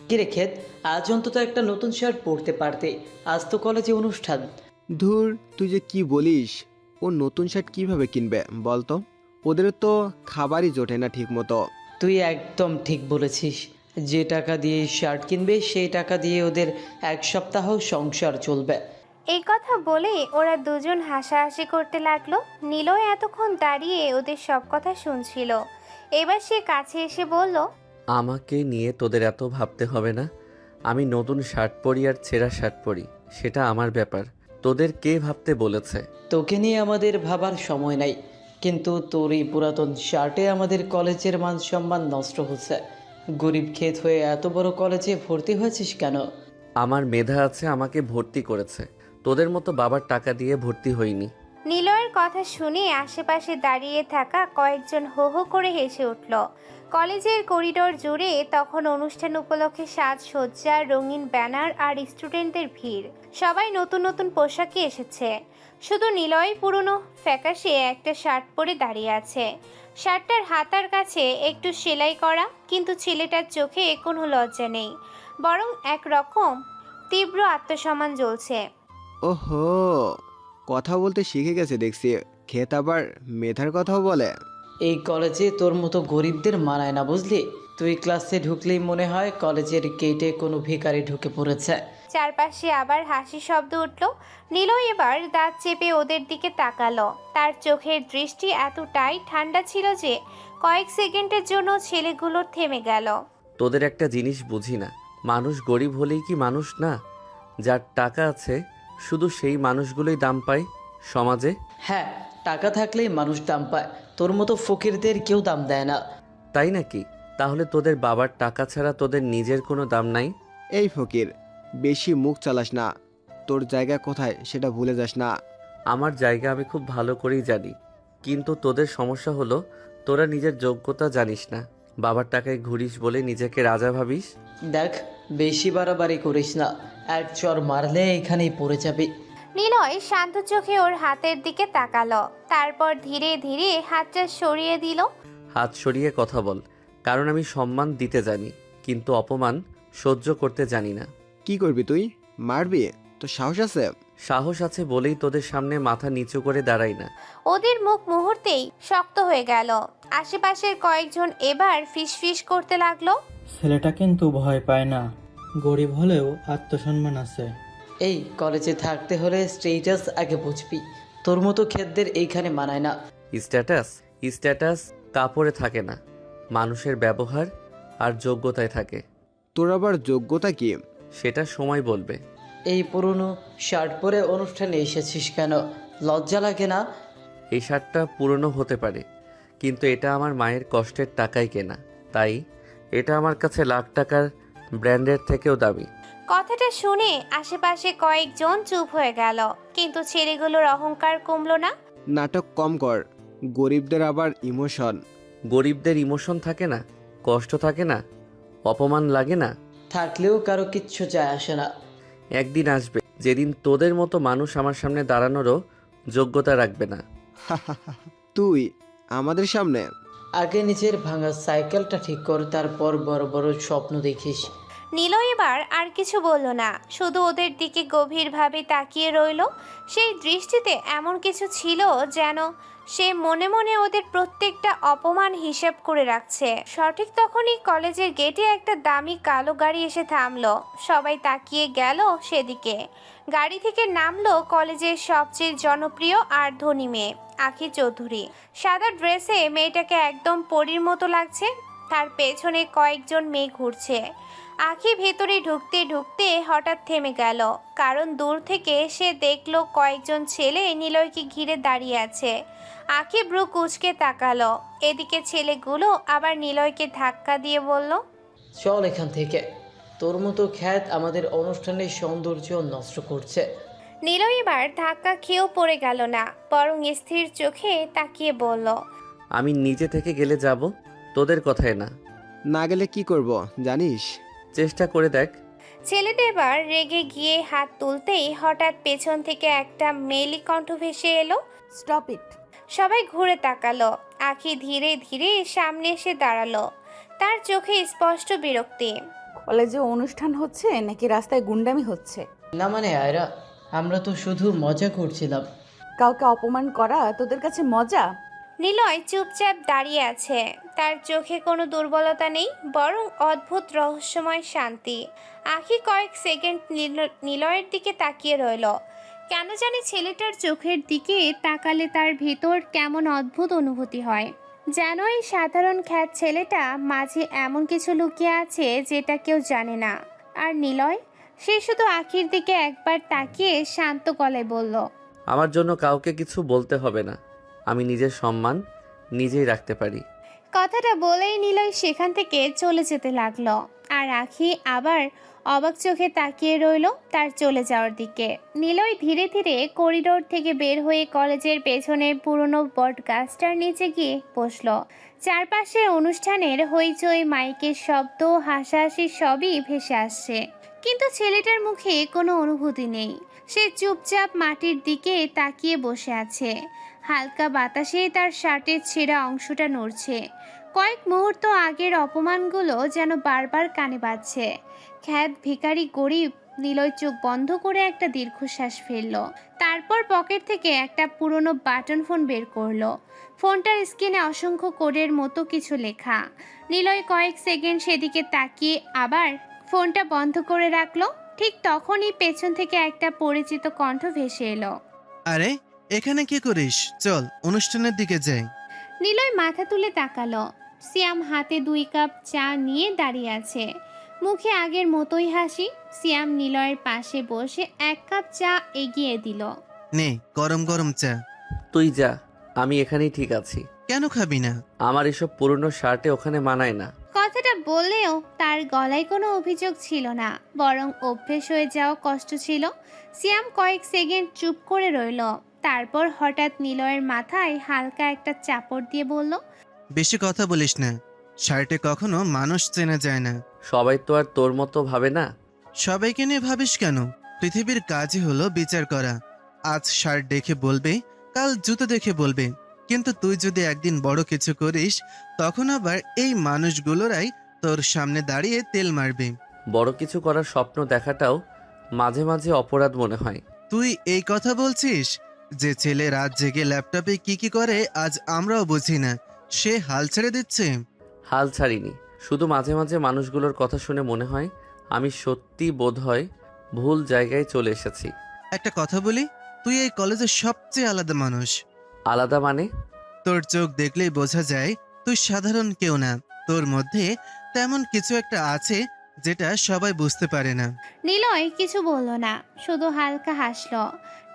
কিরে ক্ষেত, আজ অন্তত একটা নতুন শার্ট পরতে পারতে। আজ তো কলেজে অনুষ্ঠান। ধুর, তুই যে কি বলিস। ও নতুন শার্ট কিভাবে কিনবে বলতো? ওদের তো খাবারই জোটে না ঠিক মতো। তুই একদম ঠিক বলেছিস। যে টাকা দিয়ে শার্ট কিনবে সেই টাকা দিয়ে ওদের এক সপ্তাহ সংসার চলবে। এই কথা বলে ওরা দুজন হাসাহাসি করতে লাগলো। নীলও এতক্ষণ দাঁড়িয়ে ওদের সব কথা শুনছিল। এবার সে কাছে এসে বলল, আমাকে নিয়ে তোদের এত ভাবতে হবে না। আমি নতুন শার্ট পরি আর ছেঁড়া শার্ট পরি, সেটা আমার ব্যাপার। তোদের কে ভাবতে বলেছে? তোকে নিয়ে আমাদের ভাবার সময় নাই, কিন্তু তোর এই পুরাতন শার্টে আমাদের কলেজের মান সম্মান নষ্ট হচ্ছে। গরিব ক্ষেত হয়ে এত বড় কলেজে ভর্তি হয়েছিস কেন? আমার মেধা আছে, আমাকে ভর্তি করেছে। তোদের মতো বাবার টাকা দিয়ে ভর্তি হইনি। নিলয়ের কথা শুনে আশেপাশে দাঁড়িয়ে থাকা কয়েকজন হো হো করে হেসে উঠল। কলেজের করিডোর জুড়ে তখন অনুষ্ঠান উপলক্ষে সাজসজ্জা, রঙিন ব্যানার আর স্টুডেন্টদের ভিড়। সবাই নতুন নতুন পোশাকে এসেছে। শুধু নিলয় পুরনো ফ্যাকাশে একটা শার্ট পরে দাঁড়িয়ে আছে। শার্টটার হাতার কাছে একটু সেলাই করা, কিন্তু ছেলেটার চোখে কোনো লজ্জা নেই, বরং একরকম তীব্র আত্মসম্মান জ্বলছে। ওহো, কথা বলতে শিখে গেছে দেখছি। ক্ষেত আবার মেধার কথাও বলে। এই কলেজে তোর মতো গরিবদের মানায় না, বুঝলি? তুই ক্লাসে ঢুকলেই মনে হয় কলেজের গেটে কোনো ভিখারি ঢুকে পড়েছে। চারপাশে আবার হাসি শব্দ উঠল। নীলয় এবার দাঁত চেপে ওদের দিকে তাকালো। তার চোখের দৃষ্টি এতটাই ঠান্ডা ছিল যে কয়েক সেকেন্ডের জন্য ছেলেগুলো থেমে গেল। তোদের একটা জিনিস বুঝি না, মানুষ গরিব হলেই কি মানুষ না? যার টাকা আছে শুধু সেই মানুষগুলোই দাম পায় সমাজে। হ্যাঁ, টাকা থাকলেই মানুষ দাম পায়। তোর মতো ফকিরদের কেউ দাম দেয় না। তাই নাকি? তাহলে তোদের বাবার টাকা ছাড়া তোদের নিজের কোনো দাম নাই? এই ফকির, বেশি মুখ চালাস না। তোর জায়গা কোথায় সেটা ভুলে যাস না। আমার জায়গা আমি খুব ভালো করেই জানি, কিন্তু তোদের সমস্যা হলো তোরা নিজের যোগ্যতা জানিস না। বাবার টাকায় ঘুরিস বলে নিজেকে রাজা ভাবিস। দেখ, বেশি বাড়াবাড়ি করিস না। এক চর মারলে এখানেই পড়ে যাবি। নিলয় শান্ত চোখে ওর হাতের দিকে তাকালো, তারপর ধীরে ধীরে হাতটা সরিয়ে দিল। হাত সরিয়ে কথা বল, কারণ আমি সম্মান দিতে জানি, কিন্তু অপমান সহ্য করতে জানি না। কি করবি তুই? মারবি? তো সাহস আছে? সাহস আছে বলেই তোদের সামনে মাথা নিচু করে দাঁড়াই না। ওদের মুখ মুহূর্তেই শক্ত হয়ে গেল। আশেপাশের কয়েকজন এবার ফিসফিস করতে লাগলো। ছেলেটা কিন্তু ভয় পায় না, গরিব হলেও আত্মসম্মান আছে। এই কলেজে থাকতে হলে স্টেটাস আগে বুঝবি। তোর মতো ক্ষেতদের এইখানে মানায় না। স্ট্যাটাস? স্ট্যাটাস কাপড়ে থাকে না, মানুষের ব্যবহার আর যোগ্যতায় থাকে। তোর আবার যোগ্যতা কি? সেটা সময় বলবে। এই পুরনো শার্ট পরে অনুষ্ঠানে এসেছিস কেন? লজ্জা লাগে না? এই শার্টটা পুরনো হতে পারে, কিন্তু এটা আমার মায়ের কষ্টের টাকায় কেনা, তাই এটা আমার কাছে লাখ টাকার ব্র্যান্ডের থেকেও দামি। কথাটা শুনে আশেপাশে কয়েকজন চুপ হয়ে গেল, কিন্তু ছেলেগুলোর অহংকার কমলো না। নাটক কম কর। গরিবদের আবার ইমোশন। গরিবদের ইমোশন থাকে না, কষ্ট থাকে না, অপমান লাগে না? থাকলেও কারো কিচ্ছু যায় আসে না। একদিন আসবে যেদিন তোদের মতো মানুষ আমার সামনে দাঁড়ানোরও যোগ্যতা রাখবে না। তুই আমাদের সামনে? আগে নিজের ভাঙা সাইকেলটা ঠিক কর, তারপর বড় বড় স্বপ্ন দেখিস। নীলয় এবার আর কিছু বলল না, শুধু ওদের দিকে গভীরভাবে তাকিয়ে রইল। সেই দৃষ্টিতে এমন কিছু ছিল যেন সে মনে মনে ওদের প্রত্যেকটা অপমান হিসেব করে রাখছে। সঠিক তখনই কলেজের গেটে একটা দামি কালো গাড়ি এসে থামলো। সবাই তাকিয়ে গেল সেদিকে। গাড়ি থেকে নামলো কলেজের সবচেয়ে জনপ্রিয় আর ধনী মেয়ে, আখি চৌধুরী। সাদা ড্রেসে মেয়েটাকে একদম পরীর মতো লাগছে। তার পেছনে কয়েকজন মেয়ে ঘুরছে। আখি ভেতরে ঢুকতে ঢুকতে হঠাৎ থেমে গেল, কারণ দূর থেকে সে দেখলো কয়েকজন ছেলে নিলয়কে ঘিরে দাঁড়িয়ে আছে। আখি ব্রু কুঁচকে তাকালো। এদিকে ছেলেগুলো আবার নিলয়কে ধাক্কা দিয়ে বলল, চল এখান থেকে। তোর মতো খ্যাত আমাদের অনুষ্ঠানের সৌন্দর্য নষ্ট করছে। নিলয় এবার ধাক্কা খেয়েও পড়ে গেল না, বরং স্থির চোখে তাকিয়ে বলল, আমি নিজে থেকে গেলে যাব, তোদের কথায় না। না গেলে কি করব জানিস? চেষ্টা করে দেখ। ছেলেটা এবার রেগে গিয়ে হাত তুলতেই হঠাৎ পেছন থেকে একটা মেলি কণ্ঠ ভেসে এলো, স্টপ ইট। সবাই ঘুরে তাকালো। আখি ধীরে ধীরে সামনে এসে দাঁড়ালো। তার চোখে স্পষ্ট বিরক্তি। কলেজে অনুষ্ঠান হচ্ছে নাকি রাস্তায় গুন্ডামি হচ্ছে? না মানে আয়রা, আমরা তো শুধু মজা করছিলাম। কাউকে অপমান করা তোদের কাছে মজা? নিলয় চুপচাপ দাঁড়িয়ে আছে। তার চোখে কোনো দুর্বলতা নেই, বরং অদ্ভুত রহস্যময় শান্তি। আখি কয়েক সেকেন্ড নিলয়ের দিকে তাকিয়ে রইল। কেন জানি ছেলেটার চোখের দিকে তাকালে তার ভিতর কেমন অদ্ভুত অনুভূতি হয়, যেন এই সাধারণ খ্যাত ছেলেটা মাঝে এমন কিছু লুকিয়ে আছে যেটা কেউ জানে না। আর নিলয়, সে শুধু আখির দিকে একবার তাকিয়ে শান্ত গলায় বলল, আমার জন্য কাউকে কিছু বলতে হবে না, আমি নিজের সম্মান নিজেই রাখতে পারি। কথাটা বলেই নিলয় সেখান থেকে চলে যেতে লাগলো। আর আখি আবার অবাক চোখে তাকিয়ে রইল তার চলে যাওয়ার দিকে। নিলয় ধীরে ধীরে করিডোর থেকে বের হয়ে কলেজের পেছনে পুরনো বট গাছটার নিচে গিয়ে বসলো। চারপাশে অনুষ্ঠানের হইচই, মাইকের শব্দ, হাসাহাসি সবই ভেসে আসছে, কিন্তু ছেলেটার মুখে কোনো অনুভূতি নেই। সে চুপচাপ মাটির দিকে তাকিয়ে বসে আছে। হালকা বাতাসে তার শার্টের ছেঁড়া অংশটা নড়ছে। কয়েক মুহূর্ত আগের অপমানগুলো যেন বারবার কানে বাজছে। খ্যাত ভিখারি গরিব। নিলয় চোখ বন্ধ করে একটা দীর্ঘশ্বাস ফেলল। তারপর পকেট থেকে একটা পুরনো বাটন ফোন বের করলো। ফোনটার স্ক্রিনে অসংখ্য কোডের মতো কিছু লেখা। নিলয় কয়েক সেকেন্ড সেদিকে তাকিয়ে আবার ফোনটা বন্ধ করে রাখলো। ঠিক তখনই পেছন থেকে একটা পরিচিত কণ্ঠ ভেসে এলো। আরে এখানে কি করিস? চল অনুষ্ঠানের দিকে যাই। নিলয় মাথা তুলে তাকালো। সিয়াম হাতে 2 কাপ চা নিয়ে দাঁড়িয়ে আছে, মুখে আগের মতোই হাসি। সিয়াম নিলয়ের পাশে বসে 1 কাপ চা এগিয়ে দিল। নে গরম গরম চা। তুই যা, আমি এখানেই ঠিক আছি। কেন খাবি না? আমার এসব পুরনো শার্টে ওখানে মানায় না। কথাটা বললেও তার গলায় কোনো অভিযোগ ছিল না, বরং অভ্যেস হয়ে যাওয়া কষ্ট ছিল। সিয়াম কয়েক সেকেন্ড চুপ করে রইল। তারপর হঠাৎ নিলয়ের মাথায় হালকা একটা চাপড় দিয়ে বলল, বেশি কথা বলিস না। শার্টে কখনো মানুষ চেনা যায় না। সবাই তো আর তোর মতো ভাবে না। সবাইকে নিয়ে ভাবিস কেন? পৃথিবীর কাজই হলো বিচার করা। আজ শার্ট দেখে বলবে, কাল জুতো দেখে বলবে, কিন্তু তুই যদি একদিন বড় কিছু করিস, তখন আবার এই মানুষগুলোরাই তোর সামনে দাঁড়িয়ে তেল মারবে। বড় কিছু করার স্বপ্ন দেখাটাও মাঝে মাঝে অপরাধ মনে হয়। তুই এই কথা বলছিস? যে ছেলে রাত জেগে ল্যাপটপে কি করে আজ আমরাও বুঝি না, সে হাল ছেড়ে দিচ্ছে। হাল ছাড়িনি, শুধু মাঝে মাঝে মানুষগুলোর কথা শুনে মনে হয় আমি সত্যি বোধহয় ভুল জায়গায় চলে এসেছি। একটা কথা বলি, তুই এই কলেজের সবচেয়ে আলাদা মানুষ। আলাদা মানে? তোর চোখ দেখলেই বোঝা যায় তুই সাধারণ কেউ না। তোর মধ্যে তেমন কিছু একটা আছে যেটা সবাই বুঝতে পারে না। নিলয় কিছু বলল না, শুধু হালকা হাসলো।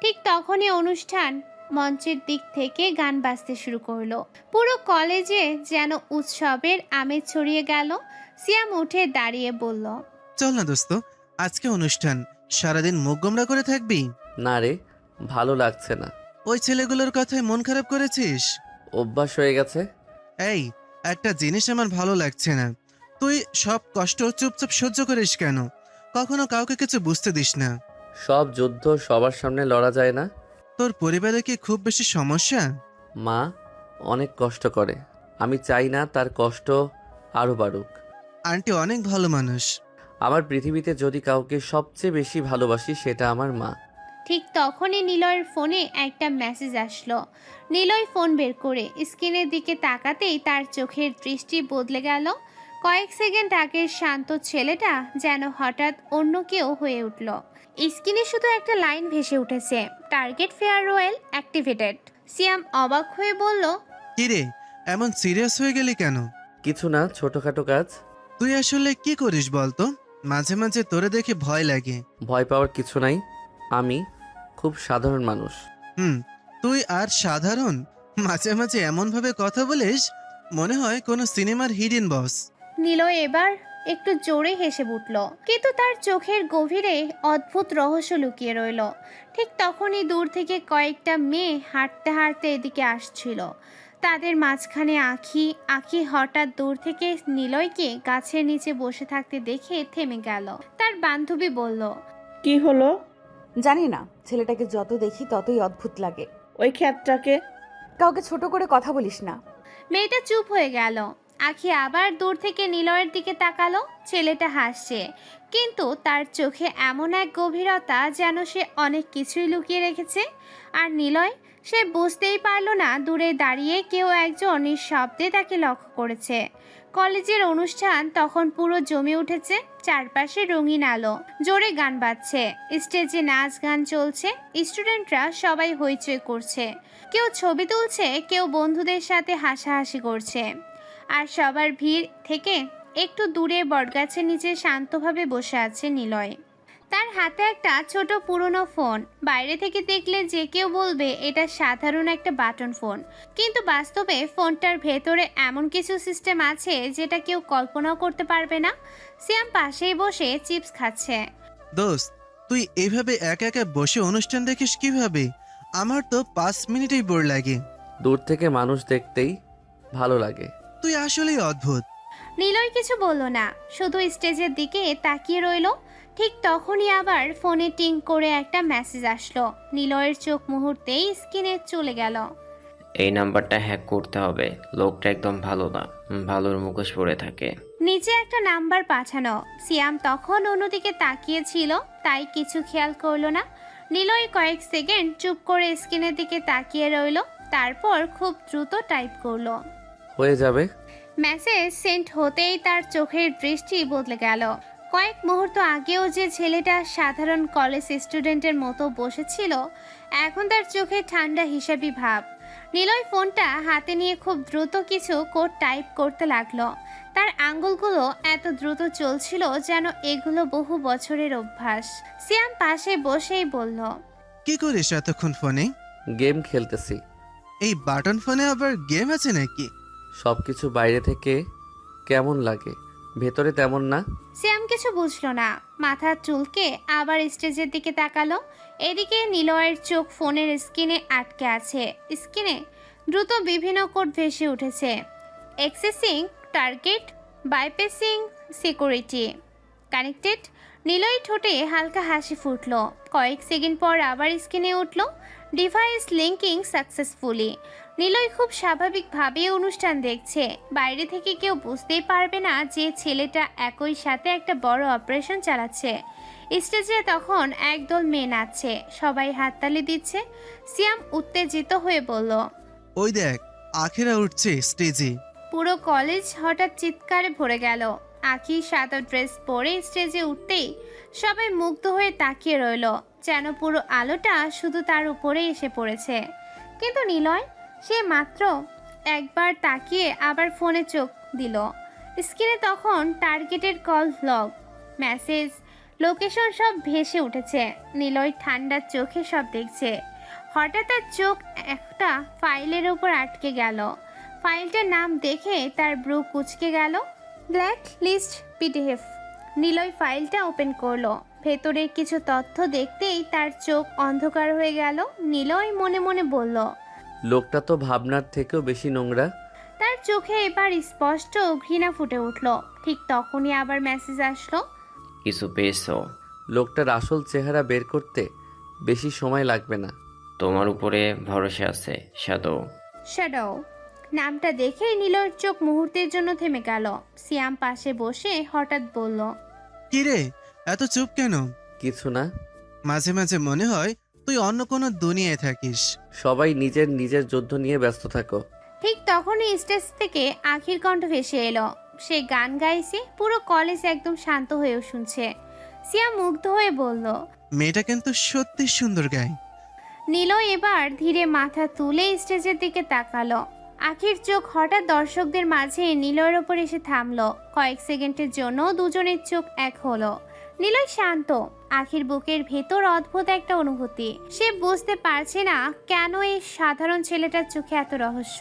ঠিক তখনই অনুষ্ঠান মঞ্চের দিক থেকে গান বাজতে শুরু করলো। পুরো কলেজে যেন উৎসবের আমেজ ছড়িয়ে গেল। সিয়াম উঠে দাঁড়িয়ে বলল, চল না দোস্ত, আজকে অনুষ্ঠান, সারাদিন মুখ গোমরা করে থাকবি? না রে, ভালো লাগছে না। ওই ছেলেগুলোর কথায় মন খারাপ করেছিস? অভ্যাস হয়ে গেছে। এই, একটা জিনিস আমার ভালো লাগছে না, তুই সব কষ্ট চুপচাপ সহ্য করিস কেন? কখনো কাউকে কিছু বুঝতে দিস না। সব যুদ্ধ সবার সামনে লড়া যায় না। তোর পরিবারে কি খুব বেশি সমস্যা? মা অনেক কষ্ট করে, আমি চাই না তার কষ্ট আরও বাড়ুক। আন্টি অনেক ভালো মানুষ। আমার পৃথিবীতে যদি কাউকে সবচেয়ে বেশি ভালোবাসি সেটা আমার মা। ঠিক তখনই নিলয়ের ফোনে একটা মেসেজ আসলো। নিলয় ফোন বের করে স্ক্রিনের দিকে তাকাতেই তার চোখের দৃষ্টি বদলে গেল। কয়েক সেকেন্ড আগের শান্ত ছেলেটা যেন হঠাৎ অন্য কেউ হয়ে উঠল। স্ক্রিনে শুধু একটা লাইন ভেসে উঠেছে, টার্গেট ফেয়ারওয়েল অ্যাক্টিভেটেড। সিয়াম অবাক হয়ে বলল, কিরে, এমন সিরিয়াস হয়ে গেলি কেন? কিছু না, ছোটখাটো কাজ। তুই আসলে কি করিস বলতো? মাঝে মাঝে তোরে দেখে ভয় লাগে। ভয় পাওয়ার কিছু নাই, আমি খুব সাধারণ মানুষ। তুই আর সাধারণ? মাঝে মাঝে এমন ভাবে কথা বলিস মনে হয় কোনো সিনেমার হিডেন বস। নিলয় এবার একটু জোরে হেসে উঠল, কিন্তু তার চোখের গভীরে অদ্ভুত রহস্য লুকিয়ে রইল। ঠিক তখনই দূর থেকে কয়েকটা মেয়ে হাঁটতে হাঁটতে এদিকে আসছিল। তাদের মাঝখানে আখি হঠাৎ দূর থেকে নিলয়কে গাছের নিচে বসে থাকতে দেখে থেমে গেল। তার বান্ধবী বলল, কি হলো? জানি না, ছেলেটাকে যত দেখি ততই অদ্ভুত লাগে। ওই খ্যাতটাকে? কাউকে ছোট করে কথা বলিস না। মেয়েটা চুপ হয়ে গেল। আখি আবার দূর থেকে নিলয়ের দিকে তাকালো। ছেলেটা হাসছে, কিন্তু তার চোখে এমন এক গভীরতা যেন সে অনেক কিছুই লুকিয়ে রেখেছে। আর নিলয়, সে বুঝতেই পারলো না দূরে দাঁড়িয়ে কেউ একজন নিঃশব্দে তাকে লক্ষ্য করেছে। কলেজের অনুষ্ঠান তখন পুরো জমে উঠেছে। চারপাশে রঙিন আলো, জোরে গান বাজছে, স্টেজে নাচ গান চলছে। স্টুডেন্টরা সবাই হইচই করছে, কেউ ছবি তুলছে, কেউ বন্ধুদের সাথে হাসাহাসি করছে। আর সবার ভিড় থেকে একটু দূরে বটগাছের নিচে শান্তভাবে বসে আছে নিলয়। তার হাতে একটা ছোট পুরনো ফোন। বাইরে থেকে দেখলে যে কেউ বলবে এটা সাধারণ একটা বাটন ফোন, কিন্তু বাস্তবে ফোনটার ভেতরে এমন কিছু সিস্টেম আছে যেটা কেউ কল্পনাও করতে পারবে না। সিয়াম পাশেই বসে চিপস খাচ্ছে। দোস্ত, তুই এইভাবে একা একা বসে অনুষ্ঠান দেখিস কিভাবে? আমার তো 5 মিনিটেই বোর লাগে। দূর থেকে মানুষ দেখতেই ভালো লাগে। তুই আসলেই অদ্ভুত। নিলয় কিছু বলল না, শুধু স্টেজের দিকে তাকিয়ে রইল। ঠিক তখনই আবার ফোনে টিং করে একটা মেসেজ আসলো। নিলয়ের চোখ মুহূর্তেই স্ক্রিনে চলে গেল। এই নাম্বারটা হ্যাক করতে হবে। লোকটা একদম ভালো না, ভালোর মুখোশ পরে থাকে। নিচে একটা নাম্বার পাঠানো। সিয়াম তখন অন্যদিকে তাকিয়েছিল, তাই কিছু খেয়াল করলো না। নিলয় কয়েক সেকেন্ড চুপ করে স্ক্রিনের দিকে তাকিয়ে রইল, তারপর খুব দ্রুত টাইপ করলো। হয়ে যাবে। মেসেজ সেন্ড হতেই তার চোখের দৃষ্টি বদলে গেল। কয়েক মুহূর্ত আগেও যে ছেলেটা সাধারণ কলেজ স্টুডেন্টের মতো বসেছিল, এখন তার চোখে ঠান্ডা হিসাবি ভাব। নিলয় ফোনটা হাতে নিয়ে খুব দ্রুত কিছু কোড টাইপ করতে লাগলো। তার আঙ্গুলগুলো এত দ্রুত চলছিল যেন এগুলো বহু বছরের অভ্যাস। সিয়াম পাশে বসেই বলল, কি করিস এতক্ষণ ফোনে? গেম খেলতেছি। এই বাটন ফোনে আবার গেম আছে নাকি? সব কিছু বাইরে থেকে কেমন লাগে, ভেতরে তেমন না। সিয়াম কিছু বুঝলো না, মাথা চুলকে আবার স্টেজের দিকে তাকালো। এদিকে নিলয়ের চোখ ফোনের স্ক্রিনে আটকে আছে। স্ক্রিনে দ্রুত বিভিন্ন কোড ভেসে উঠেছে। Accessing target, bypassing security, connected. Niloy ঠোঁটে হালকা হাসি ফুটল। কয়েক সেকেন্ড পর আবার স্ক্রিনে উঠল, ডিভাইস লিঙ্কিং সাকসেসফুলি। নিলয় খুব স্বাভাবিকভাবে অনুষ্ঠান দেখছে। বাইরে থেকে কেউ বুঝতেই পারবে না যে ছেলেটা একই সাথে একটা বড় অপারেশন চালাচ্ছে। স্টেজে তখন একদল মেয়ে নাচছে, সবাই হাততালি দিচ্ছে। সিয়াম উত্তেজিত হয়ে বলল, ওই দেখ, আখেরা উঠছে স্টেজে। পুরো কলেজ হঠাৎ চিৎকারে ভরে গেল। আখি সাদা ড্রেস পরে স্টেজে উঠতেই সবাই মুগ্ধ হয়ে তাকিয়ে রইল, যেন পুরো আলোটা শুধু তার উপরে এসে পড়েছে। কিন্তু নিলয়, সে মাত্র একবার তাকিয়ে আবার ফোনে চোখ দিল। স্ক্রিনে তখন targeted call log, message, location সব ভেসে উঠেছে। নিলয় ঠান্ডা চোখে সব দেখছে। হঠাৎ তার চোখ একটা ফাইলের উপর আটকে গেল। ফাইলটার নাম দেখে তার ব্রু কুঁচকে গেল। Black list PDF. নিলয় ফাইলটা ওপেন করলো। ভেতরে কিছু তথ্য দেখতেই তার চোখ অন্ধকার হয়ে গেল। নিলয় মনে মনে বলল, লোকটা তো ভাবনার থেকেও বেশি নোংরা। তার চোখে এবার স্পষ্ট ঘৃণা ফুটে উঠল। ঠিক তখনই আবার মেসেজ আসলো। কিছু পেয়েছো? লোকটার আসল চেহারা বের করতে বেশি সময় লাগবে না। তোমার উপরে ভরসা আছে শ্যাডো। শ্যাডো নামটা দেখে নিলয়ের চোখ মুহূর্তের জন্য থেমে গেল। সিয়াম পাশে বসে হঠাৎ বলল, কি রে, এত চুপ কেন? কিছু না। মাঝে মাঝে মনে হয় তুই অন্য কোনো দুনিয়ায় থাকিস। সবাই নিজের নিজের যুদ্ধ নিয়ে ব্যস্ত থাকো। ঠিক তখনই স্টেজ থেকে আখির কণ্ঠ ভেসে এলো। সে গান গাইছে, পুরো কলেজ একদম শান্ত হয়েও শুনছে। সিয়াম মুগ্ধ হয়ে বলল, মেয়েটা কিন্তু সত্যি সুন্দর গায়। নিলয় এবার ধীরে মাথা তুলে স্টেজের দিকে তাকালো। আখির চোখ হঠাৎ দর্শকদের মাঝে নিলয়ের ওপর এসে থামলো। কয়েক সেকেন্ডের জন্য দুজনের চোখ এক হলো। নিলয় শান্ত, আখির বুকের ভেতর অদ্ভুত একটা অনুভূতি। সে বুঝতে পারছে না কেন এই সাধারণ ছেলেটার চোখে এত রহস্য।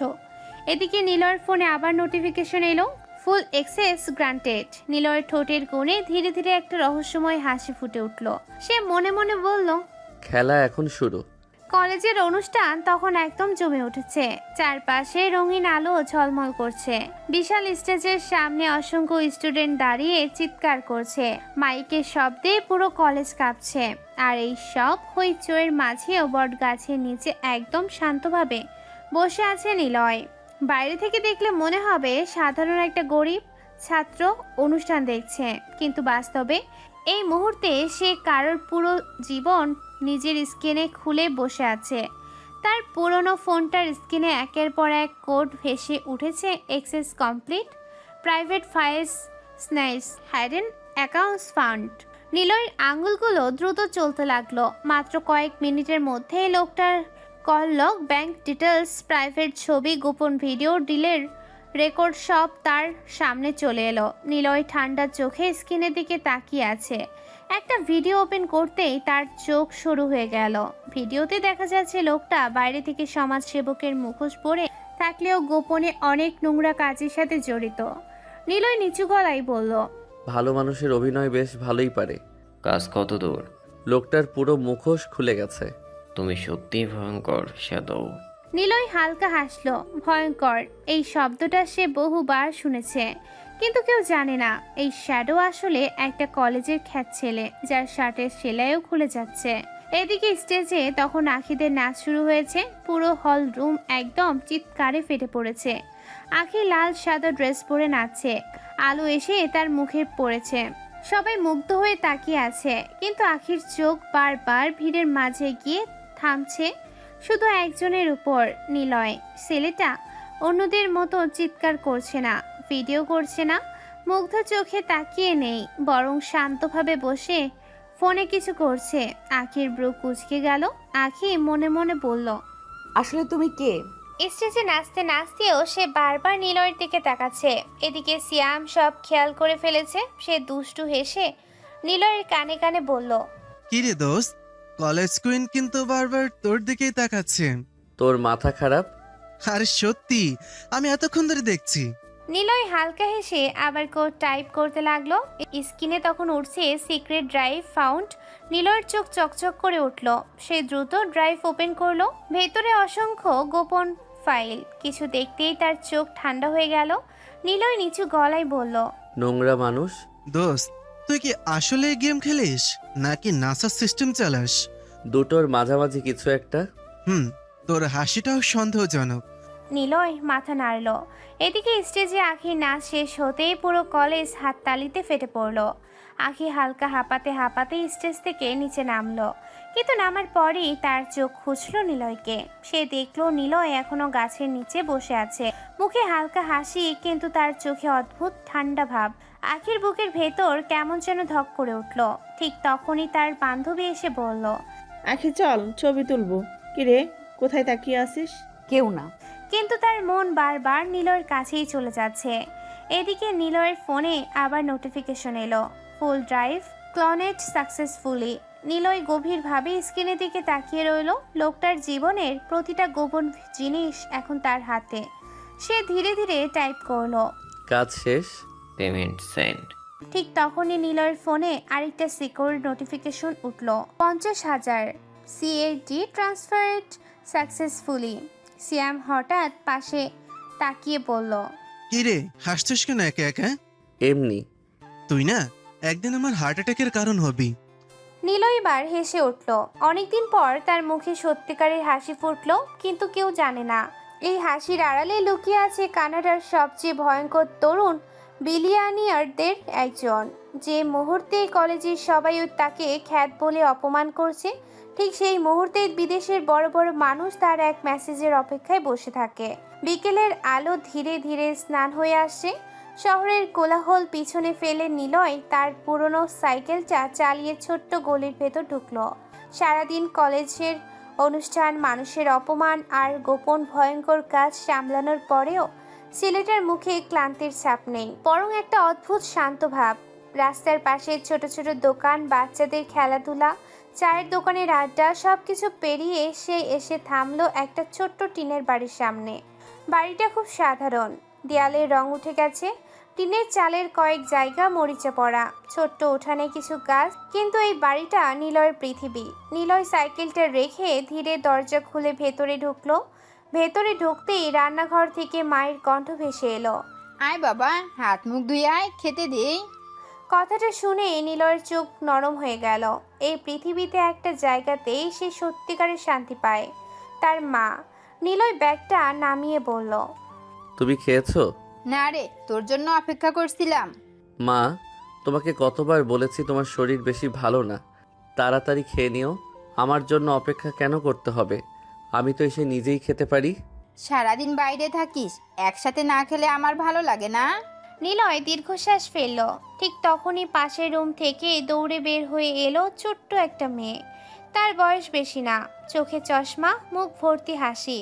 এদিকে নিলয়ের ফোনে আবার নোটিফিকেশন এলো, ফুল অ্যাক্সেস গ্রান্টেড। নিলয়ের ঠোঁটের কোণে ধীরে ধীরে একটা রহস্যময় হাসি ফুটে উঠল। সে মনে মনে বলল, খেলা এখন শুরু। কলেজের অনুষ্ঠান তখন একদম জমে উঠেছে। চারপাশে রঙিন আলো ঝলমল করছে। বিশাল স্টেজের সামনে অসংখ্য স্টুডেন্ট দাঁড়িয়ে চিৎকার করছে। মাইকের শব্দে পুরো কলেজ কাঁপছে। আর এই সব হইচইয়ের মাঝেও বট গাছের নিচে একদম শান্তভাবে বসে আছে নিলয়। বাইরে থেকে দেখলে মনে হবে সাধারণ একটা গরিব ছাত্র অনুষ্ঠান দেখছে, কিন্তু বাস্তবে এই মুহূর্তে সে কারোর পুরো জীবন নিজের স্ক্রিনে খুলে বসে আছে। তার পুরনো ফোনটার স্ক্রিনে একের পর এক কোড ভেসে উঠেছে। এক্সেস কমপ্লিট, প্রাইভেট ফাইলস স্নাইস, হাইডেন অ্যাকাউন্টস ফাউন্ড। নিলয়ের আঙুলগুলো দ্রুত চলতে লাগলো। মাত্র কয়েক মিনিটের মধ্যে লোকটার call log, bank details, private ছবি, গোপন ভিডিও, ডিলের রেকর্ড সব তার সামনে চলে এলো। নিলয় ঠান্ডা চোখে স্ক্রিনের দিকে তাকিয়ে আছে। একটা ভিডিও ওপেন করতেই তার চোখ শুরু হয়ে গেল। ভিডিওতে দেখা যাচ্ছে লোকটা বাইরে থেকে সমাজসেবকের মুখোশ পরে থাকলেও গোপনে অনেক নোংরা কাজের সাথে জড়িত। নিলয় নিচু গলায় বলল, ভালো মানুষের অভিনয় বেশ ভালোই পারে। কাজ কত দূর? লোকটার পুরো মুখোশ খুলে গেছে। তুমি সত্যিই ভয়ঙ্কর, শ্যাদো। নিলয় হালকা হাসলো। ভয়ঙ্কর এই শব্দটা সে বহুবার শুনেছে, কিন্তু কেউ জানে না এই শ্যাডো আসলে একটা কলেজের খ্যাত ছেলে, যার শার্টের সেলাইও খুলে যাচ্ছে। এদিকে স্টেজে তখন আখিদের নাচ শুরু হয়েছে। পুরো হল রুম একদম চিৎকারে ফেটে পড়েছে। আখি লাল সাদা ড্রেস পরে নাচছে। আলো এসে তার মুখে পড়েছে। সবাই মুগ্ধ হয়ে তাকিয়ে আছে, কিন্তু আখির চোখ বারবার ভিড়ের মাঝে গিয়ে থামছে শুধু একজনের উপর, নিলয়। ছেলেটা অন্যদের মতো চিৎকার করছে না, ভিডিও করছে না, মুগ্ধ চোখে তাকিয়ে নেই, বরং শান্তভাবে বসে ফোনে কিছু করছে। আখির ব্রু কুঁচকে গেল। আখি মনে মনে বলল, আসলে তুমি কে? স্টেজে নাচতে নাচতেও সে বারবার নিলয়ের দিকে তাকাচ্ছে। এদিকে সিয়াম সব খেয়াল করে ফেলেছে। সে দুষ্টু হেসে নিলয়ের কানে কানে বলল, কিরে দোস্ত, কলেজ কুইন কিন্তু বারবার তোর দিকেই তাকাচ্ছে। তোর মাথা খারাপ? আর সত্যি আমি এতক্ষণ ধরে দেখছি। নিলয় হালকা হেসে আবার কোড টাইপ করতে লাগলো। স্ক্রিনে তখন উঠছে সিক্রেট ড্রাইভ ফাউন্ড। নিলয়ের চোখ চকচক করে উঠল। সে দ্রুত ড্রাইভ ওপেন করলো। ভেতরে অসংখ্য গোপন ফাইল। কিছু দেখতেই তার চোখ ঠান্ডা হয়ে গেল। নিলয় নিচু গলায় বলল, নোংরা মানুষ। দোস্ত, তুই কি আসলে গেম খেলিস নাকি নাসার সিস্টেম চালাস? দুটোর মাঝামাঝি কিছু একটা। তোর হাসিটাও সন্দেহজনক। নিলয় মাথা নাড়ল। এদিকে স্টেজে আখির নাচ শেষ হতেই পুরো কলেজ হাততালিতে ফেটে পড়ল। আখি হালকা হাঁপাতে হাঁপাতে স্টেজ থেকে নিচে নামলো, কিন্তু নামার পরেই তার চোখ খুঁজল নিলয়কে। সে দেখলো নিলয় এখনো গাছের নিচে বসে আছে, মুখে হালকা হাসি, কিন্তু তার চোখে অদ্ভুত ঠান্ডা ভাব। আখির বুকের ভেতর কেমন যেন ধক করে উঠল। ঠিক তখনই তার বান্ধবী এসে বলল, আখি চল ছবি তুলবো। কিরে, কোথায় তাকিয়ে আসিস? কেউ না। কিন্তু তার মন বারবার নিলয়ের কাছেই চলে যাচ্ছে। এদিকে নিলয়ের ফোনে আবার নোটিফিকেশন এলো, ফুল ড্রাইভ ক্লোনেড সাকসেসফুলি। নিলয় গভীরভাবে স্ক্রিনের দিকে তাকিয়ে রইল। লোকটার জীবনের প্রতিটা গোপন জিনিস এখন তার হাতে। সে ধীরে ধীরে টাইপ করলো, কাজ শেষ। Payment send. ঠিক তখনই নিলয়ের ফোনে আরেকটা সিকিউর নোটিফিকেশন উঠল, 50,000 CAD ট্রান্সফারেড সাকসেসফুলি। সিয়াম হঠাৎ পাশে তাকিয়ে বলল, কিরে, হাসছিস কেন একা একা? এমনি। তুই না একদিন আমার হার্ট অ্যাটাকের কারণ হবি। নিলয় এবার হেসে উঠল। অনেকদিন পর তার মুখে সত্যিকারের হাসি ফুটল, কিন্তু কেউ জানে না এই হাসির আড়ালে লুকিয়ে আছে কানাডার সবচেয়ে ভয়ঙ্কর তরুণ বিলিয়নিয়ারদের একজন। যে মুহূর্তে কলেজের সবাই তাকে খ্যাত বলে অপমান করছে, ঠিক সেই মুহূর্তে বিদেশের বড় বড় মানুষ তার এক মেসেজের অপেক্ষায় বসে থাকে। বিকেলের আলো ধীরে ধীরে স্নান হয়ে আসছে। শহরের কোলাহল পিছনে ফেলে নিলয় তার পুরনো সাইকেলটা চালিয়ে ছোট্ট গলির ভেতর ঢুকলো। সারাদিন কলেজের অনুষ্ঠান, মানুষের অপমান আর গোপন ভয়ঙ্কর কাজ সামলানোর পরেও ছেলেটার মুখে ক্লান্তির ছাপ নেই, বরং একটা অদ্ভুত শান্ত ভাব। রাস্তার পাশে ছোট ছোট দোকান, বাচ্চাদের খেলাধুলা, চায়ের দোকানের আড্ডা, সবকিছু পেরিয়ে সে এসে থামলো একটা ছোট্ট টিনের বাড়ির সামনে। বাড়িটা খুব সাধারণ, দেয়ালের রং উঠে গেছে, টিনের চালের কয়েক জায়গা মরিচা পড়া, ছোট্ট উঠানে কিছু গাছ, কিন্তু এই বাড়িটা নিলয়ের পৃথিবী। নিলয় সাইকেলটা রেখে ধীরে দরজা খুলে ভেতরে ঢুকলো। ভেতরে ঢুকতেই রান্নাঘর থেকে মায়ের কণ্ঠ ভেসে এলো, আয় বাবা, হাত মুখ ধুই, আয় খেতে দেই। কথাটা শুনে নিলয়ের চোখ নরম হয়ে গেল। এই পৃথিবীতে একটা জায়গাতেই সে সত্যিকারের শান্তি পায়, তার মা। নিলয় ব্যাগটা নামিয়ে বলল, তুমি খেয়েছো? না রে, তোর জন্য অপেক্ষা করছিলাম। মা, তোমাকে কতবার বলেছি তোমার শরীর বেশি ভালো না, তাড়াতাড়ি খেয়ে নিও। আমার জন্য অপেক্ষা কেন করতে হবে? আমি তো এসে নিজেই খেতে পারি। সারাদিন বাইরে থাকিস, একসাথে না খেলে আমার ভালো লাগে না। নিলয় দীর্ঘশ্বাস ফেলল। ঠিক তখনই পাশের রুম থেকে দৌড়ে বের হয়ে এলো ছোট্ট একটা মেয়ে। তার বয়স বেশি না, চোখে চশমা, মুখ ভর্তি হাসি।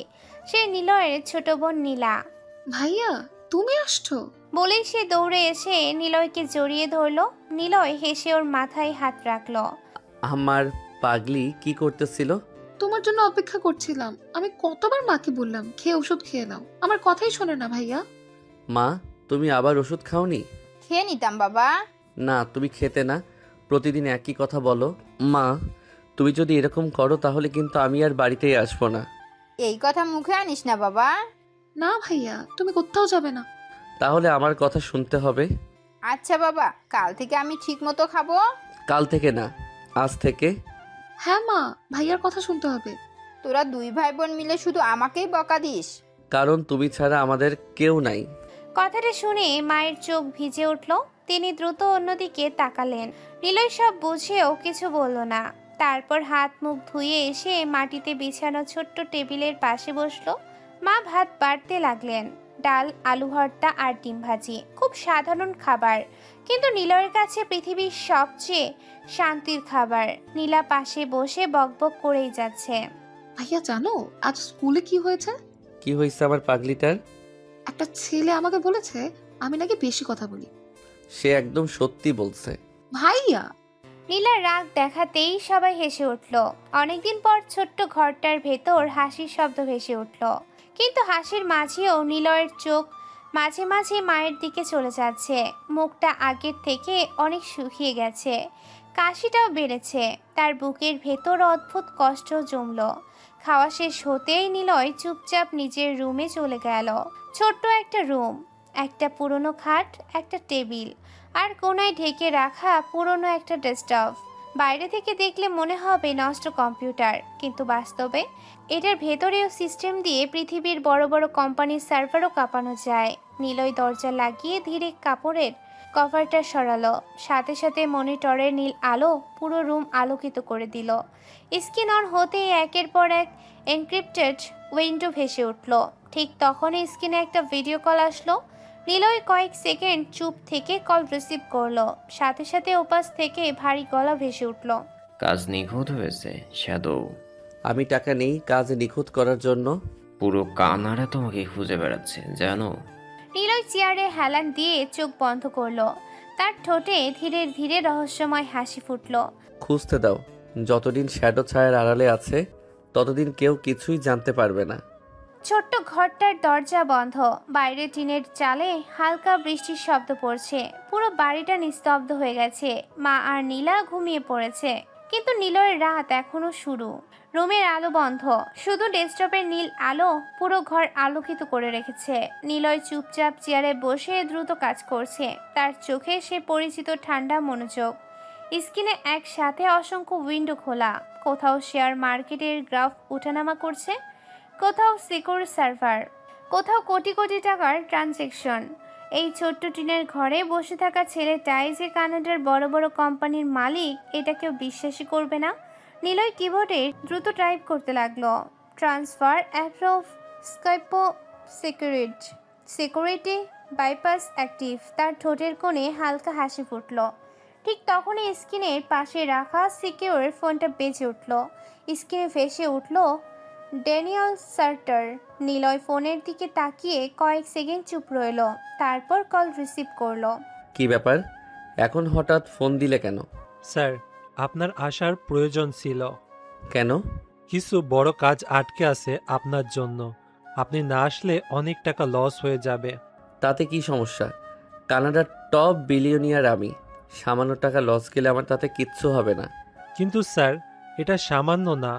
সে নিলয়ের ছোট বোন নীলা। ভাইয়া, তুমি আসছো? বলেই সে দৌড়ে এসে নিলয়কে জড়িয়ে ধরলো। নিলয় হেসে ওর মাথায় হাত রাখলো। আমার পাগলি কি করতেছিল? তোমার জন্য অপেক্ষা করছিলাম। আমি কতবার মাকে বললাম খেয়ে ওষুধ খেয়ে নাও, আমার কথাই শোনে না ভাইয়া। মা, তুমি আবার ওষুধ খাওনি? খেয়ে নিতাম বাবা। না, তুমি খেতে না, প্রতিদিন একই কথা বলো। মা, তুমি যদি এরকম করো তাহলে কিন্তু আমি আর বাড়িতেই আসবো না। এই কথা মুখে আনিস না বাবা। না ভাইয়া, তুমি কোথাও যাবে না। তাহলে আমার কথা শুনতে হবে। আচ্ছা বাবা, কাল থেকে আমি ঠিক মতো খাবো। কাল থেকে না, আজ থেকে। হ্যাঁ মা, ভাইয়ার কথা শুনতে হবে। তোরা দুই ভাই বোন মিলে শুধু আমাকেই বকা দিস। কারণ তুমি ছাড়া আমাদের কেউ নাই। কথাটা শুনে মায়ের চোখ ভিজে উঠল। তিনি দ্রুত অন্যদিকে তাকালেন। নিলয় সব বুঝেও কিছু বলল না। তারপর হাত মুখ ধুয়ে এসে মাটিতে বিছানো ছোট্ট টেবিলের পাশে বসলো। মা ভাত বাড়তে লাগলেন। ডাল, আলু ভর্তা আর ডিম ভাজি, খুব সাধারণ খাবার, কিন্তু নিলয়ের কাছে পৃথিবীর সবচেয়ে শান্তির খাবার। নীলা পাশে বসে বকবক করেই যাচ্ছে। ভাইয়া জানো আজ স্কুলে কি হয়েছে? কি হয়েছে আমার পাগলিটার? একটা ছেলে আমাকে বলেছে আমি নাকি বেশি কথা বলি। সে একদম সত্যি বলছে। ভাইয়া! নীলার রাগ দেখাতেই সবাই হেসে উঠল। অনেকদিন পর ছোট্ট ঘরটার ভেতর হাসির শব্দ ভেসে উঠল, কিন্তু হাসির মাঝেও নিলয়ের চোখ মাঝে মাঝে মায়ের দিকে চলে যাচ্ছে। মুখটা আগের থেকে অনেক শুকিয়ে গেছে, কাশিটাও বেড়েছে। তার বুকের ভেতর অদ্ভুত কষ্ট জমল। খাওয়া শেষ হতেই নিলয় চুপচাপ নিজের রুমে চলে গেল। ছোট্ট একটা রুম, একটা পুরনো খাট, একটা টেবিল, আর কোনায় ঢেকে রাখা পুরনো একটা ডেস্কটপ। বাইরে থেকে দেখলে মনে হবে নষ্ট কম্পিউটার, কিন্তু বাস্তবে এটার ভেতরেও সিস্টেম দিয়ে পৃথিবীর বড় বড় কোম্পানির সার্ভারও কাঁপানো যায়। নিলয় দরজা লাগিয়ে ধীরে কাপড়ের কভারটা সরালো। সাথে সাথে মনিটরের নীল আলো পুরো রুম আলোকিত করে দিল। স্ক্রিন অন হতেই একের পর এক এনক্রিপ্টেড উইন্ডো ভেসে উঠল। ঠিক তখনই স্ক্রিনে একটা ভিডিও কল আসলো। নিলয় কয়েক সেকেন্ড চুপ থেকে কল রিসিভ করলো। সাথে সাথে ওপাশ থেকে ভারী গলা ভেসে উঠল। কাজ নিখুঁত হয়েছে শ্যাদো। আমি টাকা নেই কাজ নিখুঁত করার জন্য। পুরো কানাডা তোমাকে খুঁজে বেড়াচ্ছে জানো। নিলয় চেয়ারে হেলান দিয়ে চোখ বন্ধ করলো। তার ঠোঁটে ধীরে ধীরে রহস্যময় হাসি ফুটল। খুঁজতে দাও, যতদিন শ্যাডো ছায়ার আড়ালে আছে ততদিন কেউ কিছুই জানতে পারবে না। ছোট্ট ঘরটার দরজা বন্ধ। বাইরে টিনের চালে হালকা বৃষ্টির শব্দ পড়ছে। পুরো বাড়িটা নিস্তব্ধ হয়ে গেছে। মা আর নীলা ঘুমিয়ে পড়েছে, কিন্তু নিলয়ের রাত এখনো শুরু। রুমের আলো বন্ধ, শুধু ডেস্কটপের নীল আলো পুরো ঘর আলোকিত করে রেখেছে। নিলয় চুপচাপ চেয়ারে বসে দ্রুত কাজ করছে। তার চোখে সে পরিচিত ঠান্ডা মনোযোগ। স্ক্রিনে একসাথে অসংখ্য উইন্ডো খোলা। কোথাও শেয়ার মার্কেটের গ্রাফ ওঠানামা করছে, কোথাও সিকিউর সার্ভার, কোথাও কোটি কোটি টাকার ট্রানজ্যাকশন। এই ছোট্ট টিনের ঘরে বসে থাকা ছেলেটাই যে কানাডার বড় বড় কোম্পানির মালিক, এটা কেউ বিশ্বাসই করবে না। নিলয় কিবোর্ডে দ্রুত টাইপ করতে লাগলো। ট্রান্সফার অ্যাপ্রুভ, স্কাইপো সিকিউরিটি বাইপাস অ্যাক্টিভ। তার ঠোঁটের কোণে হালকা হাসি ফুটল। ঠিক তখনই স্ক্রিনের পাশে রাখা সিকিউর ফোনটা বেজে উঠল। স্ক্রিনে ভেসে উঠল ড্যানিয়েল সার্টার। নিলয় ফোনের দিকে তাকিয়ে কয়েক সেকেন্ড চুপ রইল, তারপর কল রিসিভ করলো। কি ব্যাপার, এখন হঠাৎ ফোন দিলে কেন? স্যার, আপনার আসার প্রয়োজন ছিল। কেন? কিছু বড় কাজ আটকে আছে আপনার জন্য। আপনি না আসলে অনেক টাকা লস হয়ে যাবে। তাতে কি সমস্যা? কানাডার টপ বিলিয়নিয়ার আমি, সামান্য টাকা লস গেলে আমার তাতে কিচ্ছু হবে না। কিন্তু স্যার, এটা সামান্য না,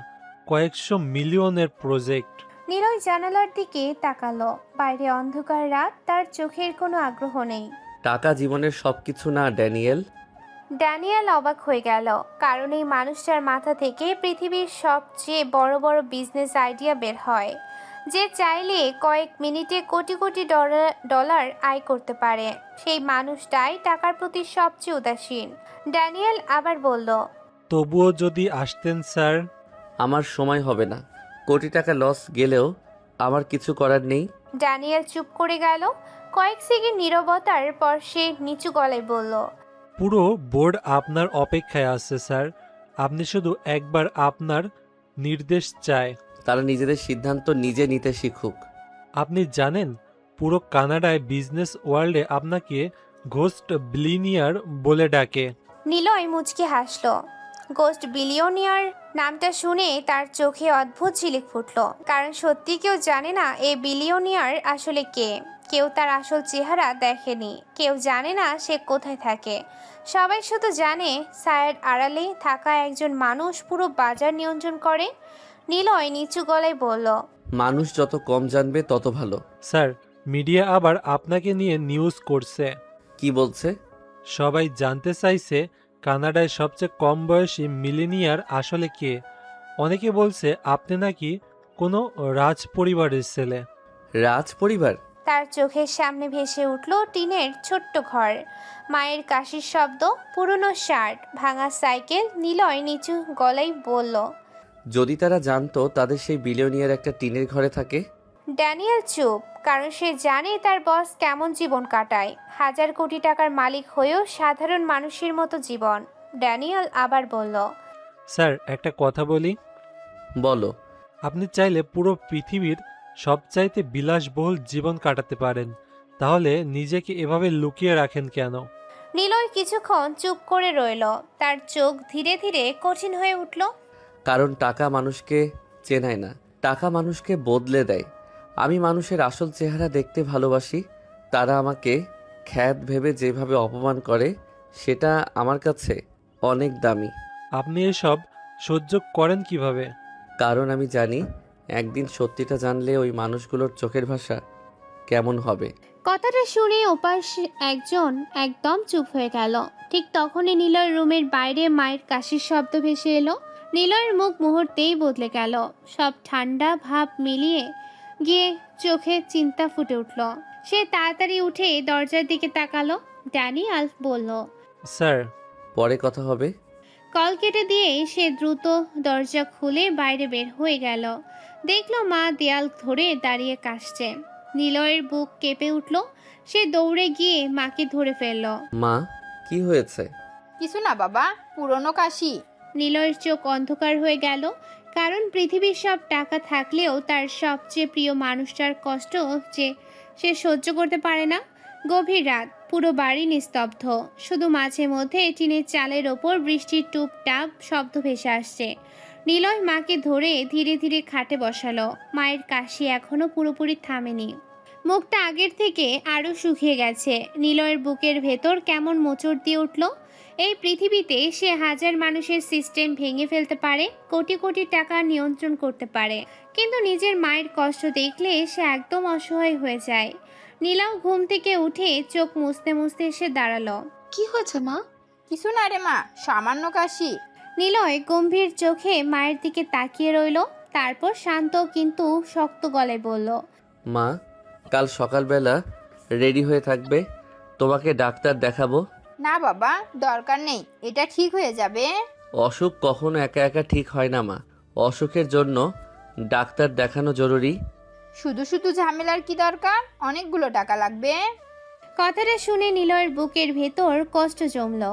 কয়েকশো মিলিয়নের প্রজেক্ট। নিলয় জানালার দিকে তাকালো। বাইরে অন্ধকার রাত, তার চোখের কোনো আগ্রহ নেই। টাকা জীবনের সবকিছু না ড্যানিয়েল। ড্যানিয়েল অবাক হয়ে গেল, কারণ এই মানুষটার মাথা থেকে পৃথিবীর সবচেয়ে বড় বড় বিজনেস আইডিয়া বের হয়। যে চাইলে কয়েক মিনিটে কোটি কোটি ডলার আয় করতে পারে। সেই মানুষটাই টাকার প্রতি সবচেয়ে উদাসীন। ড্যানিয়েল আবার বলল, তবুও যদি আসতেন স্যার। আমার সময় হবে না। কোটি টাকা লস গেলেও আমার কিছু করার নেই। ড্যানিয়েল চুপ করে গেল। কয়েক সেকেন্ড নীরবতার পর সে নিচু গলায় বলল, পুরো বোর্ড আপনার অপেক্ষায় আছে স্যার। আপনি শুধু একবার আপনার নির্দেশ চায়। তারা নিজেদের সিদ্ধান্ত নিজে নিতে শিখুক। আপনি জানেন পুরো কানাডায় বিজনেস ওয়ার্ল্ডে আপনাকে ঘোস্ট বিলিনিয়ার বলে ডাকে। নিলয় মুচকি হাসল। গোস্ট বিলিয়নিয়ার নামটা শুনে তার চোখে অদ্ভুত ঝিলিক ফুটল। কারণ সত্যি কেউ জানে না এই বিলিয়নিয়ার আসলে কে। কেউ তার আসল চেহারা দেখেনি, কেউ জানে না সে কোথায় থাকে। সবাই শুধু জানে ছায়ার আড়ালে থাকা একজন মানুষ পুরো বাজার নিয়ন্ত্রণ করে। নিলয় নিচু গলায় বলল, মানুষ যত কম জানবে তত ভালো। স্যার, মিডিয়া আবার আপনাকে নিয়ে নিউজ করছে। কি বলছে? সবাই জানতে চাইছে কানাডায় সবচেয়ে কম বয়সী মিলেনিয়ার আসলে কে। অনেকে বলছে আপনি নাকি কোনো রাজ পরিবারের ছেলে। রাজ পরিবার? তার চোখের সামনে ভেসে উঠল টিনের ছোট্ট ঘর, মায়ের কাশির শব্দ, পুরনো শার্ট, ভাঙা সাইকেল। নিলয় নিচু গলায় বলল, যদি তারা জানতো তাদের সেই বিলিয়নিয়ার একটা টিনের ঘরে থাকে। ড্যানিয়েল চুপ, কারণ সে জানে তার বস কেমন জীবন কাটায়। হাজার কোটি টাকার মালিক হয়েও সাধারণ মানুষের মতো জীবন। ড্যানিয়েল আবার বলল, স্যার, একটা কথা বলি। বলো। আপনি চাইলে পুরো পৃথিবীর সবচাইতে বিলাসবহুল জীবন কাটাতে পারেন, তাহলে নিজেকে এভাবে লুকিয়ে রাখেন কেন? নিলয় কিছুক্ষণ চুপ করে রইল। তার চোখ ধীরে ধীরে কঠিন হয়ে উঠল। কারণ টাকা মানুষকে চেনায় না, টাকা মানুষকে বদলে দেয়। আমি মানুষের আসল চেহারা দেখতে ভালোবাসি। তারা আমাকে খ্যাত ভেবে যেভাবে অপমান করে সেটা আমার কাছে অনেক দামি। আপনি এসব সহ্য করেন কিভাবে? কারণ আমি জানি একদিন সত্যিটা জানলে ওই মানুষগুলোর চোখের ভাষা কেমন হবে। কথাটা শুনে ওপাশ একজন একদম চুপ হয়ে গেল। ঠিক তখনই নিলয়ের রুমের বাইরে মায়ের কাশির শব্দ ভেসে এলো। নিলয়ের মুখ মুহূর্তেই বদলে গেল। সব ঠান্ডা ভাব মিলিয়ে গিয়ে চোখে চিন্তা ফুটে উঠল। সে তাড়াতাড়ি উঠে দরজার দিকে তাকালো। ড্যানিয়েল বলল, স্যার। পরে কথা হবে। কল কেটে দিয়ে সে দ্রুত দরজা খুলে বাইরে বের হয়ে গেল। দেখলো মা দেয়াল ধরে দাঁড়িয়ে কাশছে। নিলয়ের বুক কেঁপে উঠল। সে দৌড়ে গিয়ে মাকে ধরে ফেলল। মা, কি হয়েছে? কিছু না বাবা, পুরনো কাশি। নিলয়ের চোখ অন্ধকার হয়ে গেল। কারণ পৃথিবীর সব টাকা থাকলেও তার সবচেয়ে প্রিয় মানুষটার কষ্ট যে সে সহ্য করতে পারে না। গভীর রাত, পুরো বাড়ি নিস্তব্ধ। শুধু মাঝে মধ্যে টিনের চালের ওপর বৃষ্টির টুপটাপ শব্দ ভেসে আসছে। নিলয় মাকে ধরে ধীরে ধীরে খাটে বসালো। মায়ের কাশি এখনো পুরোপুরি থামেনি। মুখটা আগের থেকে আরো শুকিয়ে গেছে। নিলয়ের বুকের ভেতর কেমন মোচড় দিয়ে উঠল। এই পৃথিবীতে সে হাজার মানুষের সিস্টেম ভেঙে ফেলতে পারে, কোটি কোটি টাকা নিয়ন্ত্রণ করতে পারে, কিন্তু নিজের মায়ের কষ্ট দেখলে সে একদম অসহায় হয়ে যায়। নীলাও ঘুম থেকে উঠে চোখ মুছতে মুছতে এসে দাঁড়ালো। কি হয়েছে মা? কিছু না রে মা, সামান্য কাশি। নিলয় গম্ভীর চোখে মায়ের দিকে তাকিয়ে রইল। তারপর শান্ত কিন্তু শক্ত গলায় বলল, মা, কাল সকালবেলা রেডি হয়ে থাকবে, তোমাকে ডাক্তার দেখাবো। না বাবা, দরকার নেই, এটা ঠিক হয়ে যাবে। অসুখ কখনো একা একা ঠিক হয় না মা। অসুখের জন্য ডাক্তার দেখানো জরুরি। শুধু শুধু ঝামেলার কি দরকার? অনেকগুলো টাকা লাগবে। কথাটা শুনে নিলয়ের বুকের ভেতর কষ্ট জমল।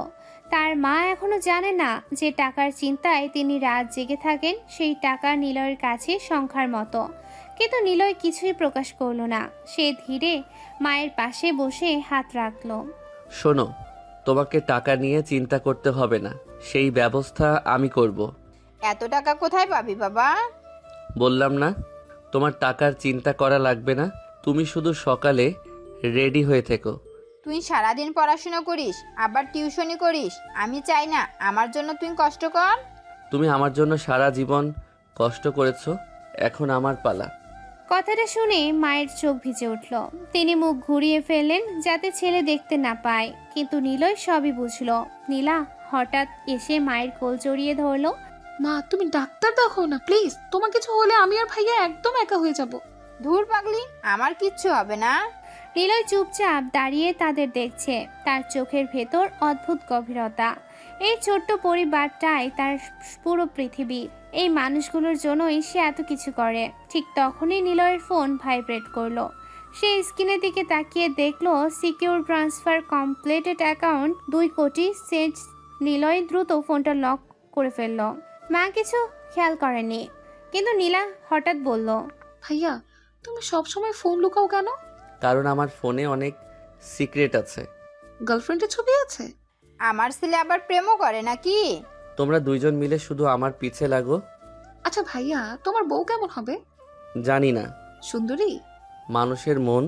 তার মা এখনো জানে না যে টাকার চিন্তায় তিনি রাত জেগে থাকেন। সেই টাকা নিলয়ের কাছে সংখ্যার মতো, কিন্তু নিলয় কিছুই প্রকাশ করল না। সে ধীরে মায়ের পাশে বসে হাত রাখল। শোনো, তোমাকে টাকা নিয়ে চিন্তা করতে হবে না, সেই ব্যবস্থা আমি করব। এত টাকা কোথায় পাবি বাবা? বললাম না, তোমার টাকার চিন্তা করা লাগবে না। তুমি শুধু সকালে রেডি হয়ে থেকো। তুই সারাদিন পড়াশোনা করিস, আবার টিউশনি করিস। আমি চাই না আমার জন্য তুই কষ্ট কর। তুমি আমার জন্য সারা জীবন কষ্ট করেছো, এখন আমার পালা। কথাটা শুনে মায়ের চোখ ভিজে উঠল। তিনি মুখ ঘুরিয়ে ফেললেন যাতে ছেলে দেখতে না পায়, কিন্তু নিলয় সবই বুঝল। নীলা হঠাৎ এসে মায়ের কোল জড়িয়ে ধরল। মা, তুমি ডাক্তার দেখাও না প্লিজ। তোমার কিছু হলে আমি আর ভাইয়া একদম একা হয়ে যাব। ধুর পাগলি, আমার কিচ্ছু হবে না। নিলয় চুপচাপ দাঁড়িয়ে তাদের দেখছে, তার চোখের ভেতর অদ্ভুত গভীরতা। এই ছোট্ট পরিবারটাই তার পুরো পৃথিবী। এই মানুষগুলোর জন্যই সে এত কিছু করে। ঠিক তখনই নিলয়ের ফোন ভাইব্রেট করলো। সে স্ক্রিনের দিকে তাকিয়ে দেখলো সিকিউর ট্রান্সফার কমপ্লিটেড, অ্যাকাউন্ট 2 কোটি সেন্ট। নিলয় দ্রুত ফোনটা লক করে ফেলল। মা কিছু খেয়াল করেনি, কিন্তু নীলা হঠাৎ বলল, ভাইয়া তুমি সবসময় ফোন লুকাও কেন? কারণ আমার ফোনে অনেক সিক্রেট আছে। গার্লফ্রেন্ডের ছবি আছে? আমার ছেলে আবার প্রেমও করে নাকি? তোমরা দুইজন মিলে শুধু আমার পিছে লাগো। আচ্ছা ভাইয়া, তোমার বউ কেমন হবে? জানি না, সুন্দরী? মানুষের মন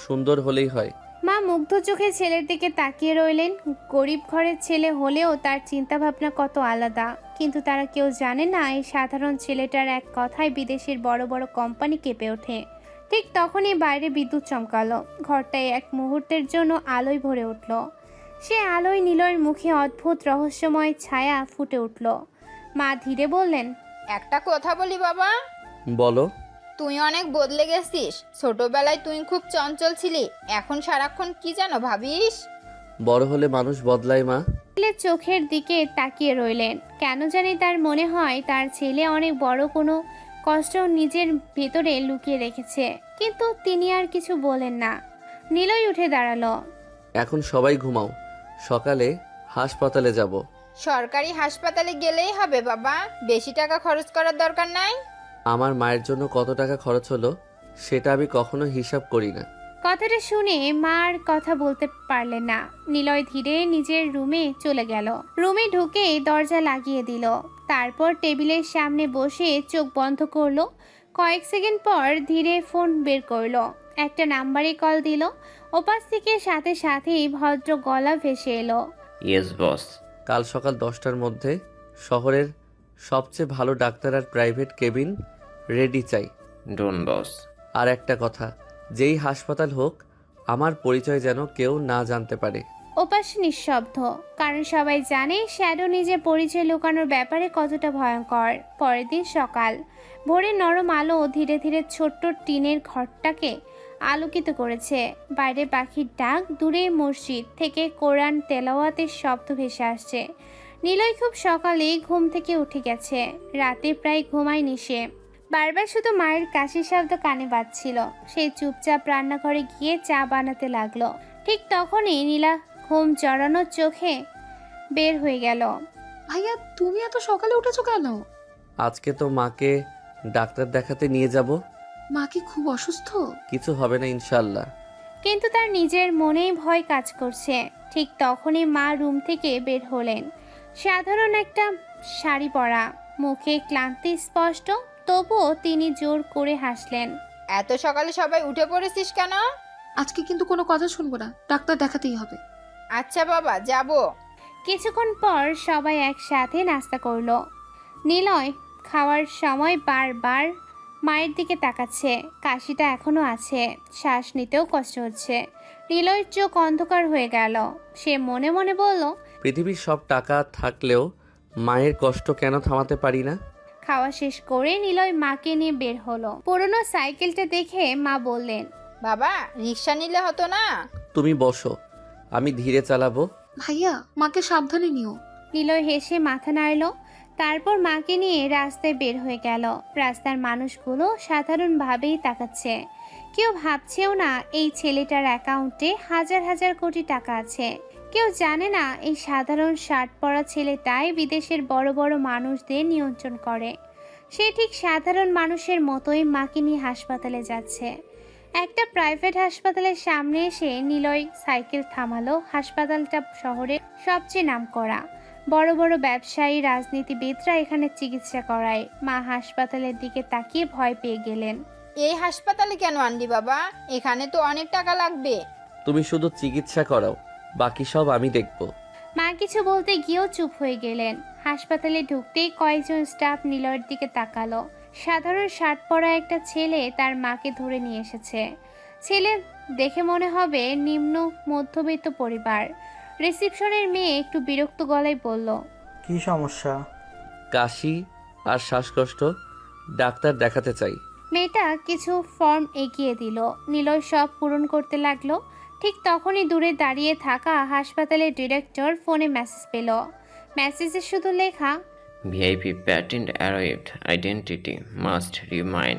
সুন্দর হলেই হয়। মা মুগ্ধ চোখে ছেলের দিকে তাকিয়ে রইলেন। গরিব ঘরের ছেলে হলেও তার চিন্তাভাবনা কত আলাদা। কিন্তু তারা কেউ জানে না এই সাধারণ ছেলেটার এক কথায় বিদেশের বড় বড় কোম্পানি কেঁপে ওঠে। ঠিক তখনই বাইরে বিদ্যুৎ চমকালো। ঘরটায় এক মুহূর্তের জন্য আলোয় ভরে উঠল। সে আলোয় নিলয়ের মুখে অদ্ভুত রহস্যময় ছায়া ফুটে উঠল। মা ধীরে বললেন, একটা কথা বলি বাবা, বলো। তুই অনেক বদলে গেছিস। ছোটবেলায় তুই খুব চঞ্চল ছিলি, এখন সারাক্ষণ কি যেন ভাবিস। বড় হলে মানুষ বদলায় মা। ছেলের চোখের দিকে তাকিয়ে রইলেন। কেন জানি তার মনে হয় তার ছেলে অনেক বড় কোনো কষ্ট নিজের ভেতরে লুকিয়ে রেখেছে, কিন্তু তিনি আর কিছু বলেন না। নীলই উঠে দাঁড়ালো। এখন সবাই ঘুমাও, সকালে হাসপাতালে যাব। সরকারি হাসপাতালে গেলেই হবে বাবা, বেশি টাকা খরচ করার দরকার নাই। আমার মায়ের জন্য কত টাকা খরচ হলো সেটা আমি কখনো হিসাব করি না। কথাটা শুনে মার কথা বলতে পারলেন না। নিলয় ধীরে নিজের রুমে চলে গেল। রুমে ঢুকে দরজা লাগিয়ে দিল। তারপর টেবিলের সামনে বসে চোখ বন্ধ করলো। কয়েক সেকেন্ড পর ধীরে ফোন বের করলো। একটা নাম্বারে কল দিল। ওপাশ থেকে সাথে সাথেই ভদ্র গলা ভেসে এলো, ইয়েস বস। কাল সকাল 10টার মধ্যে শহরের সবচেয়ে ভালো ডাক্তার আর প্রাইভেট কেবিন রেডি চাই। ডোন বস। আর একটা কথা, যেই হাসপাতাল হোক আমার পরিচয় যেন কেউ না জানতে পারে। ওপাশে নিঃশব্দ, কারণ সবাই জানে শ্যাডো নিজের পরিচয় লুকানোর ব্যাপারে কতটা ভয়ঙ্কর। পরের দিন সকাল ভোরের নরম আলো ধীরে ধীরে ছোট্ট টিনের ঘরটাকে আলোকিত করেছে। বাইরে পাখির ডাক, দূরে মসজিদ থেকে কোরআন তেলাওয়াতের শব্দ ভেসে আসছে। নিলয় খুব সকালে ঘুম থেকে উঠে গেছে। রাতে প্রায় ঘুমায়নি সে। বারবার শুধু মায়ের কাশির শব্দ কানে বাজছিল। সে চুপচাপ রান্নাঘরে গিয়ে চা বানাতে লাগলো। ঠিক তখনই নীলা ঘুম জড়ানো চোখে বের হয়ে গেল। ভাইয়া তুমি এত সকালে উঠেছো কেন? আজকে তো মাকে ডাক্তার দেখাতে নিয়ে যাব। মা কি খুব অসুস্থ? কিছু হবে না ইনশাল্লাহ। কিন্তু তার নিজের মনেই ভয় কাজ করছে। ঠিক তখনই মা রুম থেকে বের হলেন। সাধারণ একটা শাড়ি পরা, মুখে ক্লান্তি স্পষ্ট, তবুও তিনি জোর করে হাসলেন। এত সকালে সবাই উঠে পড়েছিস কেন? আজকে কিন্তু কোনো কথা শুনবো না, ডাক্তার দেখাতেই হবে। আচ্ছা বাবা, যাব। কিছুক্ষণ পর সবাই একসাথে নাস্তা করলো। নিলয় খাওয়ার সময় বারবার মায়ের দিকে তাকাচ্ছে। কাশিটা এখনো আছে, শ্বাস নিতেও কষ্ট হচ্ছে। নিলয়ের চোখ অন্ধকার হয়ে গেল। সে মনে মনে বলল, পৃথিবীর সব টাকা থাকলেও মায়ের কষ্ট কেন থামাতে পারি না। খাওয়া শেষ করে নিলয় মাকে নিয়ে বের হলো। পুরনো সাইকেলটা দেখে মা বললেন, বাবা রিক্সা নিলে হতো না? তুমি বসো, আমি ধীরে চালাবো। ভাইয়া মাকে সাবধানে নিও। নিলয় হেসে মাথা নাড়ল। তারপর মাকে নিয়ে রাস্তায় বের হয়ে গেল। রাস্তার মানুষগুলো সাধারণভাবেই তাকাচ্ছে। কেউ ভাবছেও না এই ছেলেটার অ্যাকাউন্টে হাজার হাজার কোটি টাকা আছে। কেউ জানে না এই সাধারণ শার্ট পরা ছেলেটাই বিদেশের বড় বড় মানুষদের নিয়ন্ত্রণ করে। সে ঠিক সাধারণ মানুষের মতোই মাকে নিয়ে হাসপাতালে যাচ্ছে। একটা প্রাইভেট হাসপাতালের সামনে এসে নিলয় সাইকেল থামালো। হাসপাতালটা শহরের সবচেয়ে নামকরা। বড় বড় ব্যবসায়ী, রাজনীতিবিদরা এখানে চিকিৎসা করায়। মা হাসপাতালের দিকে তাকিয়ে ভয় পেয়ে গেলেন। এই হাসপাতালে কেন আনলি বাবা? এখানে তো অনেক টাকা লাগবে। তুমি শুধু চিকিৎসা করাও, বাকি সব আমি দেখব। মা কিছু বলতে গিয়েও চুপ হয়ে গেলেন। হাসপাতালে ঢুকতেই কয়েকজন স্টাফ নিলয়ের দিকে তাকালো। সাধারণ শার্ট পরা একটা ছেলে তার মাকে ধরে নিয়ে এসেছে। ছেলে দেখে মনে হবে নিম্ন মধ্যবিত্ত পরিবার। রিসেপশনের মেয়ে একটু বিরক্ত গলায় বলল, কি সমস্যা? কাশি আর শ্বাসকষ্ট, ডাক্তার দেখাতে চাই। মেয়েটা কিছু ফর্ম এগিয়ে দিল। নিলয় সব পূরণ করতে লাগলো। ঠিক তখনই দূরে দাঁড়িয়ে থাকা হাসপাতালের ডিরেক্টর ফোনে মেসেজ পেল। মেসেজে শুধু লেখা, VIP patent arrived, identity must remain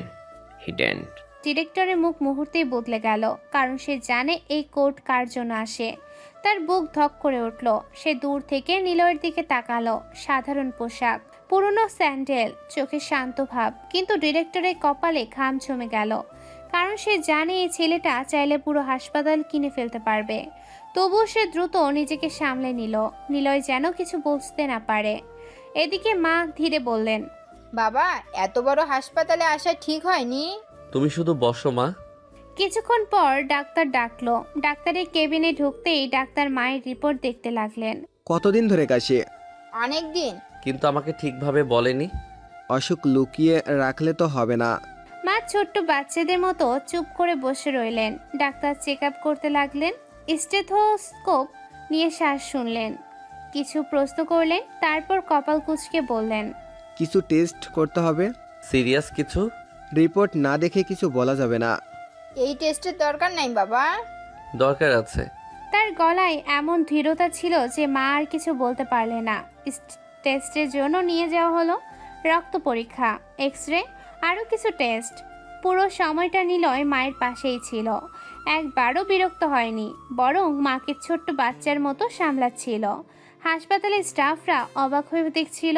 hidden. ডিরেক্টরের মুখ মুহূর্তেই বদলে গেল, কারণ সে জানে এই কোড কার জন্য আসে। তার বুক ধক করে উঠল। সে দূর থেকে নিলয়ের দিকে তাকালো। সাধারণ পোশাক, পুরনো স্যান্ডেল, চোখে শান্ত ভাব, কিন্তু ডিরেক্টরের কপালে ঘাম জমে গেল, কারণ সে জানে এই ছেলেটা চাইলে পুরো হাসপাতাল কিনে ফেলতে পারবে। তবুও সে দ্রুত নিজেকে সামলে নিল, নিলয় যেন কিছু বুঝতে না পারে। এদিকে মা ধীরে বললেন, বাবা, এত বড় হাসপাতালে আসা ঠিক হয়নি। তুমি শুধু বসো মা। কিছুক্ষণ পর ডাক্তার ডাকলো। ডাক্তারের কেবিনে ঢুকতেই ডাক্তার মায়ের রিপোর্ট দেখতে লাগলেন। কতদিন ধরে কাশি? অনেক দিন। কিন্তু আমাকে ঠিকভাবে বলেনি। অসুখ লুকিয়ে রাখলে তো হবে না। মা ছোট্ট বাচ্চাদের মতো চুপ করে বসে রইলেন। ডাক্তার চেক আপ করতে লাগলেন। স্টেথোস্কোপ নিয়ে শ্বাস শুনলেন, কিছু প্রশ্ন করলেন, তারপর কপাল কুঁচকে বললেন, কিছু টেস্ট করতে হবে। সিরিয়াস কিছু? রিপোর্ট না দেখে কিছু বলা যাবে না। এই টেস্টের দরকার নাই বাবা। দরকার আছে। তার গলায় এমন দৃঢ়তা ছিল যে মা আর কিছু বলতে পারলেন না। টেস্টের জন্য নিয়ে যাওয়া হলো। রক্ত পরীক্ষা, এক্স-রে, আরও কিছু টেস্ট। পুরো সময়টা নিলয় মায়ের পাশেই ছিল। একবারও বিরক্ত হয়নি, বরং মাকে ছোট্ট বাচ্চার মতো সামলাচ্ছিল। হাসপাতালের স্টাফরা অবাক হয়ে দেখছিল,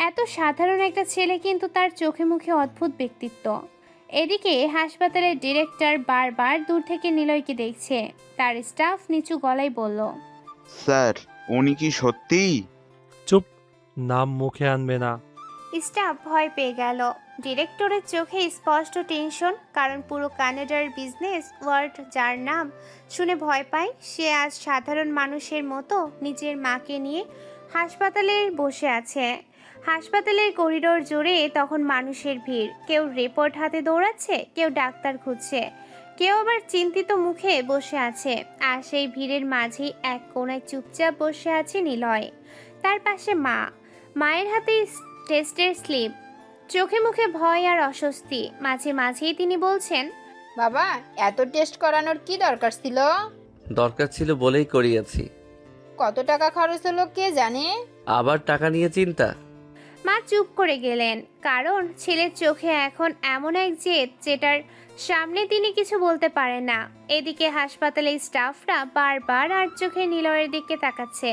এত সাধারণ একটা ছেলে, কিন্তু তার চোখে মুখে অদ্ভুত ব্যক্তিত্ব। এদিকে হাসপাতালের ডিরেক্টর বারবার দূর থেকে নিলয়কে দেখছে। তার স্টাফ নিচু গলায় বলল, স্যার, উনি কি সত্যিই? চুপ, নাম মুখে আনবে না। স্টাফ ভয় পেয়ে গেল। ডিরেক্টরের চোখে স্পষ্ট টেনশন, কারণ পুরো কানাডার বিজনেস ওয়ার্ল্ড যার নাম শুনে ভয় পায়, সে আজ সাধারণ মানুষের মতো নিজের মাকে নিয়ে হাসপাতালে বসে আছে। হাসপাতালের করিডোর জুড়ে তখন মানুষের ভিড়। কেউ রিপোর্ট হাতে দৌড়াচ্ছে, কেউ ডাক্তার খুঁজছে, কেউ আবার চিন্তিত মুখে বসে আছে। আর সেই ভিড়ের মাঝেই এক কোণায় চুপচাপ বসে আছে নিলয়। তার পাশে মা, মায়ের হাতে টেস্টের স্লিপ, চোখে মুখে ভয় আর অস্বস্তি। মাঝে মাঝেই তিনি বলছেন, বাবা, এত টেস্ট করানোর কি দরকার ছিল? দরকার ছিল বলেই করিয়েছি। কত টাকা খরচ হলো কে জানে। আবার টাকা নিয়ে চিন্তা? মা চুপ করে গেলেন, কারণ ছেলের চোখে এখন এমন এক জেদ যেটার সামনে তিনি কিছু বলতে পারেন না। এদিকে হাসপাতালের স্টাফরা বারবার আর চোখে নিলয়ের দিকে তাকাচ্ছে।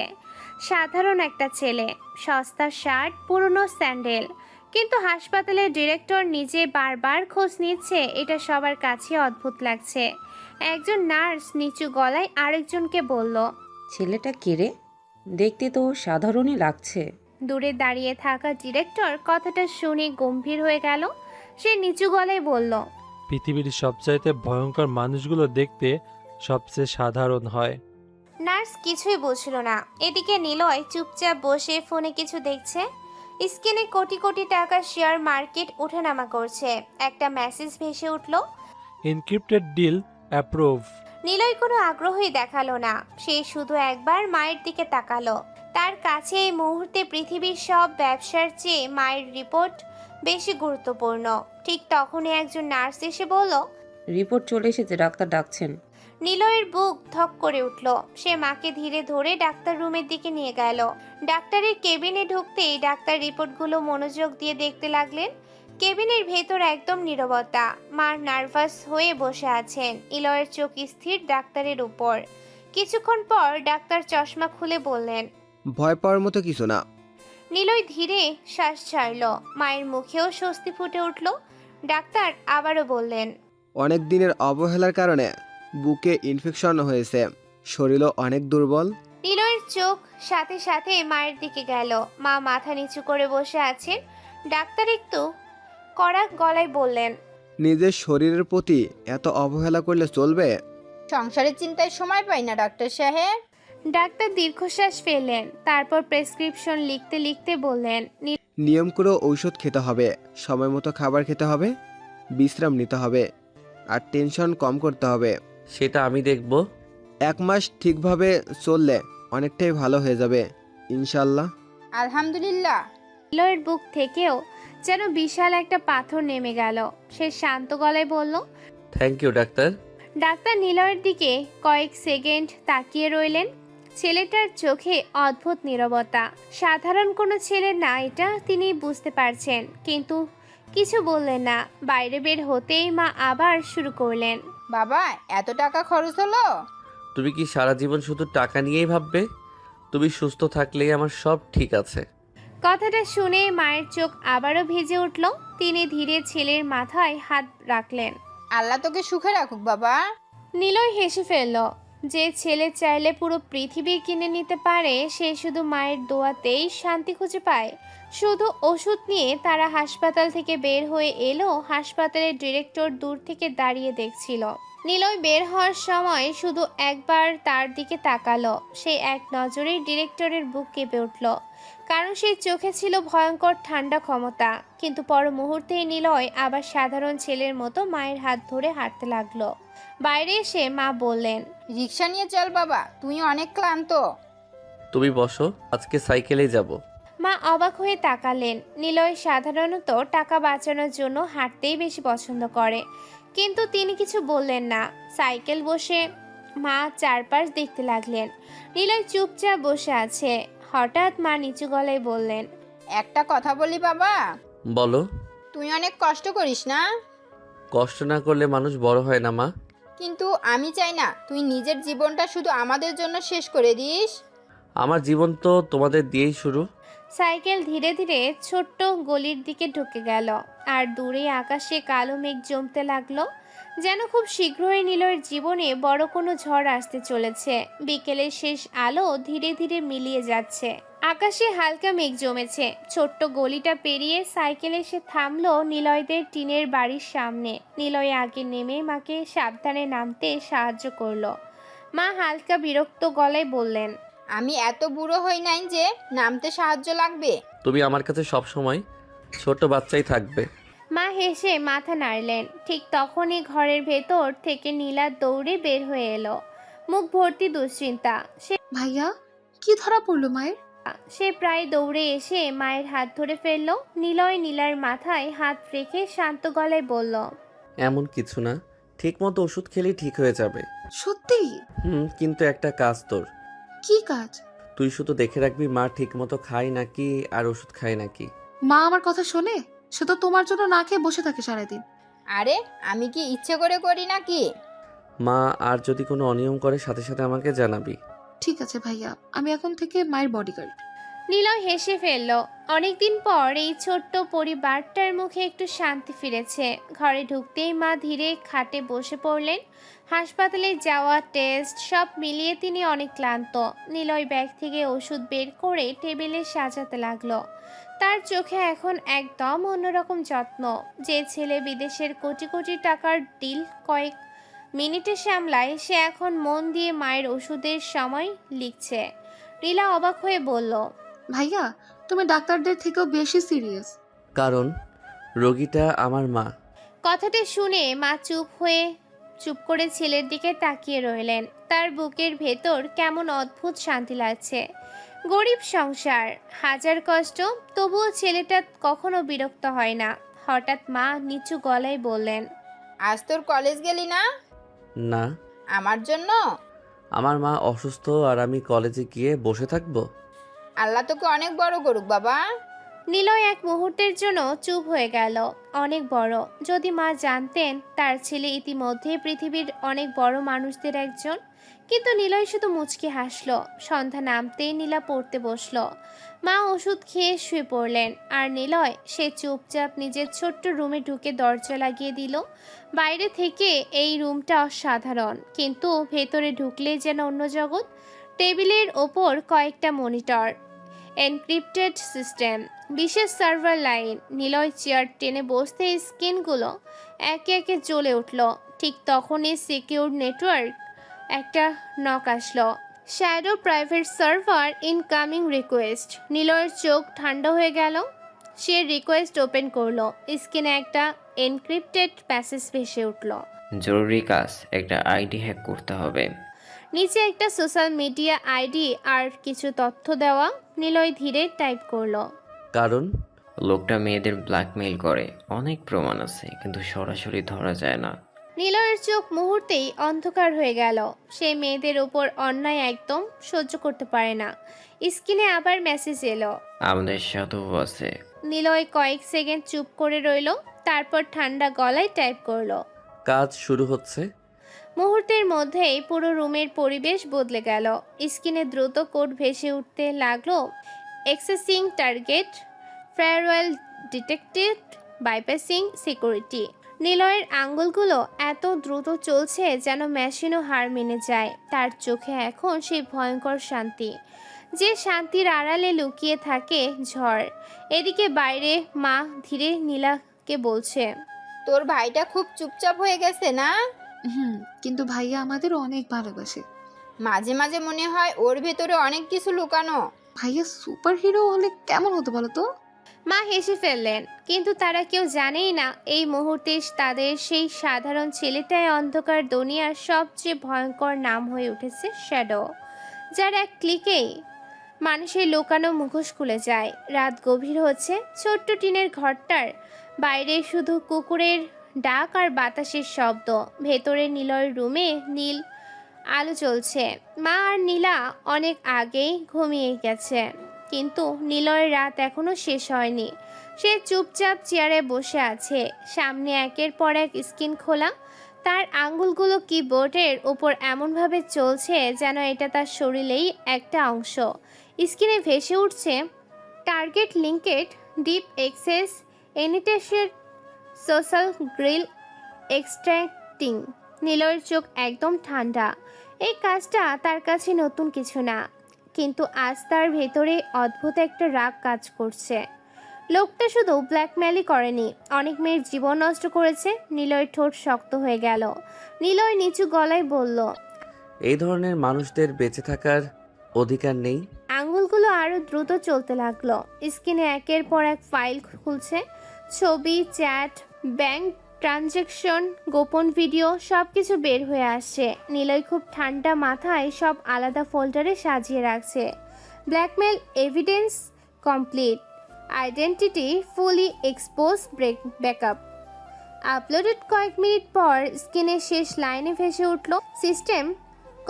সাধারণ একটা ছেলে, সস্তা শার্ট, পুরনো স্যান্ডেল, কিন্তু হাসপাতালের ডিরেক্টর নিজে বারবার খোঁজ নিচ্ছে, এটা সবার কাছে অদ্ভুত লাগছে। একজন নার্স নিচু গলায় আরেকজনকে বলল, ছেলেটা কে রে? দেখতে তো সাধারণই লাগছে। দূরে দাঁড়িয়ে থাকা ডিরেক্টর কথাটা শুনে গম্ভীর হয়ে গেল। সে নিচু গলায় বলল, পৃথিবীর সবচাইতে ভয়ঙ্কর মানুষগুলো দেখতে সবচেয়ে সাধারণ হয়। নার্স কিছুই বুঝল না। এদিকে নিলয় চুপচাপ বসে ফোনে কিছু দেখছে। স্ক্রিনে কোটি কোটি টাকার শেয়ার মার্কেট ওঠানামা করছে। একটা মেসেজ ভেসে উঠল, এনক্রিপ্টেড ডিল অ্যাপ্রুভ। নিলয় কোনো আগ্রহই দেখালো না। সে শুধু একবার মায়ের দিকে তাকালো। তার কাছে এই মুহূর্তে পৃথিবীর সব ব্যবসার চেয়ে মায়ের রিপোর্ট বেশি গুরুত্বপূর্ণ। ঠিক তখনই একজন নার্স এসে বলল, রিপোর্ট চলে এসেছে, ডাক্তার ডাকছেন। নিলয়ের বুক ধক করে উঠল। সে মাকে ধীরে ধরে ডাক্তার রুমের দিকে নিয়ে গেল। ডাক্তারের কেবিনে ঢুকতেই ডাক্তার রিপোর্টগুলো মনোযোগ দিয়ে দেখতে লাগলেন। কেবিনের ভেতর একদম নীরবতা। মা নার্ভাস হয়ে বসে আছেন। নিলয়ের চোখ স্থির ডাক্তারের উপর। কিছুক্ষণ পর ডাক্তার চশমা খুলে বললেন, ভয় পাওয়ার মতো কিছু না। নিলয় ধীরে শ্বাস ছাড়ল। মায়ের মুখেও স্বস্তি ফুটে উঠল। ডাক্তার আবারও বললেন, অনেক দিনের অবহেলার কারণে বুকে ইনফেকশন হয়েছে, শরীরও অনেক দুর্বল। নিলয়ের চোখ সাথে সাথে মায়ের দিকে গেল। মা মাথা নিচু করে বসে আছেন। ডাক্তার একটু কড়া গলায় বললেন, নিজের শরীরের প্রতি এত অবহেলা করলে চলবে? সংসারের চিন্তায় সময় পাই না ডাক্তার সাহেব। ডাক্তার দীর্ঘশ্বাস ফেললেন। তারপর প্রেসক্রিপশন লিখতে লিখতে বললেন, নিয়ম করে ঔষধ খেতে হবে, সময় মতো খাবার খেতে হবে, বিশ্রাম নিতে হবে, আর টেনশন কম করতে হবে। সেটা আমি দেখব। 1 মাস ঠিকভাবে চললে অনেকটাই ভালো হয়ে যাবে ইনশাল্লাহ। আলহামদুলিল্লাহ। নিলয়ের বুক থেকেও যেন বিশাল একটা পাথর নেমে গেল। সে শান্ত গলায় বলল, থ্যাংক ইউ ডাক্তার। ডাক্তার নিলয়ের দিকে কয়েক সেকেন্ড তাকিয়ে রইলেন। ছেলেটার চোখে অদ্ভুত নীরবতা। সাধারণ কোনো ছেলে না এটা তিনি বুঝতে পারছেন, কিন্তু কিছু বললেন না। বাইরে বের হতেই মা আবার শুরু করলেন, বাবা এত টাকা খরচ হলো? তুমি কি সারা জীবন শুধু টাকা নিয়েই ভাববে? তুমি সুস্থ থাকলেই আমার সব ঠিক আছে। কথাটা শুনে মায়ের চোখ আবারও ভিজে উঠল। তিনি ধীরে ছেলের মাথায় হাত রাখলেন। আল্লাহ তোকে সুখে রাখুক বাবা। নিলয় হেসে ফেলল। যে ছেলে চাইলে পুরো পৃথিবী কিনে নিতে পারে, সে শুধু মায়ের দোয়াতেই শান্তি খুঁজে পায়। শুধু ওষুধ নিয়ে তারা হাসপাতাল থেকে বের হয়ে এলো। হাসপাতালের ডিরেক্টর দূর থেকে দাঁড়িয়ে দেখছিল। নিলয় বের হওয়ার সময় শুধু একবার তার দিকে তাকালো। সে এক নজরেই ডিরেক্টরের বুক কেঁপে উঠল, কারণ সেই চোখে ছিল ভয়ঙ্কর ঠান্ডা ক্ষমতা। কিন্তু পর মুহূর্তেই নিলয় আবার সাধারণ ছেলের মতো মায়ের হাত ধরে হাঁটতে লাগলো। বাইরে এসে মা বললেন, রিক্সা নিয়ে চল বাবা, তুই অনেক ক্লান্ত। তুমি বসো, আজকে সাইকেলেই যাব। মা অবাক হয়ে তাকালেন। নিলয় সাধারণত টাকা বাঁচানোর জন্য হাঁটতেই বেশি পছন্দ করে, কিন্তু তিনি কিছু বললেন না। সাইকেল বসে মা চারপাশ দেখতে লাগলেন। নিলয় চুপচাপ বসে আছে। হঠাৎ মা নিচু গলায় বললেন, একটা কথা বলি বাবা? বলো। তুই অনেক কষ্ট করিস না? কষ্ট না করলে মানুষ বড় হয় না মা। কিন্তু আমি চাই না তুই নিজের জীবনটা শুধু আমাদের জন্য শেষ করে দিস। আমার জীবন তো তোমাদের দিয়েই শুরু। সাইকেল ধীরে ধীরে ছোট্ট গলির দিকে ঢুকে গেল, আর দূরে আকাশে কালো মেঘ জমতে লাগলো। যেন খুব শীঘ্রই নিলয়ের জীবনে বড় কোনো ঝড় আসতে চলেছে। বিকেলের শেষ আলো ধীরে ধীরে মিলিয়ে যাচ্ছে। আকাশে হালকা মেঘ জমেছে। ছোট্ট গলিটা পেরিয়ে সাইকেল এসে থামলো নিলয়দের টিনের বাড়ির সামনে। নিলয় আগে নেমে মাকে সাবধানে নামতে সাহায্য করলো। মা হালকা বিরক্ত গলায় বললেন, আমি এত বুড়ো হই নাই যে নামতে সাহায্য লাগবে। তুমি আমার কাছে সব সময় ছোট বাচ্চাই থাকবে। মা হেসে মাথা নাড়লেন। ঠিক তখনই ঘরের ভেতর থেকে নীলা দৌড়ে বের হয়ে এলো, মুখ ভর্তি দুশ্চিন্তা। ভাইয়া, কি ধরা পড়লো মায়ের? সে প্রায় দৌড়ে এসে মায়ের হাত ধরে ফেললো। নিলয় নীলার মাথায় হাত রেখে শান্ত গলায় বলল, এমন কিছু না, ঠিক মতো ওষুধ খেলেই ঠিক হয়ে যাবে। সত্যি? কিন্তু একটা কাজ তোর। কি কাজ? তুই শুধু দেখে রাখবি মা ঠিক মতো খায় নাকি আর ওষুধ খায় নাকি। মা আমার কথা শোনে? সে তো তোমার জন্য না খেয়ে বসে থাকে সারাদিন। আরে আমি কি ইচ্ছে করে করি নাকি? মা আর যদি কোনো অনিয়ম করে সাথে সাথে আমাকে জানাবি। ঠিক আছে ভাইয়া, আমি এখন থেকে মায়ের বডিগার্ড। নিলয় হেসে ফেলল। অনেকদিন পর এই ছোট্ট পরিবারটার মুখে একটু শান্তি ফিরেছে। ঘরে ঢুকতেই মা ধীরে খাটে বসে পড়লেন। হাসপাতালে যাওয়া, টেস্ট সব মিলিয়ে তিনি অনেক ক্লান্ত। নিলয় ব্যাগ থেকে ওষুধ বের করে টেবিলে সাজাতে লাগলো। তার চোখে এখন একদম অন্যরকম যত্ন। যে ছেলে বিদেশের কোটি কোটি টাকার ডিল কয়েক মিনিটে সামলায়, সে এখন মন দিয়ে মায়ের ওষুধের সময় লিখছে। নীলা অবাক হয়ে বলল, ভাইয়া, তুমি ডাক্তারদের থেকেও বেশি সিরিয়াস। কারণ রোগীটা আমার মা। কথাটা শুনে মা চুপ করে ছেলের দিকে তাকিয়ে রইলেন। তার বুকের ভেতর কেমন অদ্ভুত শান্তি লাগছে। গরিব সংসার, হাজার কষ্ট, তবুও ছেলেটা কখনো বিরক্ত হয় না। হঠাৎ মা নিচু গলায় বললেন, আজ তোর কলেজ গেলি না? না। আমার জন্য? আমার মা অসুস্থ আর আমি কলেজে গিয়ে বসে থাকবো? আল্লাহ তোকে অনেক বড় করুক বাবা। নিলয় এক মুহূর্তের জন্য চুপ হয়ে গেল। অনেক বড়। যদি মা জানতেন তার ছেলে ইতিমধ্যে পৃথিবীর অনেক বড় মানুষদের একজন। কিন্তু নিলয় শুধু মুচকি হাসলো। সন্ধ্যা নামতেই নীলা পড়তে বসলো। মা ওষুধ খেয়ে শুয়ে পড়লেন, আর নিলয় সে চুপচাপ নিজের ছোট্ট রুমে ঢুকে দরজা লাগিয়ে দিল। বাইরে থেকে এই রুমটা অসাধারণ, কিন্তু ভেতরে ঢুকলেই যেন অন্য জগৎ। টেবিলের ওপর কয়েকটা মনিটর, এনক্রিপ্টেড সিস্টেম, বিশেষ সার্ভার লাইন। নিলয় চেয়ার টেনে বসতে স্ক্রিনগুলো একে একে জ্বলে উঠল। ঠিক তখনই সিকিউর নেটওয়ার্ক একটা নক আসলো। Shadow private server incoming request. নিলয়ের চোখ ঠান্ডা হয়ে গেল। সে রিকোয়েস্ট ওপেন করলো। স্ক্রিনে একটা এনক্রিপ্টেড প্যাসেজ ভেসে উঠল। জরুরি কাজ, একটা আইডি হ্যাক করতে হবে। নিচে একটা সোশ্যাল মিডিয়া আইডি আর কিছু তথ্য দেওয়া। নিলয় ধীরে টাইপ করলো। কারণ লোকটা মেয়েদের ব্ল্যাকমেইল করে, অনেক প্রমাণ আছে, কিন্তু সরাসরি ধরা যায় না। নিলয়ের চোখ মুহূর্তেই অন্ধকার হয়ে গেল। সে মেয়েদের ওপর অন্যায় একদম সহ্য করতে পারে না। স্ক্রিনে আবার মেসেজ এলো। আমাদের সাথেও আছে। নিলয় কয়েক সেকেন্ড চুপ করে রইল, তারপর ঠান্ডা গলায় টাইপ করলো। কাজ শুরু হচ্ছে। মুহূর্তের মধ্যেই পুরো রুমের পরিবেশ বদলে গেল। স্ক্রিনে দ্রুত কোড ভেসে উঠতে লাগলো। এক্সেসিং টার্গেট, ফেয়ারওয়েল ডিটেক্টেড, বাইপাসিং সিকিউরিটি। নিলয়ের আঙ্গুলগুলো এত দ্রুত চলছে যেন মেশিনও হার মেনে যায়। তার চোখে এখন সেই ভয়ঙ্কর শান্তি, যে শান্তির আড়ালে লুকিয়ে থাকে ঝড়। এদিকে বাইরে মা ধীরে নীলাকে বলছে, তোর ভাইটা খুব চুপচাপ হয়ে গেছে না? কিন্তু ভাইয়া আমাদের অনেক ভালোবাসে। মাঝে মাঝে মনে হয় ওর ভেতরে অনেক কিছু লুকানো। ভাইয়া সুপার হিরো হলে কেমন হতো বলো তো? মা হেসে ফেললেন, কিন্তু তারা কেউ জানেই না এই মুহূর্তে তাদের সেই সাধারণ ছেলেটাই অন্ধকার দুনিয়ার সবচেয়ে ভয়ঙ্কর নাম হয়ে উঠেছে শ্যাডো, যার এক ক্লিকেই মানুষের লুকানো মুখোশ খুলে যায়। রাত গভীর হচ্ছে। ছোট্ট টিনের ঘরটার বাইরে শুধু কুকুরের ডাক আর বাতাসের শব্দ। ভেতরে নিলয়ের রুমে নীল আলো জ্বলছে। মা আর নীলা অনেক আগেই ঘুমিয়ে গেছে, কিন্তু নিলয়ের রাত এখনো শেষ হয়নি। সে চুপচাপ চেয়ারে বসে আছে, সামনে একের পর এক স্ক্রিন খোলা। তার আঙ্গুলগুলো কিবোর্ডের উপর এমনভাবে চলছে যেন এটা তার শরীরেই একটা অংশ। স্ক্রিনে ভেসে উঠছে টার্গেট লিঙ্কেড, ডিপ এক্সেস, এনিটেশের, সোশ্যাল গ্রিল এক্সট্র্যাক্টিং। নিলয়ের চোখ একদম ঠান্ডা। এই কাজটা তার কাছে নতুন কিছু না, কিন্তু আজ তার ভেতরে অদ্ভুত একটা রাগ কাজ করছে। লোকটা শুধু ব্ল্যাকমেলই করেনি, অনেক মেয়ের জীবন নষ্ট করেছে। নিলয়ের ঠোঁট শক্ত হয়ে গেল। নিলয় নিচু গলায় বলল, এই ধরনের মানুষদের বেঁচে থাকার অধিকার নেই। আঙ্গুলগুলো আরো দ্রুত চলতে লাগলো। স্ক্রিনে একের পর এক ফাইল খুলছে, ছবি, চ্যাট, ব্যাংক ট্রানজ্যাকশন, গোপন ভিডিও, সবকিছু বের হয়ে আসছে। নিলয় খুব ঠান্ডা মাথায় সব আলাদা ফোল্ডারে সাজিয়ে রাখছে। ব্ল্যাকমেল এভিডেন্স কমপ্লিট, আইডেন্টিটি ফুলি এক্সপোজ, ব্যাকআপ আপলোডেড। কয়েক মিনিট পর স্ক্রিনে শেষ লাইনে ভেসে উঠল, সিস্টেম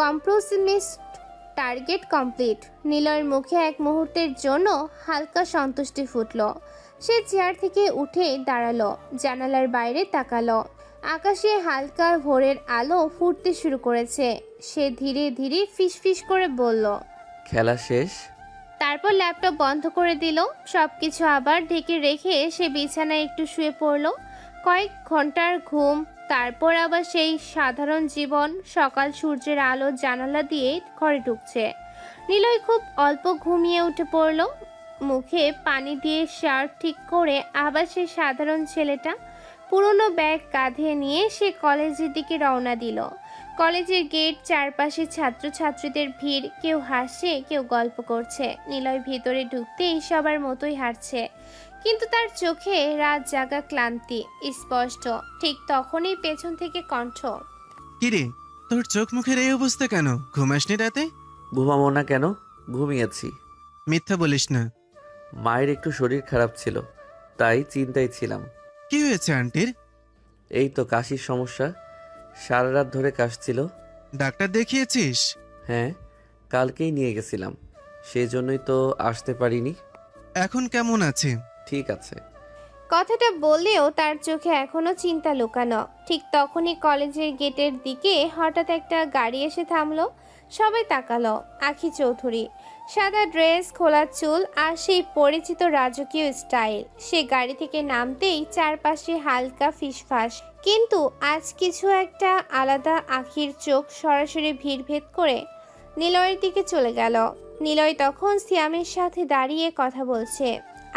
কম্প্রোমিসড, টার্গেট কমপ্লিট। নিলয়ের মুখে এক মুহূর্তের জন্য হালকা সন্তুষ্টি ফুটল। সে চেয়ার থেকে উঠে দাঁড়ালো, জানালার বাইরে তাকালো। আকাশে হালকা ভোরের আলো ফুটতে শুরু করেছে। সে ধীরে ধীরে ফিসফিস করে বলল, খেলা শেষ। তারপর ল্যাপটপ বন্ধ করে দিল। সবকিছু আবার ঢেকে রেখে সে বিছানায় একটু শুয়ে পড়ল। কয়েক ঘন্টার ঘুম, তারপর আবার সেই সাধারণ জীবন। সকাল সূর্যের আলো জানালা দিয়ে ঘরে ঢুকছে। নিলয় খুব অল্প ঘুমিয়ে উঠে পড়ল। মুখে পানি দিয়ে শার্ট ঠিক করে আবার সে সাধারণ ছেলেটা। পুরনো ব্যাগ কাঁধে নিয়ে সে কলেজের দিকে রওনা দিল। কলেজের গেট, চারপাশে ছাত্রছাত্রীদের ভিড়, কেউ হাসছে, কেউ গল্প করছে। নিলয় ভিতরে ঢুকতেই সবার মতোই হাঁটছে, কিন্তু তার চোখে রাত জাগা ক্লান্তি স্পষ্ট। ঠিক তখনই পেছন থেকে কণ্ঠ, কিরে, তোর চোখ মুখের এই অবস্থা কেন? ঘুমাসনি রাতে? ঘুমাবো না কেন, ঘুমিয়েছি। মিথ্যা বলিস না। মায়ের একটু শরীর খারাপ ছিল, তাই চিন্তায় ছিলাম। কি হয়েছে আন্টির? এই তো কাশির সমস্যা, সারা রাত ধরে কাশছিল। ডাক্তার দেখিয়েছিস? হ্যাঁ, কালকেই নিয়ে গেছিলাম, সেই জন্যই তো আসতে পারিনি। এখন কেমন আছে? ঠিক আছে। কথাটা বললেও তার চোখে এখনো চিন্তা লুকানো। ঠিক তখনই কলেজের গেটের দিকে হঠাৎ একটা গাড়ি এসে থামলো। সবাই তাকালো। আখি চৌধুরী, সাদা ড্রেস, খোলা চুল আর সেই পরিচিত রাজকীয় স্টাইল। সে গাড়ি থেকে নামতেই চারপাশে হালকা ফিসফাস, কিন্তু আজ কিছু একটা আলাদা। আখির চোখ সরাসরি ভিড়ভেদ করে নিলয়ের দিকে চলে গেল। নিলয় তখন সিয়ামের সাথে দাঁড়িয়ে কথা বলছে।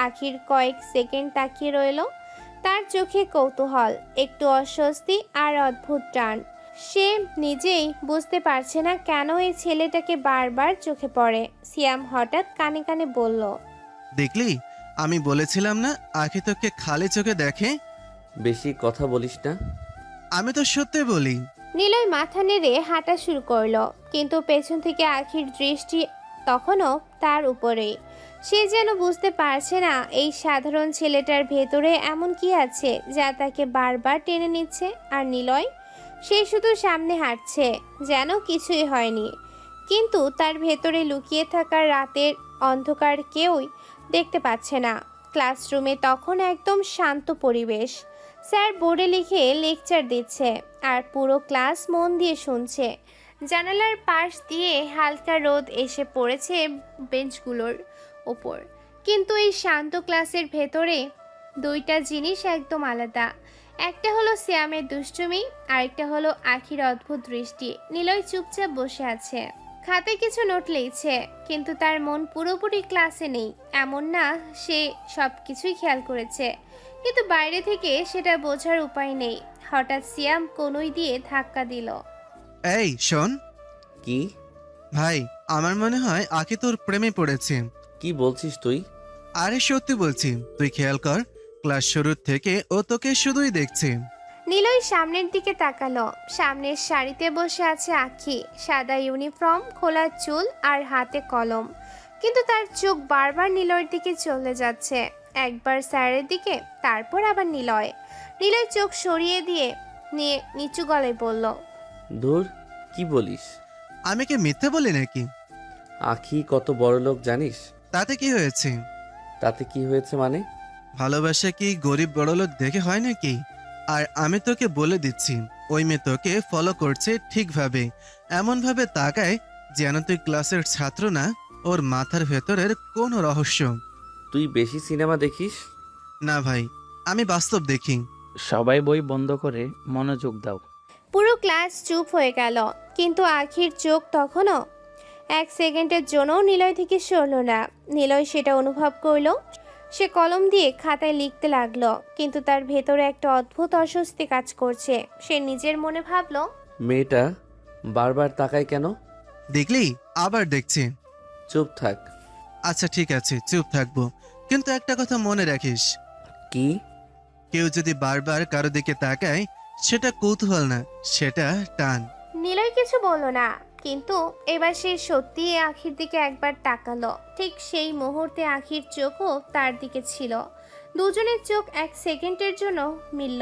আখির কয়েক সেকেন্ড তাকিয়ে রইল। তার চোখে কৌতূহল, একটু অস্বস্তি আর অদ্ভুত টান। সে নিজেই বুঝতে পারছে না কেন এই ছেলেটাকে বারবার চোখে পড়ে। সিয়াম হঠাৎ কানে কানে বলল, দেখলি, আমি বলেছিলাম না আখি তোকে খালি চোখে দেখে। বেশি কথা বলিস না। আমি তো সত্যি বলি। নিলয় মাথা নেড়ে হাঁটা শুরু করলো, কিন্তু পেছন থেকে আখির দৃষ্টি তখনও তার উপরেই। সে যেন বুঝতে পারছে না এই সাধারণ ছেলেটার ভেতরে এমন কি আছে যা তাকে বারবার টেনে নিচ্ছে। আর নিলয়, সে শুধু সামনে হাঁটছে যেন কিছুই হয়নি, কিন্তু তার ভেতরে লুকিয়ে থাকা রাতের অন্ধকার কেউই দেখতে পাচ্ছে না। ক্লাসরুমে তখন একদম শান্ত পরিবেশ। স্যার বোর্ডে লিখে লেকচার দিচ্ছে আর পুরো ক্লাস মন দিয়ে শুনছে। জানালার পাশ দিয়ে হালকা রোদ এসে পড়েছে বেঞ্চগুলোর ওপর, কিন্তু এই শান্ত ক্লাসের ভেতরে দুইটা জিনিস একদম আলাদা। একটা হলো শ্যামের দুষ্টুমি, আরেকটা হলো আখির অদ্ভুত দৃষ্টি। নিলয় চুপচাপ বসে আছে, খাতায় কিছু নোট লিখছে, কিন্তু তার মন পুরোপুরি ক্লাসে নেই। এমন না সে সব কিছুই খেয়াল করেছে, কিন্তু বাইরে থেকে সেটা বোঝার উপায় নেই। হঠাৎ শ্যাম কনুই দিয়ে ধাক্কা দিল। এই শোন কি? ভাই, আমার মনে হয় আঁকি তোর প্রেমে পড়েছে। কি বলছিস তুই? আরে সত্যি বলছি, তুই খেয়াল কর, ক্লাস শুরুর থেকে ও তোকে শুধুই দেখছে। নিলয় সামনের দিকে তাকালো। সামনের সারিতে বসে আছে আঁখি, সাদা ইউনিফর্ম, খোলা চুল আর হাতে কলম, কিন্তু তার চোখ বারবার নিলয়ের দিকে চলে যাচ্ছে। একবার স্যারের দিকে, তারপর আবার নিলয়। নিলয় চোখ সরিয়ে দিয়ে নিয়ে নিচু গলায় বলল, ধুর, কি বলিস? আমি কি মিথ্যে বলি নাকি? আখি কত বড় লোক জানিস? তাতে কি হয়েছে? তাতে কি হয়েছে মানে? ভালোবাসা কি গরিব বড়লোক দেখে হয় নাকি? আর আমি তোকে বলে দিচ্ছি, ওই মেয়ে তোকে ফলো করছে ঠিকভাবে, এমনভাবে তাকায় যেন তুই ক্লাসের ছাত্র না, ওর মাথার ভেতরের কোনো রহস্য। তুই বেশি সিনেমা দেখিস? না ভাই, আমি বাস্তব দেখি। সবাই বই বন্ধ করে মনোযোগ দাও। পুরো ক্লাস চুপ হয়ে গেল, কিন্তু আখির চোখ তখনও এক সেকেন্ডের জন্য নিলয় থেকে সরল না। নিলয় সেটা অনুভব করলো। সে কলম দিয়ে খাতায় লিখতে লাগলো, কিন্তু তার ভেতরে একটা অদ্ভুত অস্বস্তি কাজ করছে। সে নিজের মনে ভাবলো, মেয়েটা বারবার তাকায় কেন? দেখলি, আবার দেখছি। চুপ থাক। আচ্ছা ঠিক আছে, চুপ থাকবো, কিন্তু একটা কথা মনে রাখিস। কি? কেউ যদি বারবার কারো দিকে তাকায়, সেটা কৌতূহল না, সেটা টান। নিলয় কিছু বলল না, কিন্তু এবার সে সত্যি আখির দিকে একবার তাকালো। ঠিক সেই মুহূর্তে আখির চোখও তার দিকে ছিল। দুজনের চোখ এক সেকেন্ডের জন্য মিলল।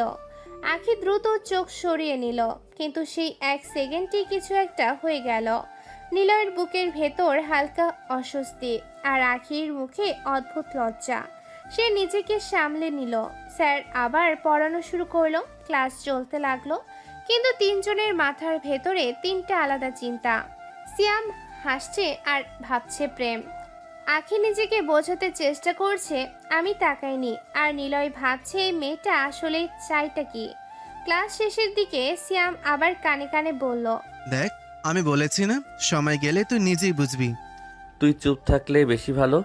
আখি দ্রুত চোখ সরিয়ে নিল, কিন্তু সেই এক সেকেন্ডে কিছু একটা হয়ে গেল। নিলয়ের বুকের ভেতর হালকা অস্বস্তি, আর আখির মুখে অদ্ভুত লজ্জা। সে নিজেকে সামলে নিল। স্যার আবার পড়ানো শুরু করলো। ক্লাস চলতে লাগলো, কিন্তু তিনজনের মাথার ভেতরে তিনটা আলাদা চিন্তা। সিয়াম হাসছে আর ভাবছে প্রেম। আখি নিজেকে বোঝাতে চেষ্টা করছে আমি তাকাইনি, আর নিলয় ভাবছে এই মেয়েটা আসলে চাইটা কি। ক্লাস শেষের দিকে সিয়াম আবার কানে কানে বলল, দেখ, আমি বলেছি না, সময় গেলে তুই নিজেই বুঝবি। তুই চুপ থাকলে বেশি ভালো।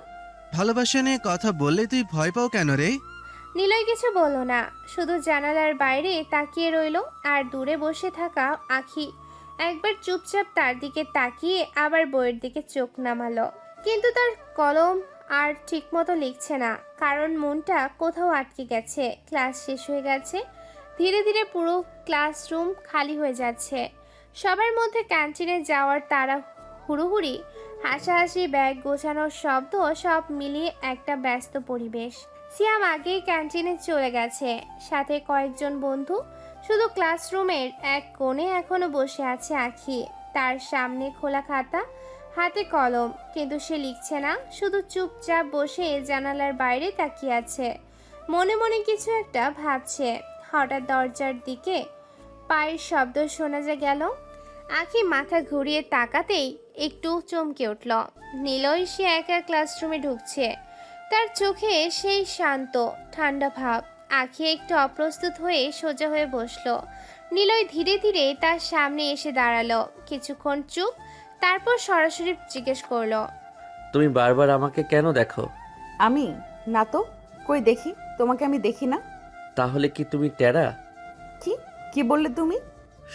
ভালোবাসা নিয়ে কথা বললে তুই ভয় পাও কেন রে? নিলয় কিছু বলল না, শুধু জানালার বাইরে তাকিয়ে রইল। আর দূরে বসে থাকা আখি একবার চুপচাপ তার দিকে তাকিয়ে আবার বইয়ের দিকে চোখ নামালো, কিন্তু তার কলম আর ঠিকমতো লিখছে না, কারণ মনটা কোথাও আটকে গেছে। ক্লাস শেষ হয়ে গেছে, ধীরে ধীরে পুরো ক্লাসরুম খালি হয়ে যাচ্ছে। সবার মধ্যে ক্যান্টিনে যাওয়ার তারা, হুড়োহুড়ি, হাসাহাসি, ব্যাগ গোছানোর শব্দ, সব মিলিয়ে একটা ব্যস্ত পরিবেশ। সিয়াম আগেই ক্যান্টিনে চলে গেছে, সাথে কয়েকজন বন্ধু। শুধু ক্লাসরুমের এক কোণে এখনো বসে আছে আখি, তার সামনে খোলা খাতা, হাতে কলম, কিন্তু সে লিখছে না, শুধু চুপচাপ বসে জানালার বাইরে তাকিয়ে আছে, মনে মনে কিছু একটা ভাবছে। হঠাৎ দরজার দিকে পায়ের শব্দ শোনা গেল। আখি মাথা ঘুরিয়ে তাকাতেই একটু চমকে উঠল। নিলয় সে একা ক্লাসরুমে ঢুকছে, তার চোখে সেই শান্ত ঠান্ডা ভাব। আখি একটু অপ্রস্তুত হয়ে সোজা হয়ে বসলো। নিলয় ধীরে ধীরে তার সামনে এসে দাঁড়ালো, কিছুক্ষণ চুপ, তারপর সরাসরি জিজ্ঞেস করলো, তুমি বারবার আমাকে কেন দেখো? আমি না তো, কই দেখি তোমাকে, আমি দেখি না। তাহলে কি তুমি টেরা? কি কি বললে তুমি?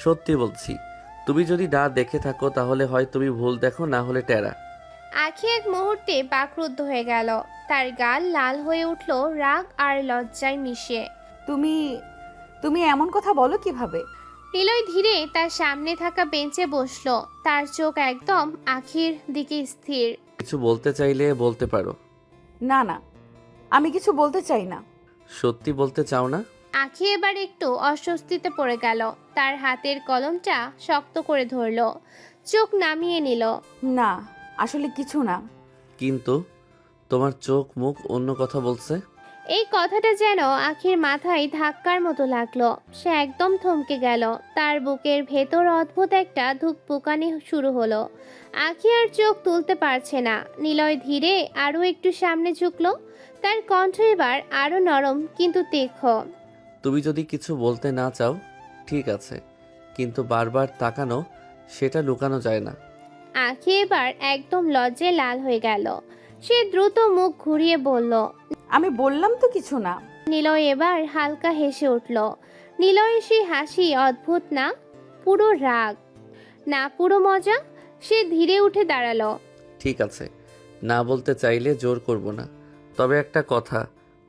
সত্যি বলছি, তুমি যদি না দেখে থাকো তাহলে হয় তুমি ভুল দেখো, না হলে টেরা। আখি এক মুহূর্তে বাকরুদ্ধ হয়ে গেল, তার গাল লাল হয়ে উঠল রাগ আর লজ্জায় মিশে। তুমি তুমি এমন কথা বলো কিভাবে? নিলয় ধীরে তার সামনে থাকা বেঞ্চে বসলো, তার চোখ একদম আখির দিকে স্থির। কিছু বলতে চাইলে বলতে পারো। না না, আমি কিছু বলতে চাই না। সত্যি বলতে চাও না? আখি এবার একটু অস্বস্তিতে পড়ে গেল। তার হাতের কলমটা শক্ত করে ধরল, চোখ নামিয়ে নিল। না, আসলে কিছু না। কিন্তু তোমার চোখ মুখ অন্য কথা বলছে। এই কথাটা যেন আখির মাথায় ধাক্কার মতো লাগলো। সে একদম থমকে গেল। তার বুকের ভেতর অদ্ভুত একটা ধুকপুকানি শুরু হলো। আখি আর চোখ তুলতে পারছে না। নিলয় ধীরে আরো একটু সামনে ঝুঁকলো। তার কণ্ঠ এবার আরো নরম কিন্তু তীক্ষ্ণ। তুমি যদি কিছু বলতে না চাও ঠিক আছে, কিন্তু বারবার তাকানো সেটা লুকানো যায় না। আখি এবার একদম লজ্জায় লাল হয়ে গেল। সে দ্রুত মুখ ঘুরিয়ে বলল, আমি বললাম তো কিছু না। নিলয় এবার হালকা হেসে উঠল। নিলয়ের সেই হাসি অদ্ভুত না, পুরো রাগ না পুরো মজা। সে ধীরে উঠে দাঁড়ালো। ঠিক আছে, না বলতে চাইলে জোর করব না। তবে একটা কথা,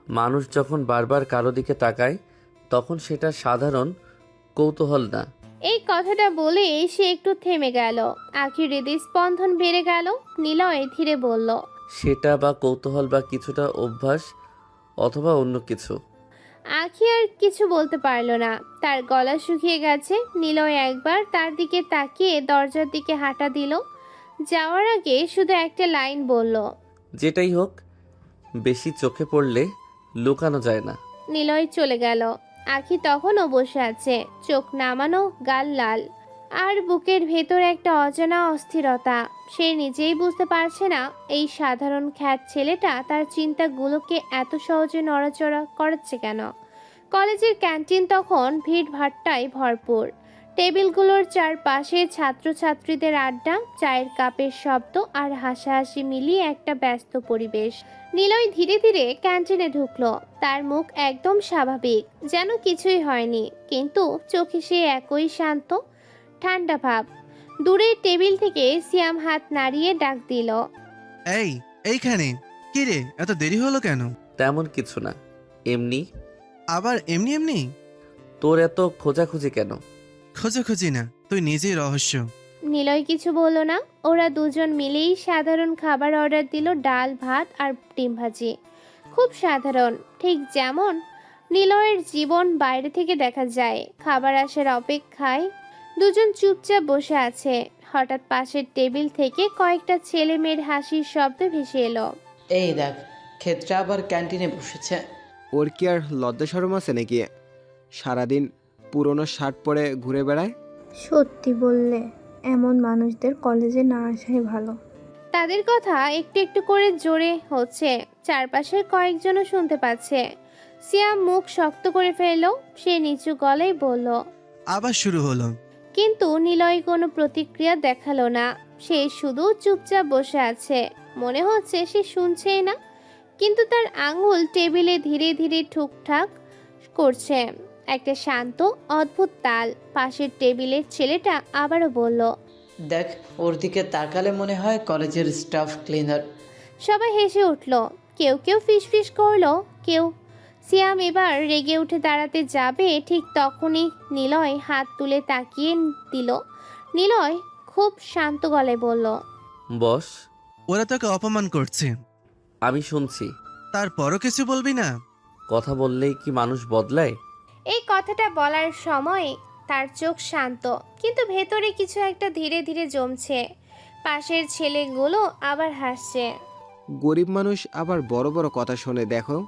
মানুষ যখন বারবার কারো দিকে তাকায় তখন সেটা সাধারণ কৌতূহল না। এই কথাটা বলে সে একটু থেমে গেল। আখির হৃদস্পন্দন বেড়ে গেল। নিলয় ধীরে বলল, সেটা বা কৌতূহল বা কিছুটা অভ্যাস অথবা অন্য কিছু। আখি আর কিছু বলতে পারল না। তার গলা শুকিয়ে গেছে। নিলয় একবার তার দিকে তাকিয়ে দরজার দিকে হাঁটা দিল। যাওয়ার আগে শুধু একটা লাইন বলল, যেটাই হোক বেশি চোখে পড়লে লুকানো যায় না। নিলয় চলে গেল। আখি তখনও বসে আছে, চোখ নামানো, গাল লাল, আর বুকের ভেতর একটা অজানা অস্থিরতা। সে নিজেই বুঝতে পারছে না এই সাধারণ খ্যাত ছেলেটা তার চিন্তাগুলোকে এত সহজে নড়াচড়া করাচ্ছে কেন। কলেজের ক্যান্টিন তখন ভিড় ভাট্টায় ভরপুর। টেবিলগুলোর চারপাশে ছাত্রছাত্রীদের আড্ডা, চায়ের কাপের শব্দ আর হাসাহাসি মিলিয়ে একটা ব্যস্ত পরিবেশ। নিলয় ধীরে ধীরে ক্যান্টিনে ঢুকলো। তার মুখ একদম স্বাভাবিক, যেন কিছুই হয়নি, কিন্তু চোখে সে একই শান্ত ঠান্ডা ভাব। দূরের টেবিল থেকে সিয়াম হাত নাড়িয়ে ডাক দিল, এইখানে কি রে, এত দেরি হলো কেন? তেমন কিছু না, এমনি। আবার এমনি এমনি? তোর এত খোঁজাখুঁজি কেন? খোঁজাখুঁজি না, তুই নিজেই রহস্য। নিলয় কিছু বলল না। ওরা দুজন মিলেই সাধারণ খাবার অর্ডার দিল, ডাল ভাত আর ডিম ভাজি। খুব সাধারণ, ঠিক যেমন নিলয়ের জীবন বাইরে থেকে দেখা যায়। খাবার আসার অপেক্ষায় দুজন চুপচাপ বসে আছে। হঠাৎ পাশের টেবিল থেকে কয়েকটা ছেলে মেয়ের হাসির শব্দ ভেসে এলো। এই দেখ, ক্ষেত্রে আবার ক্যান্টিনে বসেছে। ওর কি আর লজ্জা শরম আছে নাকি? সারাদিন পুরনো শার্ট পরে ঘুরে বেড়ায়। সত্যি বললে এমন মানুষদের কলেজে না আসাই ভালো। তাদের কথা একটু একটু করে জোরে হচ্ছে, চারপাশের কয়েকজনও শুনতে পাচ্ছে। সিয়াম মুখ শক্ত করে ফেলল। সে নিচু গলায় বলল, আবার শুরু হলো। কিন্তু নিলয় কোনো প্রতিক্রিয়া দেখালো না। সে শুধু চুপচাপ বসে আছে। মনে হচ্ছে সে শুনছেই না, কিন্তু তার আঙুল টেবিলে ধীরে ধীরে ঠুকঠাক করছে, একটা শান্ত অদ্ভুত তাল। পাশের টেবিলের ছেলেটা আবারও বলল, দেখ, ওর দিকে তাকালে মনে হয় কলেজের স্টাফ ক্লিনার। সবাই হেসে উঠল। কেউ কেউ ফিসফিস করলো, কেউ। সিয়াম এবার রেগে উঠে দাঁড়াতে যাবে, ঠিক তখনই নিলয় হাত তুলে তাকিয়ে দিল। নিলয় খুব শান্ত গলায় বলল, বস। ওরা তোকে অপমান করছে। আমি শুনছি। তারপরও কিছু বলবি না? কথা বললেই কি মানুষ বদলায়? এই কথাটা বলার সময় তার চোখ শান্ত, কিন্তু ভেতরে কিছু একটা ধীরে ধীরে জমছে। পাশের ছেলেগুলো আবার হাসছে। গরিব মানুষ আবার বড় বড় কথা শোনে, দেখো।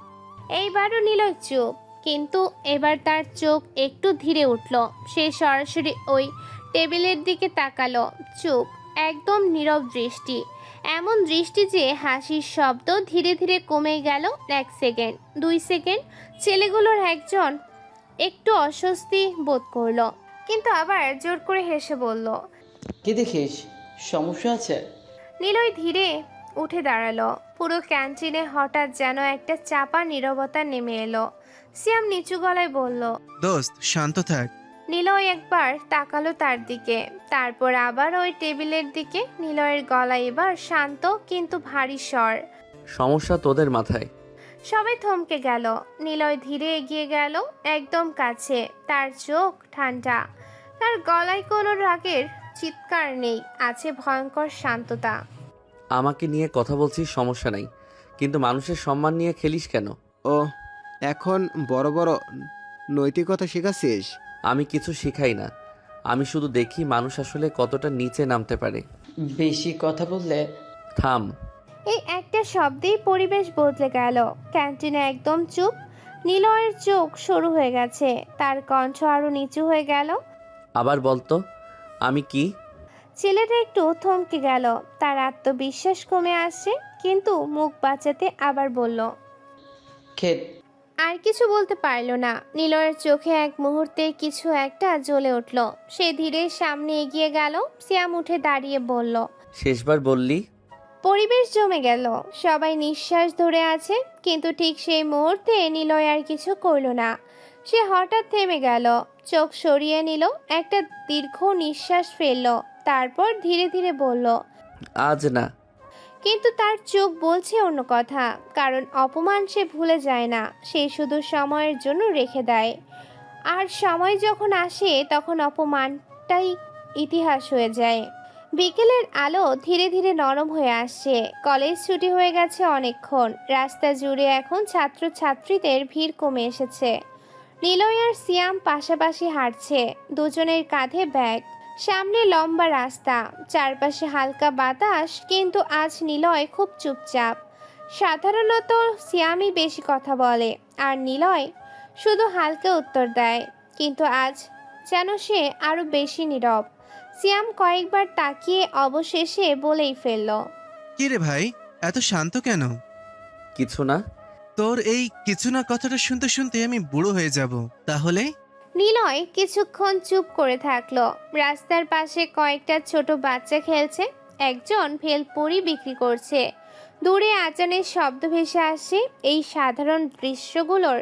এইবারও নিলয় চুপ, কিন্তু এবার তার চোখ একটু ধীরে উঠল। সে সরাসরি ওই টেবিলের দিকে তাকালো। চুপ, একদম নীরব দৃষ্টি। এমন দৃষ্টি যে হাসির শব্দ ধীরে ধীরে কমে গেল। 1 সেকেন্ড, 2 সেকেন্ড। ছেলেগুলোর একজন একটু অস্বস্তি বোধ করলো, কিন্তু আবার জোর করে হেসে বলল, কি দেখিস, সমস্যা আছে? নিলয় ধীরে উঠে দাঁড়ালো। পুরো ক্যান্টিনে হঠাৎ যেন একটা চাপা নীরবতা নেমে এলো। সিয়াম নিচু গলায় বলল, দোস্ত শান্ত থাক। নিলয় একবার তাকালো তার দিকে, তারপর আবার ওই টেবিলের দিকে। নিলয়ের গলা এবার শান্ত কিন্তু ভারী স্বর, সমস্যা তোদের মাথায়। সবাই থমকে গেল। নিলয় ধীরে এগিয়ে গেল একদম কাছে। তার চোখ ঠান্ডা, তার গলায় কোনো রাগের চিৎকার নেই, আছে ভয়ঙ্কর শান্ততা। আমাকে নিয়ে কথা বলছিস, সমস্যা নাই, কিন্তু মানুষের সম্মান নিয়ে খেলিস কেন? ও এখন বড় বড় নৈতিকতা শেখাচ্ছিস? আমি কিছু শিখাই না, আমি শুধু দেখি মানুষ আসলে কতটা নিচে নামতে পারে। বেশি কথা বললে থাম। এই একটা শব্দেই পরিবেশ বদলে গেল। ক্যান্টিনে একদম চুপ। নিলয়ের চোখ সরু হয়ে গেছে, তার কণ্ঠ আরো নিচু হয়ে গেল। আবার বলতো আমি কি? ছেলেটা একটু থমকে গেল, তার আত্মবিশ্বাস কমে আসছে, কিন্তু মুখ বাঁচাতে আবার বলল। ক্ষেত। আর কিছু বলতে পারল না। নিলয়ের চোখে এক মুহূর্তে কিছু একটা জ্বলে উঠল। সে ধীরে সামনে এগিয়ে গেল। সিয়াম উঠে দাঁড়িয়ে বলল। শেষবার বললি। পরিবেশ জমে গেল, সবাই নিঃশ্বাস ধরে আছে, কিন্তু ঠিক সেই মুহূর্তে নিলয় আর কিছু করল না। সে হঠাৎ থেমে গেল, চোখ সরিয়ে নিল, একটা দীর্ঘ নিঃশ্বাস ফেলল, তারপর ধীরে ধীরে বলল। আজ না। কিন্তু তার চোখ বলছে অন্য কথা, কারণ অপমান সে ভুলে যায় না, সে শুধু সময়ের জন্য রেখে দেয়। আর সময় যখন আসে তখন অপমানটাই ইতিহাস হয়ে যায়। বিকেলের আলো ধীরে ধীরে নরম হয়ে আসছে। কলেজ ছুটি হয়ে গেছে অনেকক্ষণ। রাস্তা জুড়ে এখন ছাত্রছাত্রীদের ভিড় কমে এসেছে। নিলয় আর সিয়াম পাশাপাশি হাঁটছে, দুজনের কাঁধে ব্যাগ। সামনে লম্বা রাস্তা, চারপাশে হালকা বাতাস, কিন্তু আজ নিলয় খুব চুপচাপ। সাধারণত সিয়ামই বেশি কথা বলে আর নিলয় শুধু হালকা উত্তর দেয়, কিন্তু আজ যেন সে আরো বেশি নীরব। সিয়াম কয়েকবার তাকিয়ে অবশেষে বলেই ফেলল। কি রে ভাই, এত শান্ত কেন? কিছু না। তোর এই কিছু না কথাটা শুনতে শুনতে আমি বুড়ো হয়ে যাব। তাহলে? নিলয় কিছুক্ষণ চুপ করে থাকলো। রাস্তার পাশে কয়েকটা ছোট বাচ্চা খেলছে, একজন ভেলপুরি বিক্রি করছে। দূরে আজানের শব্দ ভেসে আসছে। এই সাধারণ দৃশ্যগুলোর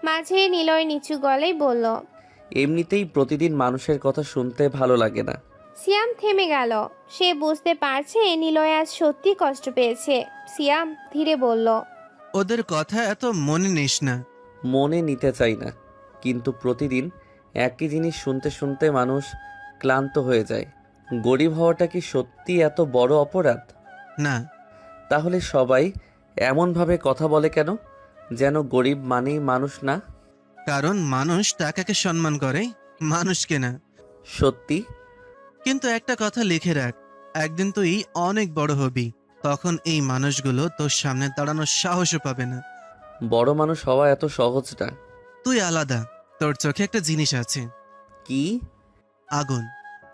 মাঝে নিলয় নিচু গলায় বলল। এমনিতেই প্রতিদিন মানুষের কথা শুনতে ভালো লাগে না। সিয়াম থেমে গেল। সে বুঝতে পারছে নিলয় আজ সত্যি কষ্ট পেয়েছে। সিয়াম ধীরে বলল। ওদের কথা এত মনে নিস না। মনে নিতে চাই না, কিন্তু প্রতিদিন একই জিনিস শুনতে শুনতে মানুষ ক্লান্ত হয়ে যায়। গরিব হওয়াটা কি সত্যি এত বড় অপরাধ? না। তাহলে সবাই এমনভাবে কথা বলে কেন, যেন গরিব মানেই মানুষ না? কারণ মানুষ টাকাকে সম্মান করে, মানুষকে না। সত্যি? কিন্তু একটা কথা লিখে রাখ, একদিন তুই অনেক বড় হবি, তখন এই মানুষগুলো তোর সামনে দাঁড়ানোর সাহসও পাবে না। বড় মানুষ হওয়া এত সহজ না। তুই আলাদা, তোর চোখে একটা জিনিস আছে। কি? আগুন।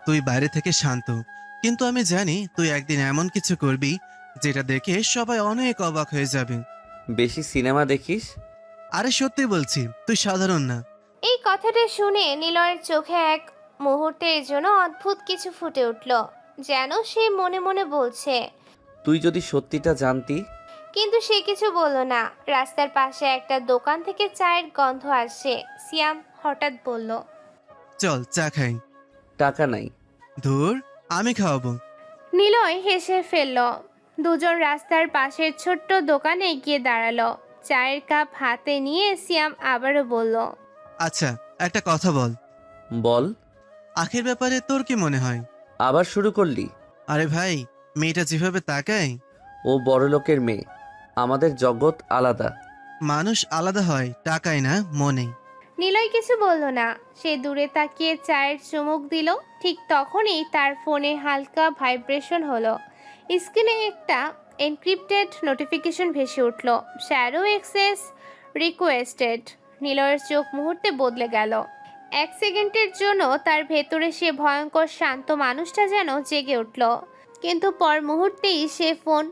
তুই বাইরে থেকে শান্ত, কিন্তু আমি জানি তুই একদিন এমন কিছু করবি যেটা দেখে সবাই অনেক অবাক হয়ে যাবে। বেশি সিনেমা দেখিস? আরে সত্যি বলছি, তুই সাধারণ না। এই কথাটা শুনে নিলয়ের চোখে এক মুহূর্তের জন্য অদ্ভুত কিছু ফুটে উঠল, যেন সে মনে মনে বলছে। তুই যদি সত্যিটা জানতি। কিন্তু সে কিছু বলল না। রাস্তার পাশে একটা দোকান থেকে চায়ের গন্ধ আসছে। সিয়াম হঠাৎ বলল। চল চা খাই। টাকা নাই। ধুর, আমি খাওয়াবো। নিলয় হেসে ফেলল। দুজন রাস্তার পাশের ছোট্ট দোকানে গিয়ে দাঁড়ালো। চায়ের কাপ হাতে নিয়ে সিয়াম আবারও বলল। আচ্ছা, একটা কথা বল। বল। আখের ব্যাপারে তোর কি মনে হয়? আবার শুরু করলি? আরে ভাই, মেয়েটা যেভাবে তাকায়। ও বড়লোকের মেয়ে, আমাদের জগৎ আলাদা। মানুষ আলাদা হয় টাকায় না, মনে। নিলয় কিছু বলল না। সে দূরে তাকিয়ে চায়ের চুমুক দিল। ঠিক তখনই তার ফোনে হালকা ভাইব্রেশন হলো। স্ক্রিনে একটা এনক্রিপ্টেড নোটিফিকেশন ভেসে উঠল। Shadow access requested. নিলয়ের চোখ মুহূর্তে বদলে গেল। এক সেকেন্ডের জন্য তার ভেতরে সে ভয়ঙ্কর শান্ত মানুষটা যেন জেগে উঠল, কিন্তু পর মুহূর্তেই সে ফোন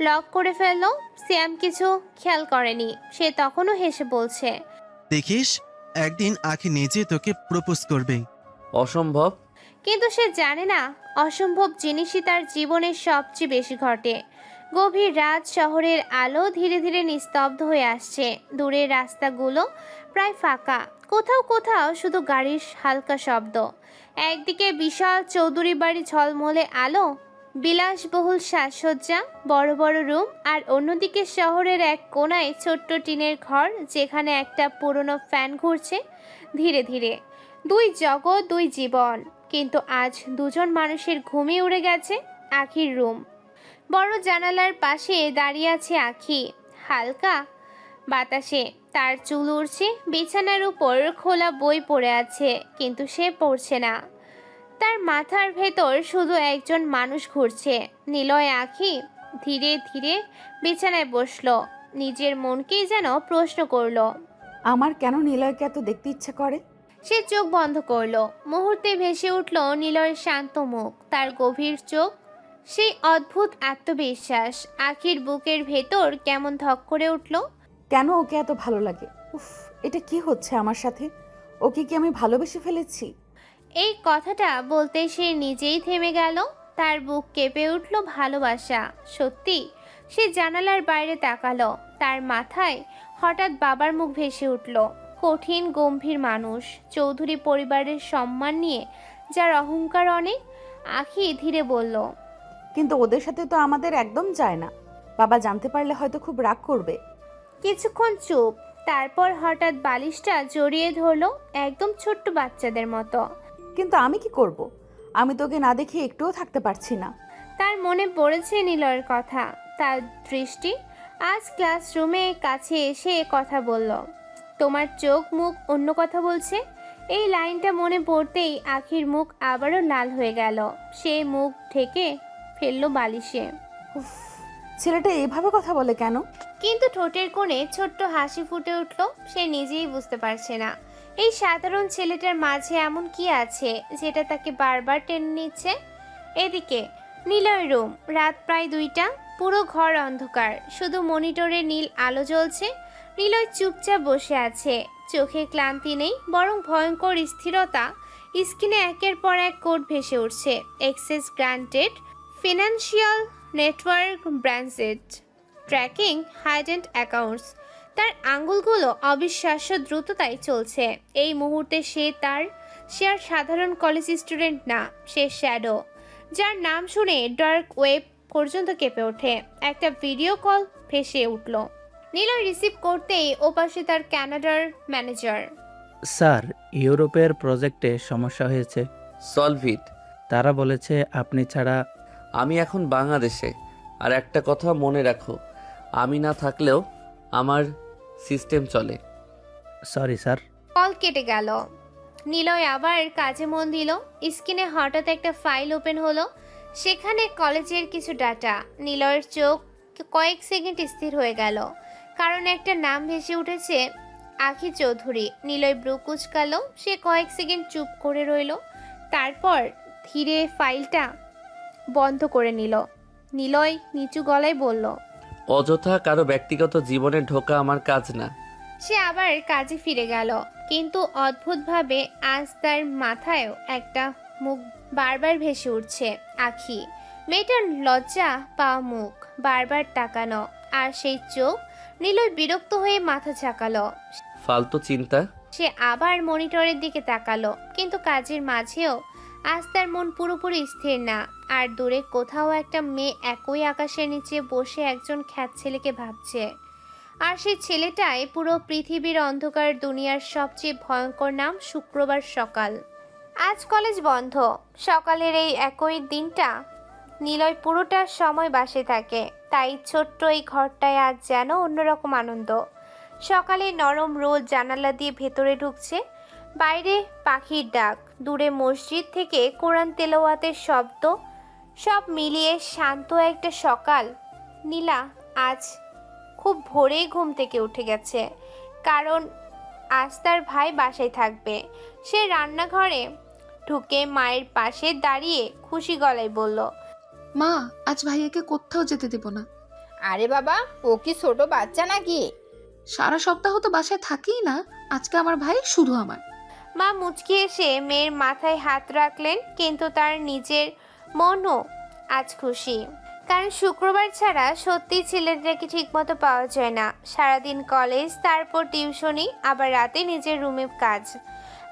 লক করে ফেলল। সিয়াম কিছু খেয়াল করেনি। সে তখনও হেসে বলছে। দেখিস, একদিন আখি নিজে তোকে প্রপোজ করবে। অসম্ভব। কিন্তু সে জানে না, অসম্ভব জিনিসই তার জীবনের সবচেয়ে বেশি ঘটে। গভীর রাত, শহরের আলো ধীরে ধীরে নিস্তব্ধ হয়ে আসছে। দূরের রাস্তাগুলো প্রায় ফাঁকা, কোথাও কোথাও শুধু গাড়ির হালকা শব্দ। একদিকে বিশাল চৌধুরী বাড়ি, ঝলমলে আলো, বিলাসবহুল সাজসজ্জা, বড় বড় রুম, আর অন্যদিকে শহরের এক কোনায় ছোট্ট টিনের ঘর, যেখানে একটা পুরনো ফ্যান ঘুরছে ধীরে ধীরে। দুই জগৎ, দুই জীবন। কিন্তু আজ দুজন মানুষের ঘুমিয়ে উড়ে গেছে। আখির রুম। বড় জানালার পাশে দাঁড়িয়ে আছে আখি। হালকা বাতাসে তার চুল উড়ছে। বিছানার উপর খোলা বই পড়ে আছে, কিন্তু সে পড়ছে না। তার মাথার ভেতর শুধু একজন মানুষ ঘুরছে। নিলয় আঁখি ধীরে ধীরে বিছানায় বসলো, নিজের মনকেই যেন প্রশ্ন করলো। আমার কেন নিলয়কে এত দেখতে ইচ্ছে করে? সে চোখ বন্ধ করলো। মুহূর্তে ভেসে উঠল নিলয়ের শান্ত মুখ, তার গভীর চোখ, সেই অদ্ভুত আত্মবিশ্বাস। আখির বুকের ভেতর কেমন ধক করে উঠল। কেন ওকে এত ভালো লাগে? উফ, এটা কি হচ্ছে আমার সাথে? ওকে কি আমি ভালোবেসে ফেলেছি? এই কথাটা বলতে সে নিজেই থেমে গেল। তার বুক কেঁপে উঠল ভালোবাসা। সত্যি, সে জানালার বাইরে তাকালো। তার মাথায় হঠাৎ বাবার মুখ ভেসে উঠল। কঠিন গম্ভীর মানুষ, চৌধুরী পরিবারের সম্মান নিয়ে যার অহংকার অনেক। আখি ধীরে বলল, কিন্তু ওদের সাথে তো আমাদের একদম যায় না। বাবা জানতে পারলে হয়তো খুব রাগ করবে। কিছুক্ষণ চুপ, তারপর হঠাৎ বালিশটা জড়িয়ে ধরলো, একদম ছোট্ট বাচ্চাদের মতো। কিন্তু আমি কি করব? আমি তোকে না দেখে একটুও থাকতে পারছি না। তার মনে পড়েছে নিলয়ের কথা। তার দৃষ্টি আজ ক্লাসরুমে কাছে এসে কথা বলল, তোমার চোখ মুখ অন্য কথা বলছে। এই লাইনটা মনে পড়তেই আখির মুখ আবারও লাল হয়ে গেল। সে মুখ ঢেকে ফেললো বালিশে। উফ, ছেলেটা এভাবে কথা বলে কেন? কিন্তু ঠোঁটের কোণে ছোট্ট হাসি ফুটে উঠল। সে নিজেই বুঝতে পারছে না এই সাধারণ ছেলেটার মাঝে এমন কি আছে যেটা তাকে বারবার টেনে নিচ্ছে। এদিকে নিলয় রুম, রাত প্রায় 2টা, পুরো ঘর অন্ধকার, শুধু মনিটরে নীল আলো জ্বলছে। নিলয় চুপচাপ বসে আছে, চোখে ক্লান্তি নেই, বরং ভয়ঙ্কর স্থিরতা। স্ক্রিনে একের পর এক কোড ভেসে উঠছে। Access granted, financial network branched, tracking hidden accounts. তার আঙ্গুলগুলো অবিশ্বাস্য দ্রুততায় চলছে। এই মুহূর্তে সে আর সাধারণ কলেজ স্টুডেন্ট না, সে শ্যাডো, যার নাম শুনে ডার্ক ওয়েব পর্যন্ত কেঁপে ওঠে। একটা ভিডিও কল ভেসে উঠল। নিলয় রিসিভ করতেই ওপাশে তার কানাডার ম্যানেজার। স্যার, ইউরোপের প্রজেক্টে সমস্যা হয়েছে। Solve it. তারা বলেছে আপনি ছাড়া। আমি এখন বাংলাদেশে। আর একটা কথা মনে রাখো, আমি না থাকলেও আমার সিস্টেম চলে। Sorry sir. কল কেটে গেল। নিলয় আবার কাজে মন দিল। স্ক্রিনে হঠাৎ একটা ফাইল ওপেন হলো, সেখানে কলেজের কিছু ডাটা। নিলয়ের চোখ কয়েক সেকেন্ড স্থির হয়ে গেল, কারণ একটা নাম ভেসে উঠেছে, আখি চৌধুরী। নিলয় ব্রু কুচকালো। সে কয়েক সেকেন্ড চুপ করে রইল, তারপর ধীরে ফাইলটা বন্ধ করে নিল। নিলয় নিচু গলায় বলল, অযথা কারো ব্যক্তিগত জীবনে ঢোকা আমার কাজ না। সে আবার কাজে ফিরে গেল। কিন্তু অদ্ভুতভাবে আজ তার মাথায়ও একটা মুখ বারবার ভেসে উঠছে। আখি, মেয়েটার লজ্জা পাওয়া মুখ, বারবার তাকানো, আর সেই চোখ। নিলয় বিরক্ত হয়ে মাথা ঝাঁকালো। ফালতু চিন্তা। সে আবার মনিটরের দিকে তাকালো, কিন্তু কাজের মাঝেও আজ তার মন পুরোপুরি স্থির না। আর দূরে কোথাও একটা মেয়ে একই আকাশের নিচে বসে একজন খ্যাত ছেলেকে ভাবছে। আর সেই ছেলেটাই পুরো পৃথিবীর অন্ধকার দুনিয়ার সবচেয়ে ভয়ঙ্কর নাম শুক্রবার সকাল। আজ কলেজ বন্ধ। সকালের এই একই দিনটা নিলয় পুরোটা সময় বাসে থাকে, তাই ছোট্ট এই ঘরটায় আজ যেন অন্যরকম আনন্দ। সকালে নরম রোদ জানালা দিয়ে ভেতরে ঢুকছে, বাইরে পাখির ডাক, দূরে মসজিদ থেকে কোরআন তেলাওয়াতের শব্দ, সব মিলিয়ে শান্ত একটা সকাল। নীলা আজ খুব ভোরেই ঘুম থেকে উঠে গেছে, কারণ আজ তার ভাই বাসায় থাকবে। সে রান্নাঘরে ঢুকে মায়ের পাশে দাঁড়িয়ে খুশি গলায় বলল, মা, আজ ভাইয়াকে কোথাও যেতে দেব না। আরে বাবা, ও কি ছোট বাচ্চা নাকি? সারা সপ্তাহ তো বাসায় থাকিই না, আজকে আমার ভাই শুধু আমার। মা মুচকি এসে মেয়ের মাথায় হাত রাখলেন, কিন্তু তার নিজের মনও আজ খুশি, কারণ শুক্রবার ছাড়া সত্যি ছেলেটাকে ঠিকমতো পাওয়া যায় না। সারাদিন কলেজ, তারপর টিউশনি, আবার রাতে নিজের রুমে কাজ।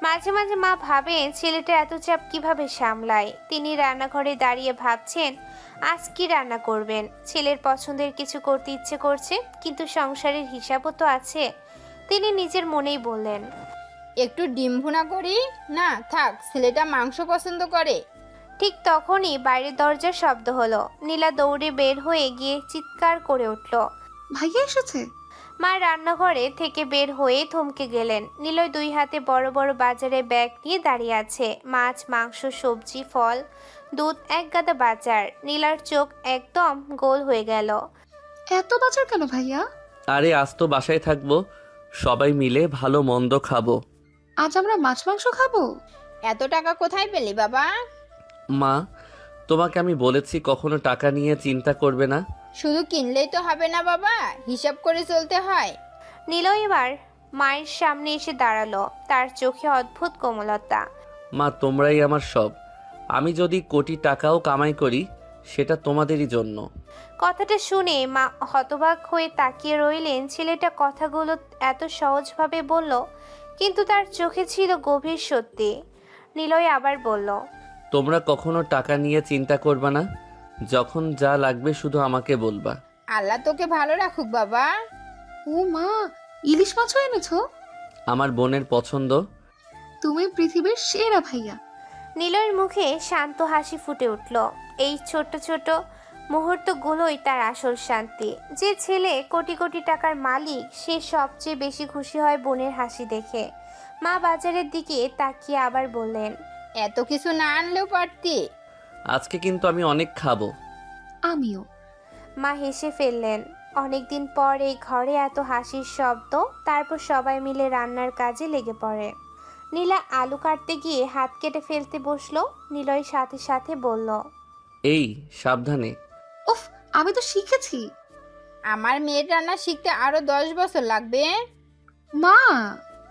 মাঝে মাঝে মা ভাবে ছেলেটা এত চাপ কিভাবে সামলায়। তিনি রান্নাঘরে দাঁড়িয়ে ভাবছেন আজ কি রান্না করবেন। ছেলের পছন্দের কিছু করতে ইচ্ছে করছে, কিন্তু সংসারের হিসাবও তো আছে। তিনি নিজের মনেই বললেন, একটু ডিম ভুনা করি? না থাক, ছেলেটা মাংস পছন্দ করে। ঠিক তখনই বাইরের দরজার শব্দ হলো। নীলা দৌড়ে বের হয়ে গিয়ে চিৎকার করে উঠল, ভাইয়া এসেছে? মা রান্নাঘরে থেকে বের হয়ে থমকে গেলেন। নিলয় দুই হাতে বড় বড় বাজারে ব্যাগ নিয়ে দাঁড়িয়ে আছে। মাছ, মাংস, সবজি, ফল, দুধ, এক গাদা বাজার। নীলার চোখ একদম গোল হয়ে গেল। এত বাজার কেন ভাইয়া? আরে আজ তো বাসায় থাকবো, সবাই মিলে ভালো মন্দ খাবো। আজ আমরা মাছ মাংস খাবো? এত টাকা কোথায় পেলি বাবা? মা, তোমাকে আমি বলেছি কখনো টাকা নিয়ে চিন্তা করবে না। শুধু কিনলেই তো হবে না বাবা, হিসাব করে চলতে হয়। নিলয় এবার মায়ের সামনে এসে দাঁড়ালো, তার চোখে অদ্ভুত কোমলতা। মা, তোমরাই আমার সব। আমি যদি কোটি টাকাও কামাই করি সেটা তোমাদেরই জন্য। কথাটা শুনে মা হতবাক হয়ে তাকিয়ে রইলেন। ছেলেটা কথাগুলো এত সহজভাবে বলল, কিন্তু তার চোখে ছিল গভীর সত্যি। নিলয় আবার বলল, তোমরা কখনো টাকা নিয়ে চিন্তা করবে না, যখন যা লাগবে শুধু আমাকে বলবা। আল্লাহ তোকে ভালো রাখুক বাবা। ও মা, ইলিশ মাছও এনেছো? আমার বোনের পছন্দ। তুমি পৃথিবীর সেরা ভাইয়া। নিলয়ের মুখে শান্ত হাসি ফুটে উঠল। এই ছোট ছোট মুহূর্তগুলোই তার আসল শান্তি। যে ছেলে কোটি কোটি টাকার মালিক, সে সবচেয়ে বেশি খুশি হয় বোনের হাসি দেখে। মা বাজারের দিকে তাকিয়ে আবার বললেন, এত কিছু না আনলেও পারতি। আজকে কিন্তু আমি অনেক খাবো। আমিও। মা হেসে ফেললেন। অনেকদিন পর এই ঘরে এত হাসির শব্দ। তারপর সবাই মিলে রান্নার কাজে লেগে পড়ে। নীলা আলু কাটতে গিয়ে হাত কেটে ফেলতে বসলো। নিলয় সাথে সাথে বলল, এই সাবধানে। উফ, আমি তো শিখেছি। আমার মেয়ের রান্না শিখতে আরো 10 বছর লাগবে। মা,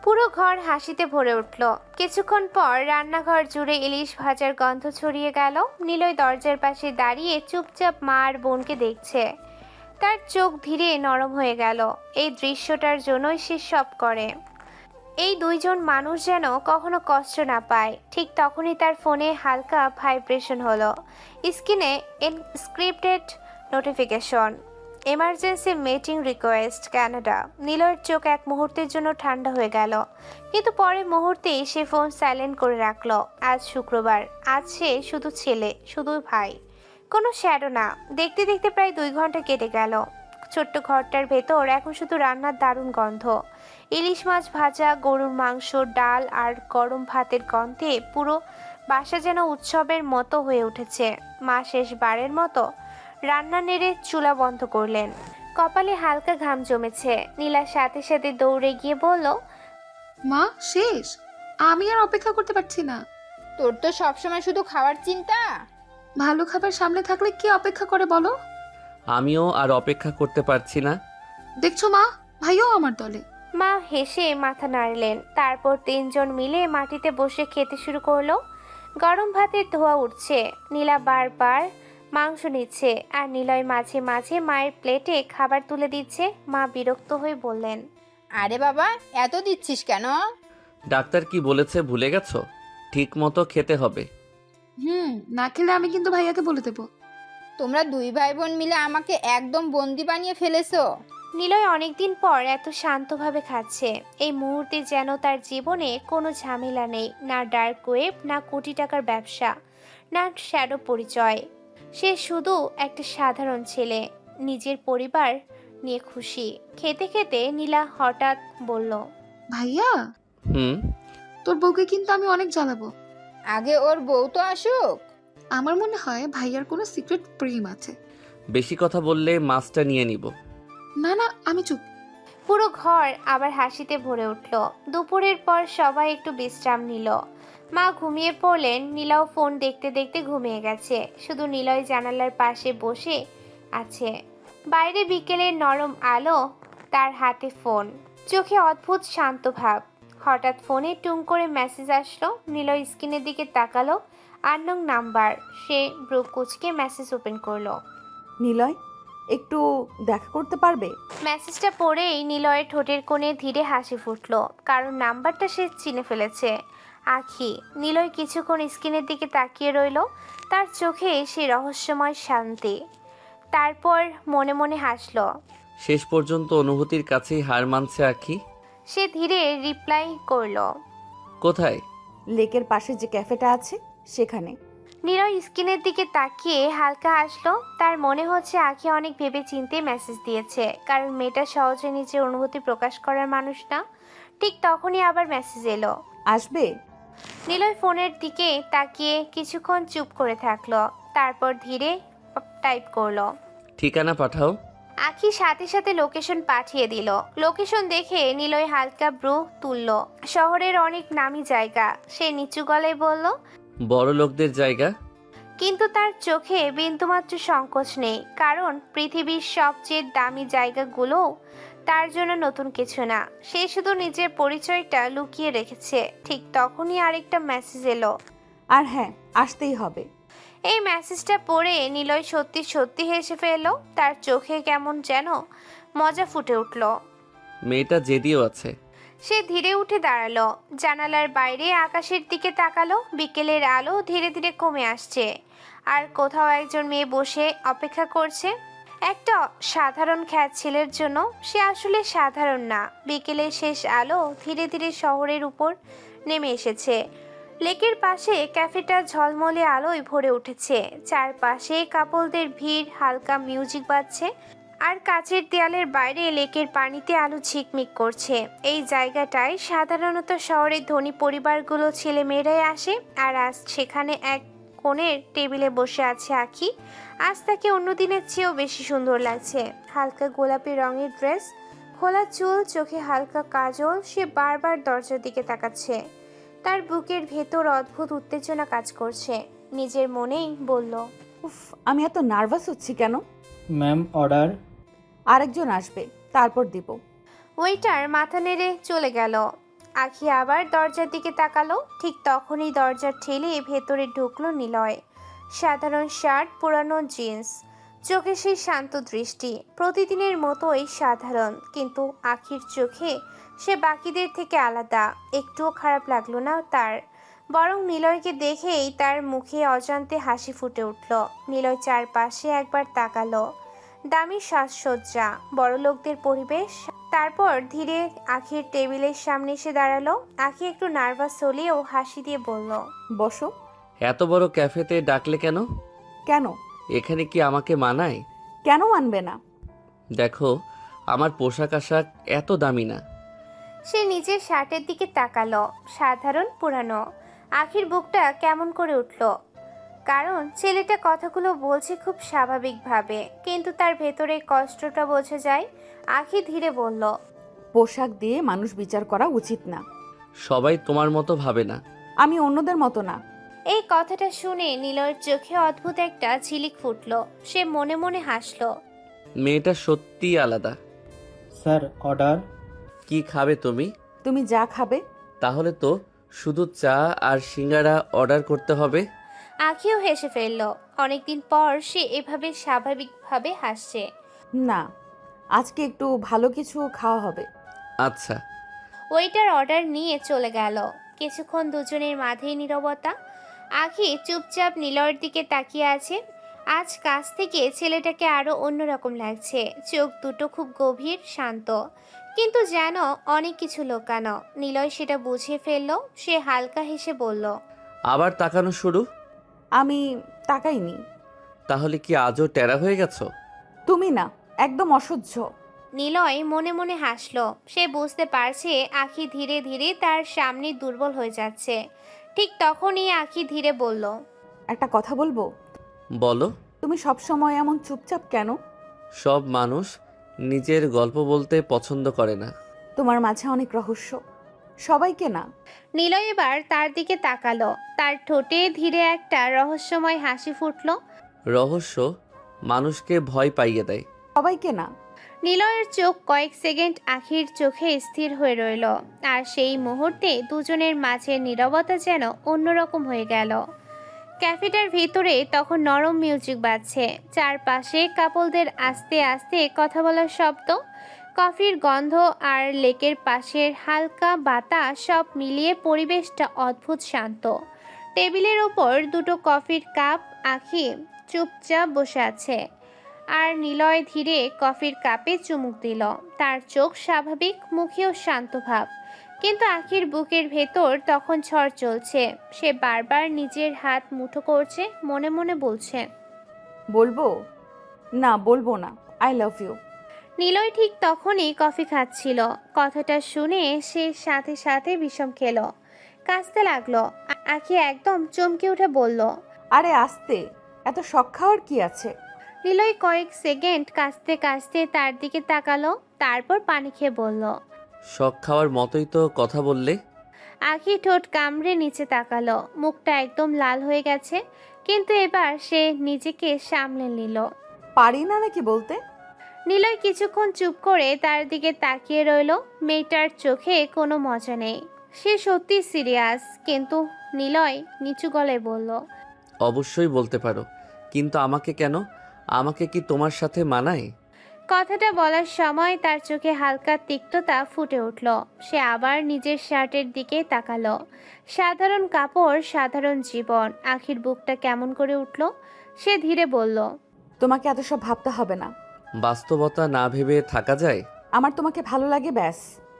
পুরো ঘর হাসিতে ভরে উঠল। কিছুক্ষণ পর রান্নাঘর জুড়ে ইলিশ ভাজার গন্ধ ছড়িয়ে গেল। নিলয় দরজার পাশে দাঁড়িয়ে চুপচাপ মা আর বোনকে দেখছে। তার চোখ ধীরে নরম হয়ে গেল। এই দৃশ্যটার জন্যই সে সব করে। এই দুইজন মানুষ যেন কখনো কষ্ট না পায়। ঠিক তখনই তার ফোনে হালকা ভাইব্রেশন হলো। স্ক্রিনে encrypted notification, emergency meeting request, Canada. নীলয়ের চোখ এক মুহূর্তের জন্য ঠান্ডা হয়ে গেল, কিন্তু পরের মুহূর্তেই সে ফোন সাইলেন্ট করে রাখলো। আজ শুক্রবার, আজ সে শুধু ছেলে, শুধু ভাই, কোনো শ্যাডো না। দেখতে দেখতে প্রায় 2 ঘন্টা কেটে গেল। ছোট্ট ঘরটার ভেতর এখন শুধু রান্নার দারুণ গন্ধ। ইলিশ মাছ ভাজা, গরুর মাংস, ডাল আর গরম ভাতের গন্ধে পুরো বাসা যেন উৎসবের মতো হয়ে উঠেছে। মা শেষবারের মতো রান্না নেড়ে চুলা বন্ধ করলেন। কপালে হালকা ঘাম জমেছে। নীলার সাথে সাথে দৌড়ে গিয়ে বলল, মা শেষ, আমি আর অপেক্ষা করতে পারছি না। তোর তো সবসময় শুধু খাওয়ার চিন্তা। ভালো খাবার সামনে থাকলে কে অপেক্ষা করে বলো? আমিও আর অপেক্ষা করতে পারছি না। দেখছো মা, ভাইও আমার দলে। মা হেসে মাথা নাড়লেন। তারপর 3 জন মিলে মাটিতে বসে খেতে শুরু করলো। গরম ভাতের ধোয়া উঠছে। নীলা বারবার মাংস নিচ্ছে আর নিলয় মাঝে মাঝে মায়ের প্লেটে খাবার তুলে দিচ্ছে। মা বিরক্ত হয়ে বললেন, আরে বাবা, এত দিচ্ছিস কেন? ডাক্তার কি বলেছে ভুলে গেছো? ঠিক মতো খেতে হবে। না খেলে আমি কিন্তু ভাইয়াকে বলে দেবো। তোমরা 2 ভাই বোন মিলে আমাকে একদম বন্দি বানিয়ে ফেলেছো। নিলয় অনেকদিন পর এত শান্তভাবে খাচ্ছে। এই মুহূর্তে যেন তার জীবনে কোনো ঝামেলা নেই, না ডার্ক ওয়েব, না কোটি টাকার ব্যবসা, না শ্যাডো পরিচয়। সে শুধু একটা সাধারণ ছেলে, নিজের পরিবার নিয়ে খুশি। খেতে খেতে নীলা হঠাৎ বলল, ভাইয়া, তোর বউকে কিন্তু আমি অনেক জ্বালাবো। আগে ওর বউ তো আসুক। আমার মনে হয় ভাইয়ার কোনো সিক্রেট প্রেম আছে। বেশি কথা বললে মাছটা নিয়ে নিব। না না, আমি চুপ। পুরো ঘর আবার হাসিতে ভরে উঠল। দুপুরের পর সবাই একটু বিশ্রাম নিল। মা ঘুমিয়ে পড়লেন। নীলাও ফোন দেখতে দেখতে ঘুমিয়ে গেছে। শুধু নিলয় জানালার পাশে বসে আছে। বাইরে বিকেলের নরম আলো, তার হাতে ফোন, চোখে অদ্ভুত শান্ত ভাব। হঠাৎ ফোনে টুং করে মেসেজ আসলো। নিলয় স্ক্রিনের দিকে তাকালো। Unknown number. সে ব্রু কুচকে মেসেজ ওপেন করলো। নিলয়, একটু দেখা করতে পারবে? মেসেজটা পড়েই নিলয়ের ঠোঁটের কোণে ধীরে হাসি ফুটলো, কারণ নাম্বারটা সে চিনে ফেলেছে। আখি। নিলয় কিছুক্ষণ স্ক্রিনের দিকে তাকিয়ে রইল, তার চোখে সে রহস্যময় শান্তি। তারপর মনে মনে হাসলো। শেষ পর্যন্ত অনুভূতির কাছেই হার মানছে আখি। সে ধীরে রিপ্লাই করলো, কোথায়? লেকের পাশে যে ক্যাফেটা আছে সেখানে। নিলয় স্ক্রিনের দিকে তাকিয়ে হালকা হাসলো। তার মনে হচ্ছে আঁখি অনেক ভেবে চিন্তে মেসেজ দিয়েছে, কারণ মেয়েটা সহজে নিজের অনুভূতি প্রকাশ করার মানুষ না। ঠিক তখনই আবার মেসেজ এলো। আসবে? নিলয় ফোনের দিকে তাকিয়ে কিছুক্ষণ চুপ করে থাকলো, তারপর ধীরে টাইপ করলো। ঠিকানা পাঠাও। আঁখি সাথে সাথে লোকেশন পাঠিয়ে দিল। লোকেশন দেখে নিলয় হালকা ব্রু তুলল। শহরের অনেক নামি জায়গা, সে নিচু গলায় বলল। বড় লোকদের জায়গা। কিন্তু তার চোখে বিন্দুমাত্র সংকোচ নেই, কারণ পৃথিবীর সবচেয়ে দামি জায়গাগুলোও তার জন্য নতুন কিছু না। সে শুধু নিজের পরিচয়টা লুকিয়ে রেখেছে। ঠিক তখনই আরেকটা মেসেজ এলো। আর হ্যাঁ, আসতেই হবে। এই মেসেজটা পড়ে নিলয় সত্যি সত্যি হেসে ফেলল। তার চোখে কেমন যেন মজা ফুটে উঠল। মেয়েটা জেদিও আছে। সে ধীরে উঠে দাঁড়ালো, জানালার বাইরে আকাশের দিকে তাকালো। বিকেলের আলো ধীরে ধীরে কমে আসছে, আর কোথাও একজন মেয়ে বসে অপেক্ষা করছে একটা সাধারণ খ্যাত ছেলের জন্য। সে আসলে সাধারণ না। বিকেলের শেষ আলো ধীরে ধীরে শহরের উপর নেমে এসেছে। লেকের পাশে ক্যাফেটা ঝলমলে আলোয় ভরে উঠেছে। চারপাশে কাপলদের ভিড়, হালকা মিউজিক বাজছে, আর কাচের দেয়ালের বাইরে লেকের পানিতে আলো ঝিকমিক করছে। এই জায়গাটায় সাধারণত শহরের ধনী পরিবারগুলো ছেলে মেয়েরাই আসে, আর আজ সেখানে এক কোণের টেবিলে বসে আছে আঁখি। আজ তাকে অন্য দিনের চেয়েও বেশি সুন্দর লাগছে। হালকা গোলাপি রঙের ড্রেস, খোলা চুল, চোখে হালকা কাজল। সে বারবার দরজার দিকে তাকাচ্ছে। তার বুকের ভেতর অদ্ভুত উত্তেজনা কাজ করছে। নিজের মনেই বলল, উফ, আমি এত নার্ভাস হচ্ছি কেন? Ma'am, order. আরেকজন আসবে, তারপর দিব। ওয়েটার মাথা নেড়ে চলে গেল। আঁখি আবার দরজার দিকে তাকালো। ঠিক তখনই দরজা ঠেলে ভেতরে ঢুকলো নিলয়। সাধারণ শার্ট, পুরানো জিন্স, চোখে সেই শান্ত দৃষ্টি। প্রতিদিনের মতোই সাধারণ, কিন্তু আঁখির চোখে সে বাকিদের থেকে আলাদা। একটুও খারাপ লাগলো না তার, বরং নিলয়কে দেখেই তার মুখে অজান্তে হাসি ফুটে উঠল। নিলয় চারপাশে একবার তাকালো। দামি সাজসজ্জা, বড়লোকদের পরিবেশ। তারপর ধীরে আঁখির টেবিলের সামনে এসে দাঁড়ালো। আঁখি একটু নার্ভাস হলেও হাসি দিয়ে বলল, বসো। এত বড় ক্যাফেতে ডাকলে কেন? কেন? এখানে কি আমাকে মানায়? কেন মানবে না? দেখো, আমার পোশাক আশাক এত দামি না। সে নিজের শার্টের দিকে তাকালো। সাধারণ, পুরানো। আঁখির বুকটা কেমন করে উঠল, কারণ ছেলেটা কথাগুলো বলছে খুব স্বাভাবিকভাবে, কিন্তু তার ভেতরে কষ্টটা বোঝা যায়। আঁখি ধীরে বলল, পোশাক দিয়ে মানুষ বিচার করা উচিত না। সবাই তোমার মতো ভাবে না। আমি অন্যদের মতো না। এই কথাটা শুনে নিলয়ের চোখে অদ্ভুত একটা ঝিলিক ফুটল। সে মনে মনে হাসলো। মেয়েটা সত্যিই আলাদা। Sir, order. কি খাবে তুমি? তুমি যা খাবে। তাহলে তো শুধু চা আর সিঙ্গারা অর্ডার করতে হবে। আঁখিও হেসে ফেলল। অনেকদিন পর সে এভাবে স্বাভাবিকভাবে হাসছে। না, আজকে একটু ভালো কিছু খাওয়া হবে। আচ্ছা। ওয়েটার অর্ডার নিয়ে চলে গেল। কিছুক্ষণ দুজনের মাঝেই নীরবতা। আঁখি চুপচাপ নিলয়ের দিকে তাকিয়ে আছে। আজ কাছ থেকে ছেলেটাকে আরো অন্যরকম লাগছে। চোখ দুটো খুব গভীর, শান্ত, কিন্তু যেন অনেক কিছু লুকানো। নিলয় সেটা বুঝে ফেলল। সে হালকা হেসে বলল, আবার তাকানো শুরু? আমি তাকাইনি। তাহলে কি আজও টেরা হয়ে গেছো? তুমি না, একদম অসহ্য। নিলয় মনে মনে হাসলো। সে বুঝতে পারছে আঁখি ধীরে ধীরে তার সামনে দুর্বল হয়ে যাচ্ছে। ঠিক তখনই আঁখি ধীরে বলল, একটা কথা বলবো? বলো। তুমি সব সময় এমন চুপচাপ কেন? সব মানুষ নিজের গল্প বলতে পছন্দ করে না। তোমার মাঝে অনেক রহস্য, সবাইকে না। নিলয় এবার তার দিকে তাকালো। তার ঠোঁটে ধীরে একটা রহস্যময় হাসি ফুটল। রহস্য মানুষকে ভয় পাইয়ে দেয়। সবাইকে না। নিলয়ের চোখ কয়েক সেকেন্ড আঁখির চোখে স্থির হয়ে রইল, আর সেই মুহূর্তে দুজনের মাঝে নীরবতা যেন অন্যরকম হয়ে গেল। ক্যাফেটার ভিতরে তখন নরম মিউজিক বাজছে। চারপাশে কাপলদের আস্তে আস্তে কথা বলার শব্দ, কফির গন্ধ আর লেকের পাশের হালকা বাতাস সব মিলিয়ে পরিবেশটা অদ্ভুত শান্ত। টেবিলের ওপর দুটো কফির কাপ। আঁখি চুপচাপ বসে আছে, আর নিলয় ধীরে কফির কাপে চুমুক দিল। তার চোখ স্বাভাবিক, মুখেও শান্ত ভাব, কিন্তু আখির বুকের ভেতর তখন ঝড় চলছে। সে বারবার নিজের হাত মুঠো করছে, মনে মনে বলছে, বলবো? না, বলবো না। I love you. নিলয় ঠিক তখনই কফি খাচ্ছিল। কথাটা শুনে সে সাথে সাথে বিষম খেলো, কাঁচতে লাগলো। আখি একদম চমকে উঠে বলল, আরে আস্তে, এত শখ খাওয়ার কি আছে? নিলয় কয়েক সেকেন্ড কাঁচতে কাঁচতে তার দিকে তাকালো, তারপর পানি খেয়ে বলল। শখ খাওয়ার মতোই তো কথা বললে। আখি ঠোঁট কামড়ে নিচে তাকালো, মুখটা একদম লাল হয়ে গেছে, কিন্তু এবার সে নিজেকে সামলে নিল। পারি না নাকি বলতে? নিলয় কিছুক্ষণ চুপ করে তার দিকে তাকিয়ে রইল। মেয়েটার চোখে কোনো মজা নেই, সে সত্যি সিরিয়াস। কিন্তু নিলয় নিচু গলায় বলল, অবশ্যই বলতে পারো, কিন্তু আমাকে কেন? আমাকে কি তোমার সাথে মানায়? কথাটা বলার সময় তার চোখে হালকা তিক্ততা ফুটে উঠল। সে আবার নিজের শার্টের দিকে তাকালো। সাধারণ কাপড়, সাধারণ জীবন। আখির বুকটা কেমন করে উঠল। সে ধীরে বলল, তোমাকে এত সব ভাবতে হবে না। বাস্তবতা না ভেবে থাকা যায়? আমার তোমাকে ভালো লাগে, ব্যাস।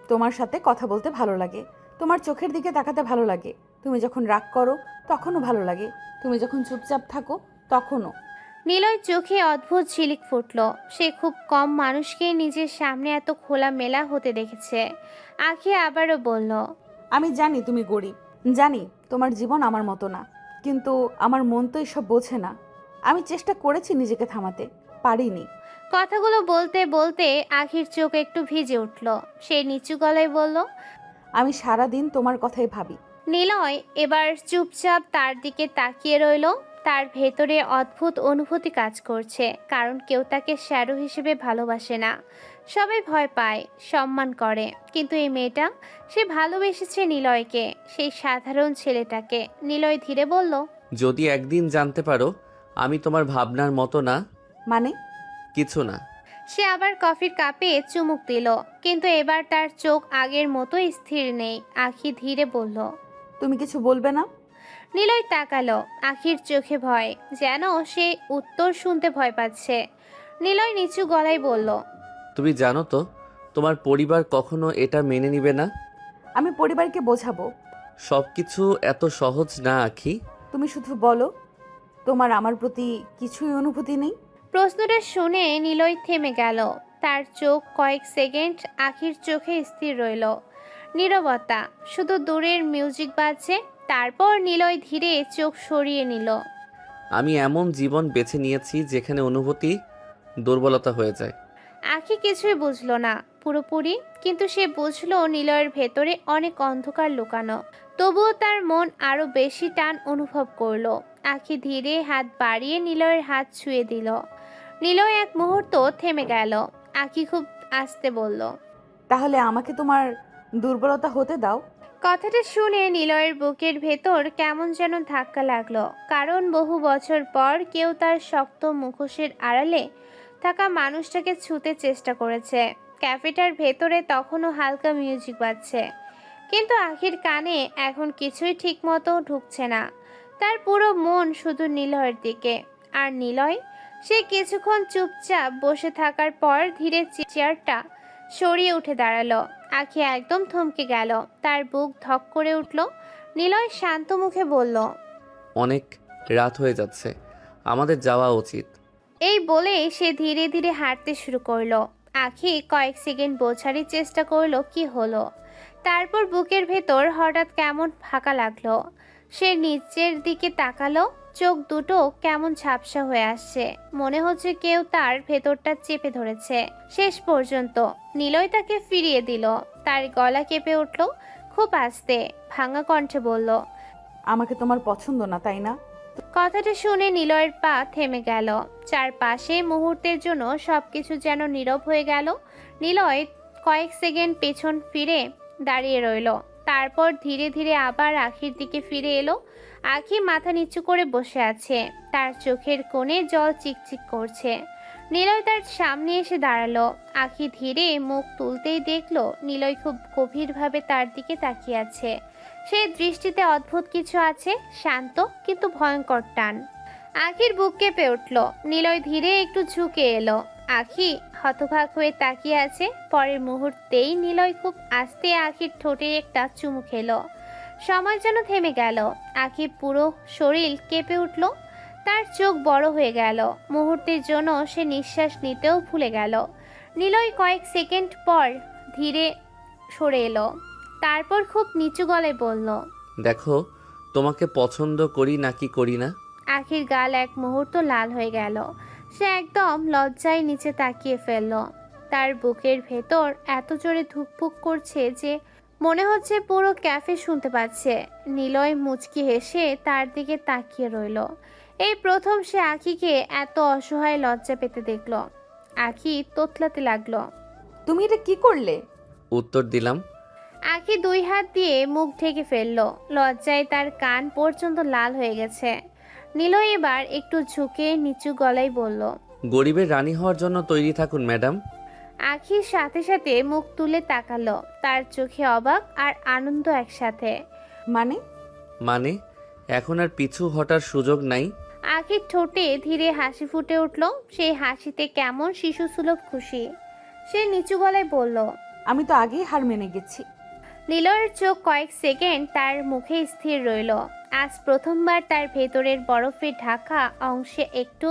তোমার সাথে কথা বলতে ভালো লাগে, তোমার চোখের দিকে তাকাতে ভালো লাগে। তুমি যখন রাগ করো তখনও ভালো লাগে, তুমি যখন চুপচাপ থাকো তখনও। নিলয় চোখে অদ্ভুত ঝিলিক ফুটল। সে খুব কম মানুষকে নিজের সামনে এত খোলামেলা হতে দেখেছে। আখি আবারও বলল, আমি জানি তুমি গরিব, জানি তোমার জীবন আমার মতো না, কিন্তু আমার মন তো এসব বোঝে না। আমি চেষ্টা করেছি নিজেকে থামাতে, পারিনি। কথাগুলো বলতে বলতে আখির চোখ একটু ভিজে উঠল। সে নিচু গলায় বলল, আমি সারা দিন তোমার কথাই ভাবি। নিলয় এবার চুপচাপ তার দিকে তাকিয়ে রইল। তার ভেতরে অদ্ভুত অনুভূতি কাজ করছে, কারণ কেউ তাকে শ্যাডো হিসেবে ভালোবাসে না। সবাই ভয় পায়, সম্মান করে, কিন্তু এই মেয়েটা, সে ভালোবেসেছে নিলয়কে, সেই সাধারণ ছেলেটাকে। নিলয় ধীরে বলল, যদি একদিন জানতে পারো আমি তোমার ভাবনার মতো না। মানে? কিছু না। সে আবার কফির কাপে চুমুক দিল, কিন্তু এবার তার চোখ আগের মতো স্থির নেই। আখি ধীরে বলল, তুমি কিছু বলবে না? নিলয় তাকালো। আখির চোখে ভয়, যেন সে উত্তর শুনতে ভয় পাচ্ছে। নিলয় নিচু গলায় বলল, তুমি জানো তো তোমার পরিবার কখনো এটা মেনে নিবে না। আমি পরিবারকে বোঝাবো। সবকিছু এত সহজ না আখি। তুমি শুধু বলো, তোমার আমার প্রতি কিছুই অনুভূতি নেই? প্রশ্নটা শুনে নিলয় থেমে গেল। তার চোখ কয়েক সেকেন্ড আখির চোখে স্থির রইল। নীরবতা, শুধু দূরের মিউজিক বাজছে। তারপর নিলয় ধীরে চোখ সরিয়ে নিল। আমি এমন জীবন বেছে নিয়েছি যেখানে অনুভূতি দুর্বলতা হয়ে যায়। আখি কিছুই বুঝলো না পুরোপুরি, কিন্তু সে বুঝলো নিলয়ের ভেতরে অনেক অন্ধকার লুকানো। তবুও তার মন আরো বেশি টান অনুভব করলো। আখি ধীরে হাত বাড়িয়ে নিলয়ের হাত ছুঁয়ে দিল। নিলয় এক মুহূর্ত থেমে গেল। আখি খুব আস্তে বলল, তাহলে আমাকে তোমার দুর্বলতা হতে দাও। কথাটা শুনে নিলয়ের বুকের ভেতর কেমন যেন ধাক্কা লাগলো, কারণ বহু বছর পর কেউ তার শক্ত মুখোশের আড়ালে থাকা মানুষটাকে ছুঁতে চেষ্টা করেছে। ক্যাফেটার ভেতরে তখনও হালকা মিউজিক বাজছে, কিন্তু আখির কানে এখন কিছুই ঠিক মতো ঢুকছে না। তার পুরো মন শুধু নিলয়ের দিকে। আর নিলয়, সে কিছুক্ষণ চুপচাপ বসে থাকার পর ধীরে চেয়ারটা সরিয়ে উঠে দাঁড়ালো। আখি একদম থমকে গেল, তার বুক ধক করে উঠল। নিলয় শান্ত মুখে বলল, অনেক রাত হয়ে যাচ্ছে, আমাদের যাওয়া উচিত। এই বলে সে ধীরে ধীরে হাঁটতে শুরু করলো। আখি কয়েক সেকেন্ড বোঝারই চেষ্টা করলো কি হলো। তারপর বুকের ভেতর হঠাৎ কেমন ফাঁকা লাগলো। সে নিচের দিকে তাকালো, চোখ দুটো কেমন ঝাপসা হয়ে আসছে, মনে হচ্ছে কেউ তার ভেতরটা চেপে ধরেছে। শেষ পর্যন্ত নিলয় তাকে ফিরিয়ে দিল। তার গলা কেঁপে উঠল, খুব আস্তে ভাঙা কণ্ঠে বলল, আমাকে তোমার পছন্দ না, তাই না? কথাটা শুনে নিলয়ের পা থেমে গেল। চারপাশে মুহূর্তের জন্য সবকিছু যেন নীরব হয়ে গেল। নিলয় কয়েক সেকেন্ড পেছন ফিরে দাঁড়িয়ে রইল, তারপর ধীরে ধীরে আবার আখির দিকে ফিরে এলো। আখি মাথা নিচু করে বসে আছে, তার চোখের কোণে জল চিকচিক করছে। নিলয় তার সামনে এসে দাঁড়ালো। আখি ধীরে মুখ তুলতেই দেখলো নিলয় খুব গভীরভাবে তার দিকে তাকিয়ে আছে। সেই দৃষ্টিতে অদ্ভুত কিছু আছে, শান্ত কিন্তু ভয়ঙ্কর টান। আখির বুক কেঁপে উঠল। নিলয় ধীরে একটু ঝুঁকে এলো। আখি হতবাক হয়ে তাকিয়ে আছে। পরের মুহূর্তেই নিলয় খুব আস্তে আখির ঠোঁটে একটা চুমু খেলো। সময় যেন থেমে গেল। আখির পুরো শরীর কেঁপে উঠল, তার চোখ বড় হয়ে গেল। মুহূর্তের জন্য সে নিঃশ্বাস নিতেও ভুলে গেল। নিলয় কয়েক সেকেন্ড পর ধীরে সরে এলো, তারপর খুব নিচু গলায় বলল, দেখো তোমাকে পছন্দ করি নাকি করি না। আখির গাল এক মুহূর্ত লাল হয়ে গেল। সে একদম লজ্জায় নিচে তাকিয়ে ফেলল। তার বুকের ভেতর এত জোরে ধুকপুক করছে যে মনে হচ্ছে পুরো ক্যাফে শুনতে পাচ্ছে। নিলয় মুচকি হেসে তার দিকে তাকিয়ে রইল। এই প্রথম সে আখিকে এত অসহায় লজ্জা পেতে দেখল। আখি তোতলাতে লাগলো। তুমি এটা কি করলে? উত্তর দিলাম। আখি 2 হাত দিয়ে মুখ ঢেকে ফেলল। লজ্জায় তার কান পর্যন্ত লাল হয়ে গেছে। নিলয় এবার একটু ঝুঁকে নিচু গলায় বলল, গরিবের রানী হওয়ার জন্য তৈরি থাকুন ম্যাডাম। আখির সাথে সাথে মুখ তুলে তাকালো, তার চোখে অবাক আর আনন্দ একসাথে। মানে এখন আর পিছু হটার সুযোগ নাই। আখির ঠোঁটে ধীরে হাসি ফুটে উঠল, সেই হাসিতে কেমন শিশুসুলভ খুশি। সে নিচু গলায় বলল, আমি তো আগেই হার মেনে গেছি। নিলয়ের চোখ কয়েক সেকেন্ড তার মুখে স্থির রইল। আজ প্রথমবার তার ভেতরের বরফে ঢাকা অংশে একটু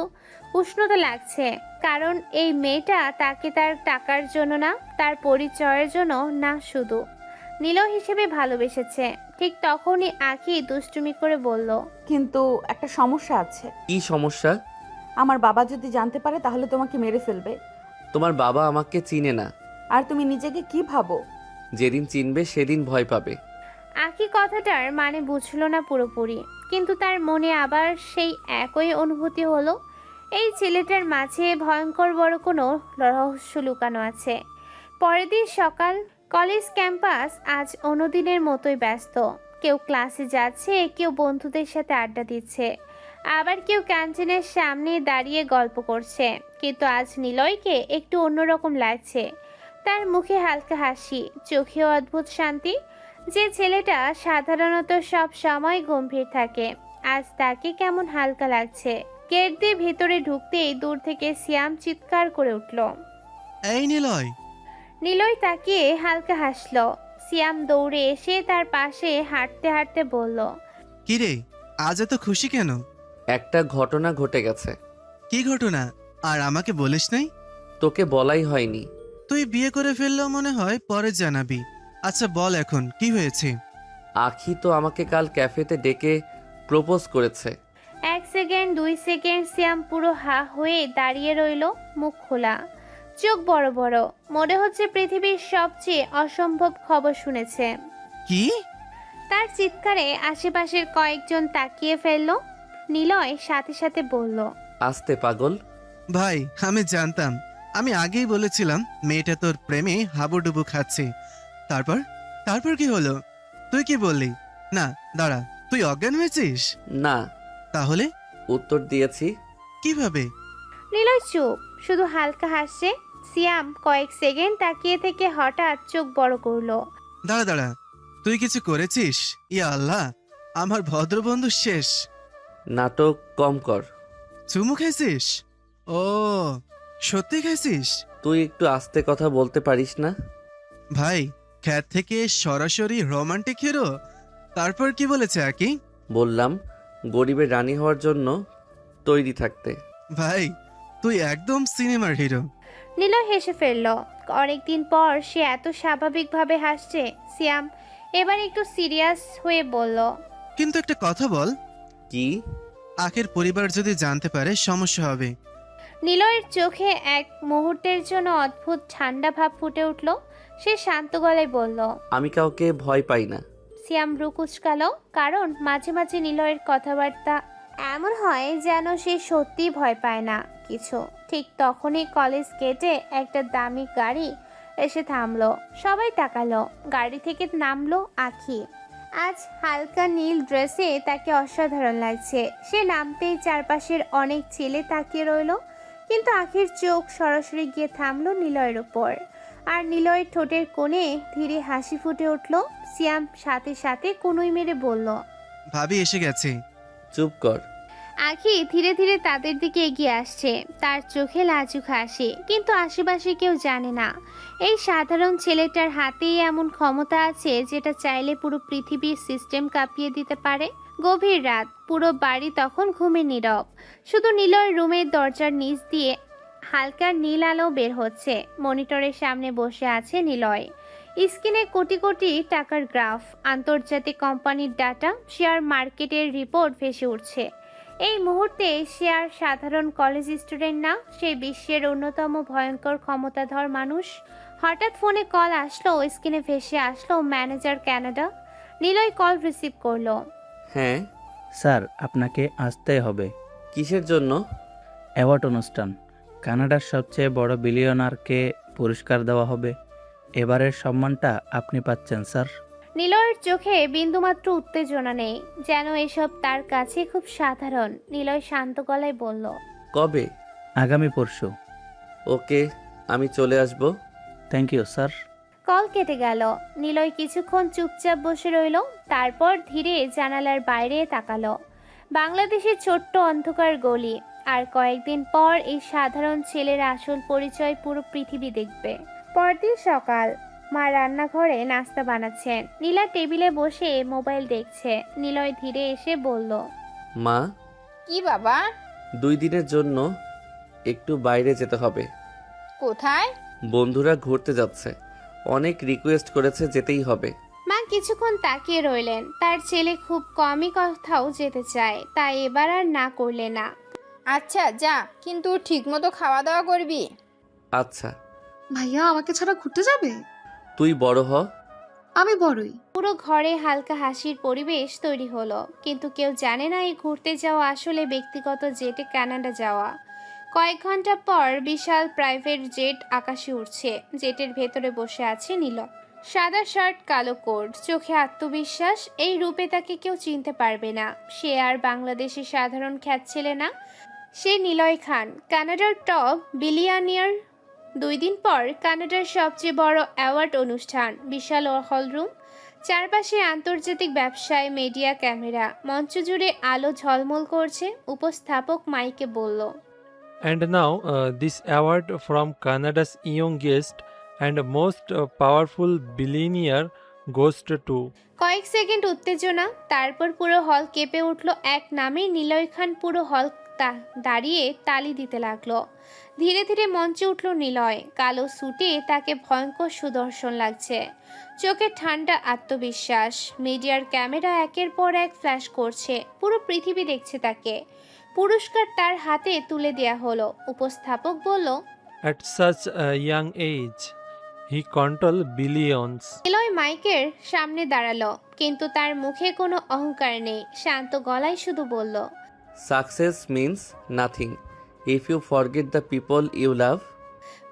উষ্ণতা লাগছে, কারণ এই মেয়েটা তাকে তার টাকার জন্য না, তার পরিচয়ের জন্য না, শুধু নিলয় হিসেবে ভালোবেসেছে। ঠিক তখনই আখি দুষ্টুমি করে বলল, কিন্তু একটা সমস্যা আছে। কি সমস্যা? আমার বাবা যদি জানতে পারে তাহলে তোমাকে মেরে ফেলবে। তোমার বাবা আমাকে চিনে না। আর তুমি নিজেকে কি ভাবো? যেদিন চিনবে সেদিন ভয় পাবে। আখি কথাটার মানে বুঝলো না পুরোপুরি, কিন্তু তার মনে আবার সেই একই অনুভূতি হলো। এই ছেলেটার মাঝে ভয়ঙ্কর বড় কোনো রহস্য লুকানো আছে। পরের দিন সকাল, কলেজ ক্যাম্পাস আজ অন্যদিনের মতোই ব্যস্ত। কেউ ক্লাসে যাচ্ছে, কেউ বন্ধুদের সাথে আড্ডা দিচ্ছে, আবার কেউ ক্যান্টিনের সামনে দাঁড়িয়ে গল্প করছে। কিন্তু আজ নিলয়কে একটু অন্যরকম লাগছে। তার মুখে হালকা হাসি, চোখেও অদ্ভুত শান্তি। যে ছেলেটা সাধারণত সব সময় গম্ভীর থাকে, আজ তাকে কেমন হালকা লাগছে। গেট দিয়ে ভেতরে ঢুকতেই দূর থেকে সিয়াম চিৎকার করে উঠল, এই নিলয়! নিলয় তাকিয়ে হালকা হাসলো। সিয়াম দৌড়ে এসে তার পাশে হাঁটতে হাঁটতে বলল, কিরে, আজ এত খুশি কেন? একটা ঘটনা ঘটে গেছে। কি ঘটনা? আর আমাকে বলিস নাই? তোকে বলাই হয়নি। তুই বিয়ে করে ফেললেও মনে হয় পরে জানাবি। আচ্ছা বল এখন কি হয়েছে? আখি তো আমাকে কাল ক্যাফেতে ডেকে প্রপোজ করেছে। 1 সেকেন্ড 2 সেকেন্ড সিয়াম পুরো হা হয়ে দাঁড়িয়ে রইল, মুখ খোলা, চোখ বড় বড়। মনে হচ্ছে পৃথিবীর সবচেয়ে অসম্ভব খবর শুনেছে। কি? তার চিৎকারে আশেপাশের কয়েকজন তাকিয়ে ফেলল। নিলয় সাথে সাথে বলল, আস্তে পাগল। ভাই, আমি জানতাম। আমি আগেই বলেছিলাম মেয়েটা তোর প্রেমে হাবুডুবু খাচ্ছে। তারপর তারপর কি হলো? তুই কি বললি? না দাঁড়া, তুই অজ্ঞান হয়েছিস? না। তাহলে? উত্তর দিয়েছি। কিভাবে? নিলয় চুপ, শুধু হালকা হাসছে। সিয়াম কয়েক সেকেন্ড তাকিয়ে থেকে হঠাৎ চোখ বড় করলো। দাঁড়া দাঁড়া, তুই কিছু করেছিস? ইয়া আল্লাহ, আমার ভদ্রবন্ধু শেষ। নাটক কম কর। চুমু খাইছিস? ও, সত্যি খাইছিস? তুই একটু আস্তে কথা বলতে পারিস না? ভাই, খ্যাত থেকে সরাসরি রোমান্টিক হিরো। তারপর কি বলেছে আকি? বললাম গরিবের রানী হওয়ার জন্য তৈরি থাকতে। ভাই, তুই একদম সিনেমার হিরো। নিলয় হেসে ফেলল। অনেকদিন পর সে এত স্বাভাবিকভাবে হাসছে। সিয়াম এবার একটু সিরিয়াস হয়ে বলল, কিন্তু একটা কথা বল। কি? আখের পরিবার যদি জানতে পারে সমস্যা হবে। নিলয়ের চোখে এক মুহূর্তের জন্য অদ্ভুত ঠান্ডা ভাব ফুটে উঠল। সে শান্ত গলায় বলল, আমি কাউকে ভয় পাই না। সিয়াম ভ্রু কুঁচকালো, কারণ মাঝে মাঝে নিলয়ের কথাবার্তা এমন হয় যেন সে সত্যিই ভয় পায় না কিছু। ঠিক তখনই কলেজ গেটে একটা দামি গাড়ি এসে থামলো। সবাই তাকালো। গাড়ি থেকে নামলো আখি। আজ হালকা নীল ড্রেসে তাকে অসাধারণ লাগছে। সে নামতেই চারপাশের অনেক ছেলে তাকিয়ে রইল, কিন্তু আখির চোখ সরাসরি গিয়ে থামলো নিলয়ের ওপর। আর নিলয়ের ঠোঁটের কোণে ধীরে হাসি ফুটে উঠল। সিয়াম সাথে সাথে কনুই মেরে বলল, ভাবি এসে গেছে। চুপ কর। আখি ধীরে ধীরে তাদের দিকে এগিয়ে আসছে, তার চোখে লাজুক হাসি, কিন্তু আশেপাশে কেউ জানে না এই সাধারণ ছেলেটার হাতেই এমন ক্ষমতা আছে যেটা চাইলে পুরো পৃথিবীর সিস্টেম কাঁপিয়ে দিতে পারে। গভীর রাত, পুরো বাড়ি তখন ঘুমে নীরব, শুধু নিলয় রুমের দরজার নিচ দিয়ে হালকা নীল আলো বের হচ্ছে। মনিটরের সামনে বসে আছে নিলয়, স্ক্রিনে কোটি কোটি টাকার গ্রাফ, আন্তর্জাতিক কোম্পানির ডাটা, শেয়ার মার্কেটের রিপোর্ট ভেসে উঠছে। এই মুহূর্তে সে আর সাধারণ কলেজ স্টুডেন্ট না, সে বিশ্বের অন্যতম ভয়ঙ্কর ক্ষমতাধর মানুষ। হঠাৎ ফোনে কল আসলো, স্ক্রিনে ভেসে আসলো manager Canada. Niloy call receive করলো। হ্যাঁ। স্যার, আপনাকে আসতে হবে। কিসের জন্য? অ্যাওয়ার্ড অনুষ্ঠান, কানাডার সবচেয়ে বড় বিলিয়নারকে পুরস্কার দেওয়া হবে। এবারের সম্মানটা আপনি পাচ্ছেন স্যার। নিলয়ের চোখে বিন্দুমাত্র উত্তেজনা নেই, যেন এসব তার কাছে খুব সাধারণ। নিলয় শান্ত গলায় বলল, কবে? আগামী পরশু। ওকে, আমি চলে আসব। Thank you sir. কল কেটে গেল। নিলয় কিছুক্ষণ চুপচাপ বসে রইল, তারপর ধীরে জানালার বাইরে তাকালো। বাংলাদেশের ছোট্ট অন্ধকার গলি, আর কয়েকদিন পর এই সাধারণ ছেলের আসল পরিচয় পুরো পৃথিবী দেখবে। পরদিন সকাল, মা রান্নাঘরে নাস্তা বানাচ্ছেন, নীলা টেবিলে বসে মোবাইল দেখছে। নিলয় ধীরে এসে বলল, মা, কি বাবা? 2 দিনের জন্য একটু বাইরে যেতে হবে। কোথায়? বন্ধুরা ঘুরতে যাচ্ছে, অনেক রিকোয়েস্ট করেছে, যেতেই হবে। মা কিছুক্ষণ তাকিয়ে রইলেন। তার ছেলে খুব কমই কোথাও যেতে চায়, তাই এবার আর না করলে না। আচ্ছা যা, কিন্তু ঠিকমতো খাওয়া দাওয়া করবি। আচ্ছা। ভাইয়া আমাকে ছাড়া ঘুরতে যাবে? তুই বড় হ। আমি বড়ই। পুরো ঘরে হালকা হাসির পরিবেশ তৈরি হলো, কিন্তু কেউ জানে না এই ঘুরতে যাওয়া আসলে ব্যক্তিগত জেটে কানাডা যাওয়া। কয়েক ঘন্টা পর বিশাল প্রাইভেট জেট আকাশে উঠছে। জেটের ভেতরে বসে আছে নীলয়, সাদা শার্ট, কালো কোট, চোখে আত্মবিশ্বাস। এই রূপে তাকে কেউ চিনতে পারবে না। সে আর বাংলাদেশের সাধারণ খ্যাত ছেলে না, সে নিলয় খান, কানাডার টপ বিলিয়নিয়ার। 2 দিন পর কানাডার সবচেয়ে বড় অ্যাওয়ার্ড অনুষ্ঠান, বিশাল হলরুম, চারপাশে আন্তর্জাতিক ব্যবসায় মিডিয়া, ক্যামেরা, মঞ্চ জুড়ে আলো ঝলমল করছে। উপস্থাপক মাইকে বলল, And now, this award from Canada's youngest and most powerful billionaire goes to... কয়েক সেকেন্ড উত্তেজনা, তারপর পুরো হল কেঁপে উঠল এক নামে, নিলয় খান। পুরো হল দাঁড়িয়ে তালি দিতে লাগলো। ধীরে ধীরে মঞ্চে উঠল নিলয়, কালো স্যুটে তাকে ভয়ঙ্কর সুদর্শন লাগছে, চোখে ঠান্ডা আত্মবিশ্বাস। মিডিয়ার ক্যামেরা একের পর এক ফ্ল্যাশ করছে, পুরো পৃথিবী দেখছে তাকে। পুরস্কার তার হাতে তুলে দেয়া হলো। উপস্থাপক বলল, At such a young age, he controls billions. Niloy মাইকের সামনে দাঁড়ালো, কিন্তু তার মুখে কোনো অহংকার নেই। শান্ত গলায় শুধু বলল, success means nothing if you forget the people you love.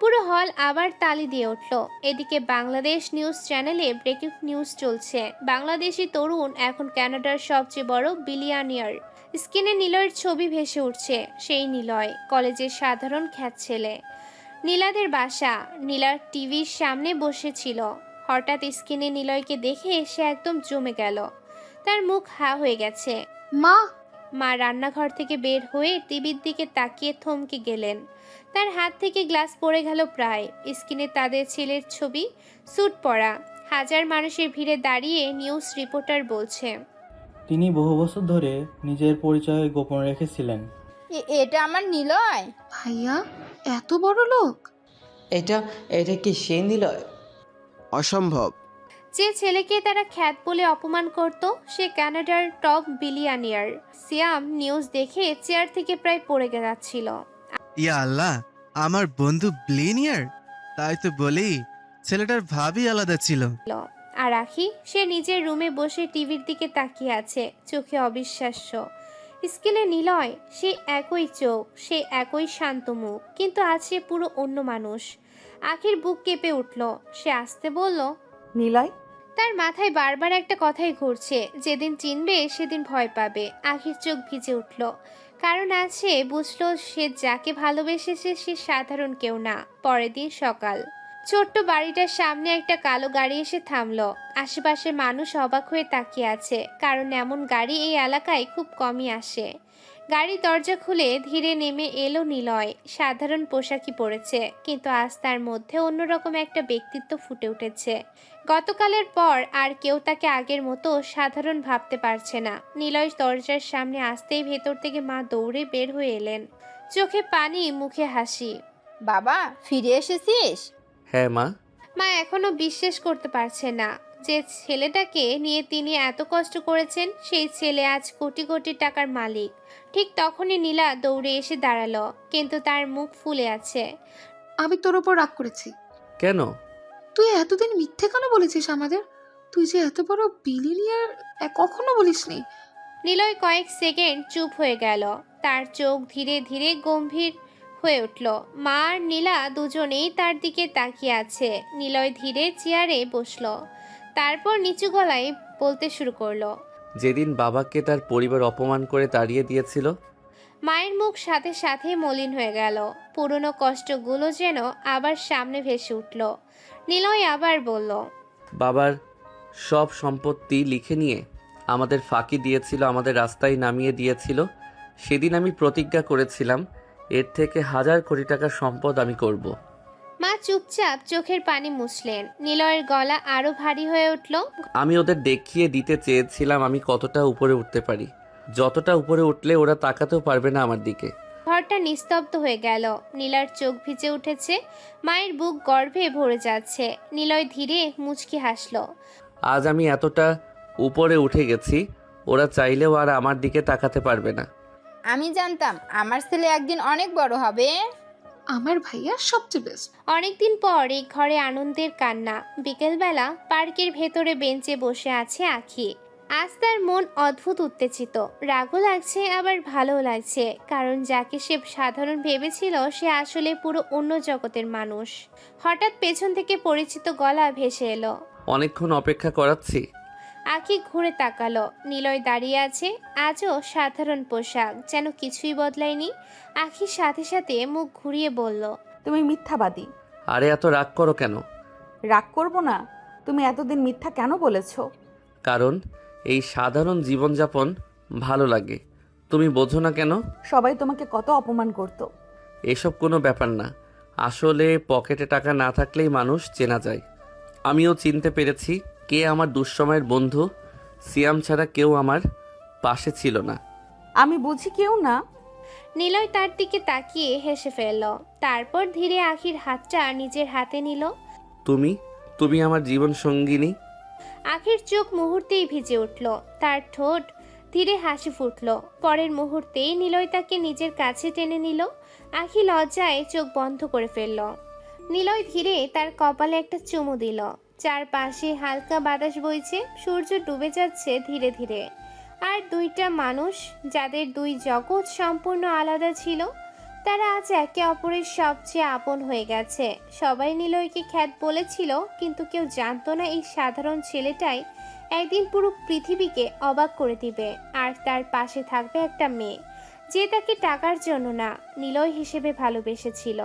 পুরো হল আবার তালি দিয়ে উঠল। এদিকে বাংলাদেশ নিউজ চ্যানেলে ব্রেকিং নিউজ চলছে, বাংলাদেশি তরুণ এখন কানাডার সবচেয়ে বড় বিলিয়নিয়ার। স্ক্রিনে নিলয়ের ছবি ভেসে উঠছে, সেই নিলয়, কলেজের সাধারণ খ্যাত ছেলে। নীলাদের বাসা, নীলার টিভির সামনে বসেছিল। হঠাৎ স্ক্রিনে নিলয়কে দেখে সে একদম জমে গেল, তার মুখ হা হয়ে গেছে। মা! মা রান্নাঘর থেকে বের হয়ে টিভির দিকে তাকিয়ে থমকে গেলেন। তার হাত থেকে গ্লাস পড়ে গেল প্রায়। স্ক্রিনে তাদের ছেলের ছবি, স্যুট পরা, হাজার মানুষের ভিড়ে দাঁড়িয়ে নিউজ রিপোর্টার বলছে, তিনি বহু বছর ধরে নিজের পরিচয় গোপন রেখেছিলেন। এটা আমার নিলয়। ভাইয়া এত বড় লোক! এটা এটা কি সে নিলয়? অসম্ভব। যে ছেলেকে তারা খ্যাত বলে অপমান করত, সে কানাডার টপ বিলিয়নিয়ার। সিয়াম নিউজ দেখে চেয়ার থেকে প্রায় পড়ে যাচ্ছিল। ইয়া আল্লাহ, আমার বন্ধু ব্লিনিয়ার! তাই তো বলি, ছেলেটার ভাবই আলাদা ছিল। আর আখি, সে নিজের রুমে বসে টিভির দিকে তাকিয়ে আছে, চোখে অবিশ্বাস্য। স্ক্রিনে নিলয়, সে একই চোখ, সে একই শান্ত মুখ, কিন্তু আছে পুরো অন্য মানুষ। আখির বুক কেঁপে উঠল। সে আস্তে বলল, নিলয়। তার মাথায় বারবার একটা কথাই ঘুরছে, যেদিন চিনবে সেদিন ভয় পাবে। আখির চোখ ভিজে উঠল, কারণ আছে, বুঝলো সে যাকে ভালোবেসেছে সে সাধারণ কেউ না। পরের দিন সকাল, ছোট্ট বাড়িটার সামনে একটা কালো গাড়ি এসে থামলো। আশেপাশে মানুষ অবাক হয়ে তাকিয়ে আছে, কারণ এমন গাড়ি এই এলাকায় খুব কমই আসে। গাড়ির দরজা খুলে ধীরে নেমে এলো নিলয়। সাধারণ পোশাকই পরেছে, কিন্তু আজ তার মধ্যে অন্যরকম একটা ব্যক্তিত্ব ফুটে উঠেছে। গতকালের পর আর কেউ তাকে আগের মতো সাধারণ ভাবতে পারছে না। নিলয় দরজার সামনে আসতেই ভেতর থেকে মা দৌড়ে বের হয়ে এলেন, চোখে পানি, মুখে হাসি। বাবা ফিরে এসেছিস? হ্যাঁ মা। মা এখনো বিশ্বাস করতে পারছে না যে ছেলেটাকে নিয়ে তিনি এত কষ্ট করেছেন, সেই ছেলে আজ কোটি কোটি টাকার মালিক। ঠিক তখনই নীলা দৌড়ে এসে দাঁড়ালো, কিন্তু তার মুখ ফুলে আছে। আমি তোর ওপর রাগ করেছি। কেন? তুই এতদিন মিথ্যে কেন বলেছিস আমাদের? তুই যে এত বড় বিলিনিয়ার কখনো বলিসনি। নিলয় কয়েক সেকেন্ড চুপ হয়ে গেল, তার চোখ ধীরে ধীরে গম্ভীর হয়ে উঠল। মা আর নীলা দুজনেই তার দিকে তাকিয়ে আছে। নিলয় ধীরে চেয়ারে বসলো, তারপর নিচু গলায় বলতে শুরু করলো। যেদিন বাবাকে তার পরিবার অপমান করে তাড়িয়ে দিয়েছিল। মায়ের মুখ সাথে সাথে মলিন হয়ে গেল, পুরনো কষ্টগুলো যেন আবার সামনে ভেসে উঠল। নিলয় আবার বলল, বাবার সব সম্পত্তি লিখে নিয়ে আমাদের ফাঁকি দিয়েছিল, আমাদের রাস্তায় নামিয়ে দিয়েছিল। সেদিন আমি প্রতিজ্ঞা করেছিলাম এর থেকে 1000 কোটি টাকার সম্পদ আমি করব। মা চুপচাপ চোখের পানি মুছলেন। নিলয়ের গলা আরো ভারী হয়ে উঠল। আমি ওদের দেখিয়ে দিতে চেয়েছিলাম আমি কতটা উপরে উঠতে পারি, যতটা উপরে উঠলে ওরা তাকাতেও পারবে না আমার দিকে। ঘরটা নিস্তব্ধ হয়ে গেল। নীলার চোখ ভিজে উঠেছে, মায়ের বুক গর্ভে ভরে যাচ্ছে। নিলয় ধীরে মুচকি হাসলো। আজ আমি এতটা উপরে উঠে গেছি, ওরা চাইলেও আর আমার দিকে তাকাতে পারবে না। আমি জানতাম আমার ছেলে একদিন অনেক বড় হবে। আমার ভাইয়া সবচেয়ে বেস্ট। অনেকদিন পর এই ঘরে আনন্দের কান্না। বিকেলবেলা পার্কের ভেতরে বেঞ্চে বসে আছে আখি। আজ তার মন অদ্ভুত উত্তেজিত, রাগও লাগছে আবার ভালোও লাগছে, কারণ যাকে সে সাধারণ ভেবেছিল সে আসলে পুরো অন্য জগতের মানুষ। হঠাৎ পেছন থেকে পরিচিত গলা ভেসে এলো। অনেকক্ষণ অপেক্ষা করাচ্ছি। আখি ঘুরে তাকালো। নিলয় দাঁড়িয়ে আছে, আজও সাধারণ পোশাক, যেন কিছুই বদলায়নি। আখির সাথে সাথে মুখ ঘুরিয়ে বলল, তুমি মিথ্যাবাদী। আরে এত রাগ করো কেন? রাগ করব না? তুমি এতদিন মিথ্যা কেন বলেছো? কারণ এই সাধারণ জীবনযাপন ভালো লাগে। তুমি বোঝো না কেন? সবাই তোমাকে কত অপমান করতো। এসব কোনো ব্যাপার না। আসলে পকেটে টাকা না থাকলেই মানুষ চেনা যায়। আমিও চিনতে পেরেছি কে আমার দুঃসময়ের বন্ধু। সিয়াম ছাড়া কেউ আমার পাশে ছিল না। আমি বুঝি কেউ না? নিলয় তার দিকে তাকিয়ে হেসে ফেলল, তারপর ধীরে আখির হাতটা নিজের হাতে নিল। তুমি আমার জীবন সঙ্গিনী। আখির চোখ মুহূর্তেই ভিজে উঠল, তার ঠোঁট ধীরে হাসি ফুটল। পরের মুহূর্তেই নিলয় তাকে নিজের কাছে টেনে নিল। আখি লজ্জায় চোখ বন্ধ করে ফেলল। নিলয় ধীরে তার কপালে একটা চুমু দিল। চারপাশে হালকা বাতাস বইছে, সূর্য ডুবে যাচ্ছে ধীরে ধীরে। আর দুইটা মানুষ যাদের দুই জগৎ সম্পূর্ণ আলাদা ছিল, তারা আজ একে অপরের সবচেয়ে আপন হয়ে গেছে। সবাই নিলয়কে খ্যাত বলেছিল, কিন্তু কেউ জানতো না এই সাধারণ ছেলেটাই একদিন পুরো পৃথিবীকে অবাক করে দিবে। আর তার পাশে থাকবে একটা মেয়ে যে তাকে টাকার জন্য না, নিলয় হিসেবে ভালোবেসেছিল।